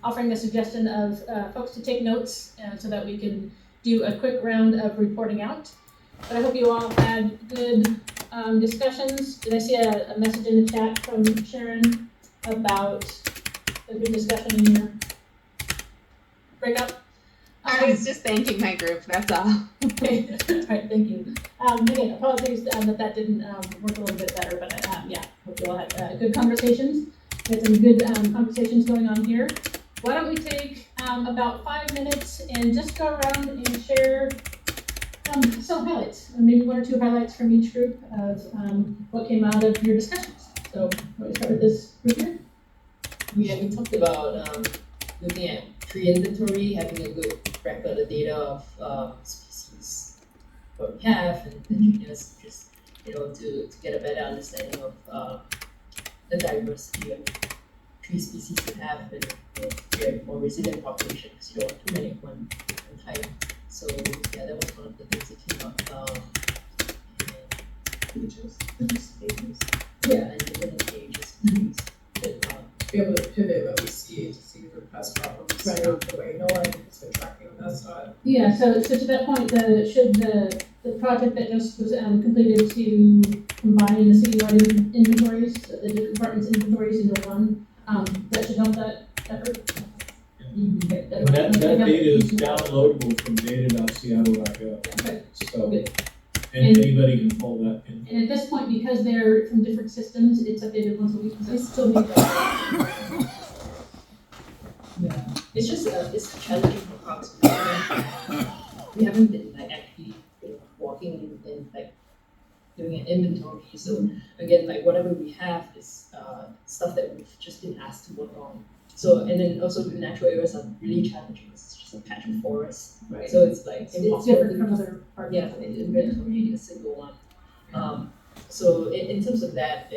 offering a suggestion of folks to take notes so that we can do a quick round of reporting out. But I hope you all had good discussions. Did I see a message in the chat from Sharon about a good discussion in your breakout? I was just thanking my group, that's all. Okay, all right, thank you. Again, apologies that didn't work a little bit better, but yeah, hope you all had good conversations. We had some good conversations going on here. Why don't we take about 5 minutes and just go around and share some highlights, or maybe 1 or 2 highlights from each group of what came out of your discussions. So, why don't we start with this group here? Yeah, we talked about looking at tree inventory, having a good record of data of species what we have, and just to get a better understanding of the diversity of tree species we have, and create more resilient population because you don't want too many of one type. So yeah, that was one of the things that came up. And ages, yeah, and different ages. Be able to pivot when we see the pest problems right the way no one has been tracking on that side. Yeah, so to that point, should the project that just was completed to combine the citywide inventories, the different departments' inventories into one, that should help that effort. That data is downloadable from data.seattle.gov. Okay. So, and anybody can pull that in. And at this point, because they're from different systems, it's updated once a week. I still need that. Yeah, it's just it's challenging for parks. We haven't been actually inventory. So again, like whatever we have is stuff that we've just been asked to work on. So, and then also the natural areas are really challenging. It's just a patch of forest, Right. so it's like It's impossible different to from just- other parts. yeah, inventory a single one. So in terms of that,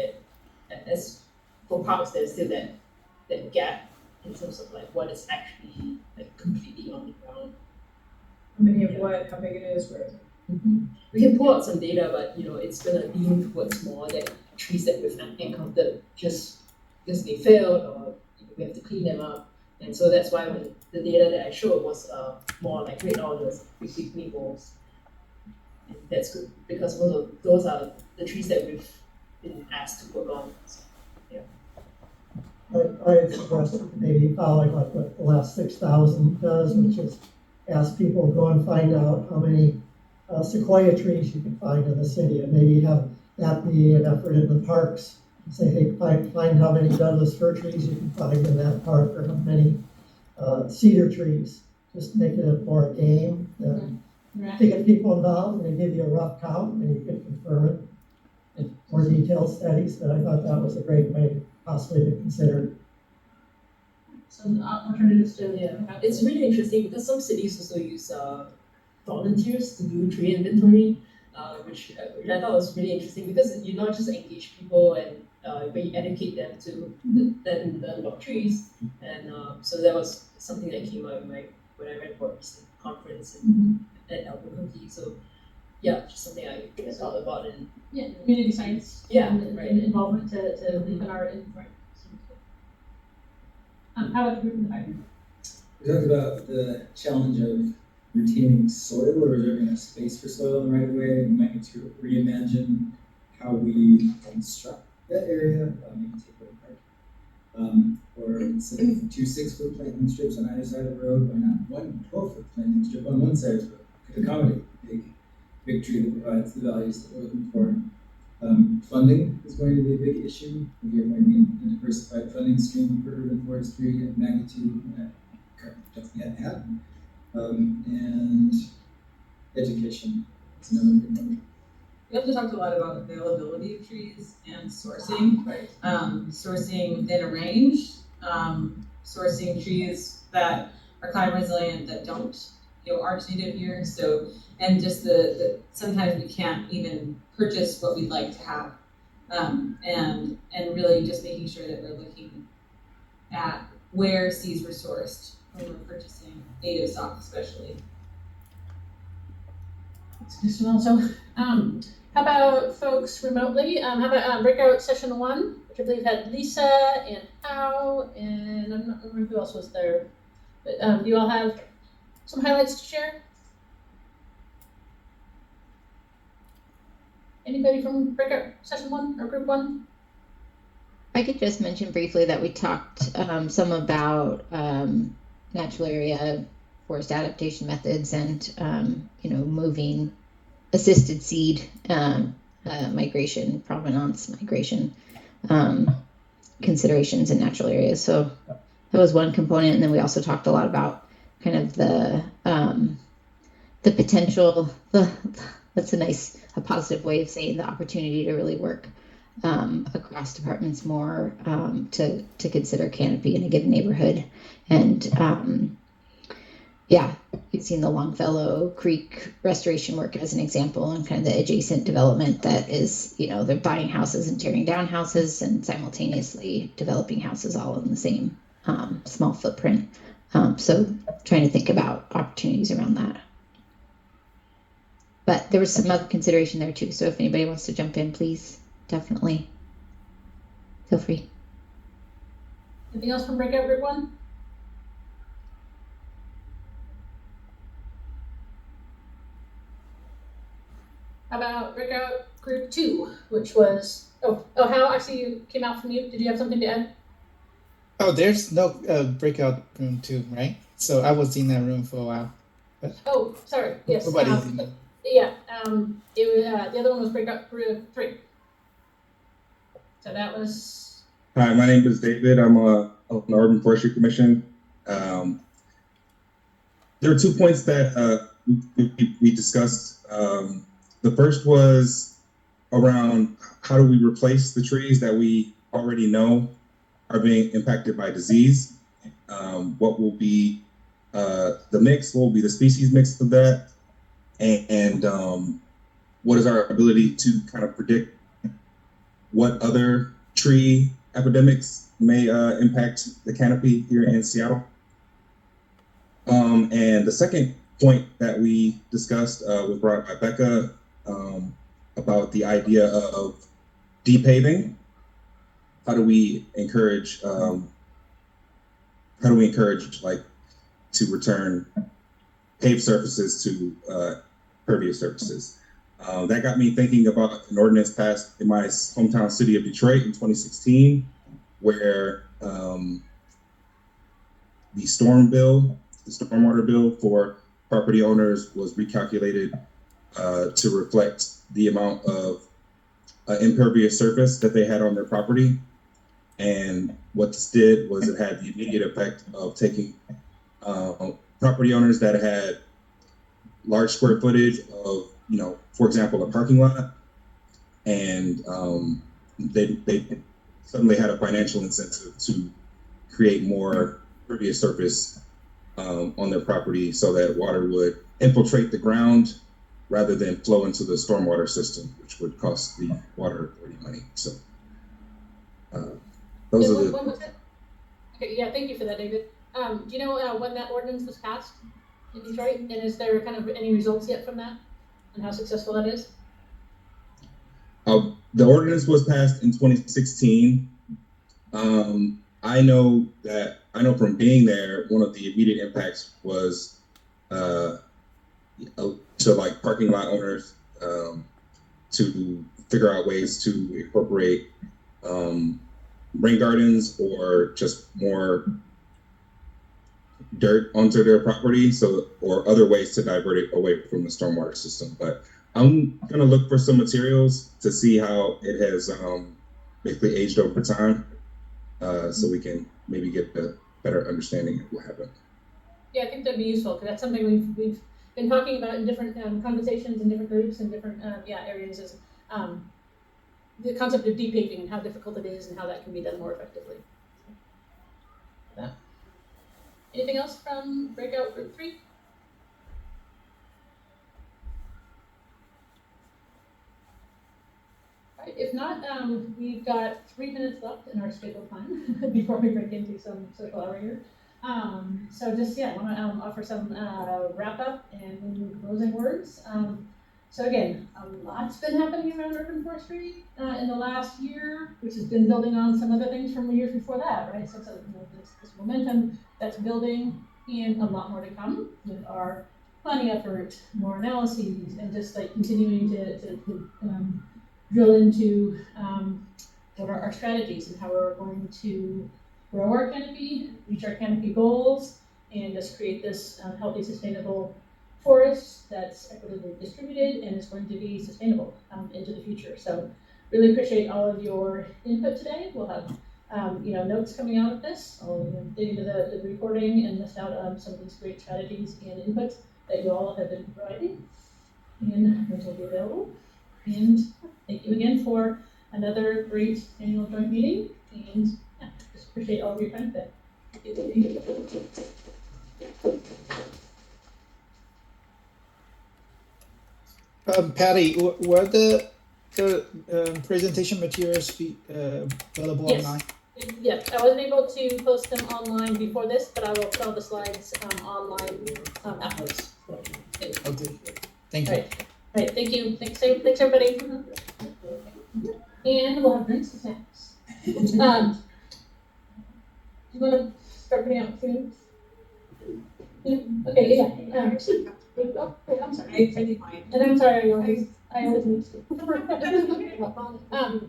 as for parks, there's still that gap in terms of like what is actually like completely on the ground. How many of what, how big it is, where is it? We can pull out some data, but it's gonna lean towards more that trees that we've encountered just because they failed or we have to clean them up. And so that's why when the data that I showed was more like red alders, big maples. And that's good because those are the trees that we've been asked to work on. So, yeah. I suggested maybe following like what the last 6,000 does, which is ask people to go and find out how many sequoia trees you can find in the city, and maybe have that be an effort in the parks. Say, hey, find how many Douglas fir trees you can find in that park, or how many cedar trees. Just make it a more a game. To get people involved, and they give you a rough count, and you can confirm it in more detailed studies. But I thought that was a great way possibly to consider. Some alternatives to It's really interesting because some cities also use volunteers to do tree inventory, which I thought was really interesting because you not just engage people and but you educate them to then learn about trees, and so that was something that came out when I went for a recent conference at Albuquerque. So yeah, just something I thought about and community science. and involvement to deepen our right. How about the group in the back? We talked about the challenge of retaining soil or reserving a space for soil in the right of way. We might need to reimagine how we construct that area, maybe take it apart. Or instead of 2 6-foot planting strips on either side of the road, why not 1 12-foot planting strip on one side of the road? Could accommodate a big tree that provides the values that we're looking for. Funding is going to be a big issue. We are going to need a diversified funding stream for urban forestry of magnitude that currently doesn't yet have. And education is another big one. We also talked a lot about availability of trees and sourcing. Right. Sourcing within a range, sourcing trees that are climate resilient that aren't native here. So, and just the sometimes we can't even purchase what we'd like to have, and really just making sure that we're looking at where seeds were sourced when we're purchasing native stock, especially. It's good to know. So, how about folks remotely? How about breakout session 1, which I believe had Lisa and Al, and I'm not remember who else was there. But do you all have some highlights to share? Anybody from breakout session 1 or group 1? I could just mention briefly that we talked some about natural area forest adaptation methods and moving assisted seed migration, provenance migration considerations in natural areas. So that was one component, and then we also talked a lot about kind of the potential. That's a positive way of saying the opportunity to really work across departments more to consider canopy in a given neighborhood. And you've seen the Longfellow Creek restoration work as an example, and kind of the adjacent development that is, they're buying houses and tearing down houses and simultaneously developing houses all in the same small footprint. So trying to think about opportunities around that. But there was some other consideration there too. So if anybody wants to jump in, please, definitely feel free. Anything else from breakout group 1? How about breakout group 2, which was Hal, I see you came out from mute. Did you have something to add? Oh, there's no breakout room 2, right? So I was in that room for a while. Oh, sorry. Yes. Nobody's in it. Yeah. It was the other one was breakout group 3. So that was. Hi, my name is David. I'm on the Urban Forestry Commission. There are 2 points that we discussed. The first was around how do we replace the trees that we already know are being impacted by disease. What will be the mix? What will be the species mix of that? And what is our ability to kind of predict what other tree epidemics may impact the canopy here in Seattle? And the second point that we discussed was brought by Becca about the idea of depaving. How do we encourage like to return paved surfaces to pervious surfaces? That got me thinking about an ordinance passed in my hometown city of Detroit in 2016, where the stormwater bill for property owners was recalculated to reflect the amount of impervious surface that they had on their property. And what this did was it had the immediate effect of taking property owners that had large square footage of, for example, a parking lot, and they suddenly had a financial incentive to create more pervious surface on their property so that water would infiltrate the ground rather than flow into the stormwater system, which would cost the water authority money. So those are the... Okay, yeah, thank you for that, David. Do you know when that ordinance was passed in Detroit? And is there kind of any results yet from that and how successful that is? The ordinance was passed in 2016. I know from being there, one of the immediate impacts was to like parking lot owners to figure out ways to incorporate rain gardens or just more dirt onto their property, or other ways to divert it away from the stormwater system. But I'm gonna look for some materials to see how it has basically aged over time, so we can maybe get a better understanding of what happened. Yeah, I think that'd be useful because that's something we've been talking about in different conversations in different groups and different areas. Is the concept of depaving and how difficult it is and how that can be done more effectively. Anything else from breakout group 3? All right, if not, we've got 3 minutes left in our scheduled time before we break into some social hour here. So just, I want to offer some wrap up and closing words. So again, a lot's been happening around urban forestry in the last year, which has been building on some other things from the years before that, right? So this momentum that's building, and a lot more to come with our planning effort, more analyses, and just like continuing to drill into what are our strategies and how we're going to grow our canopy, reach our canopy goals, and just create this healthy, sustainable forest that's equitably distributed and is going to be sustainable into the future. So really appreciate all of your input today. We'll have notes coming out of this. I'll dig into the recording and list out some of these great strategies and inputs that you all have been providing, and those will be available. And thank you again for another great annual joint meeting, and just appreciate all of your time today. Patty, were the presentation materials available online? Yes, I wasn't able to post them online before this, but I will put all the slides online afterwards. Okay, thank you. All right, thank you. Thanks everybody. And we'll have drinks and snacks. Do you want to start putting out food? Okay, yeah. I'm sorry. And I'm sorry, I always need to.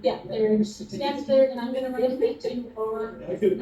Yeah, there's snacks there, and I'm gonna run a meeting for. I can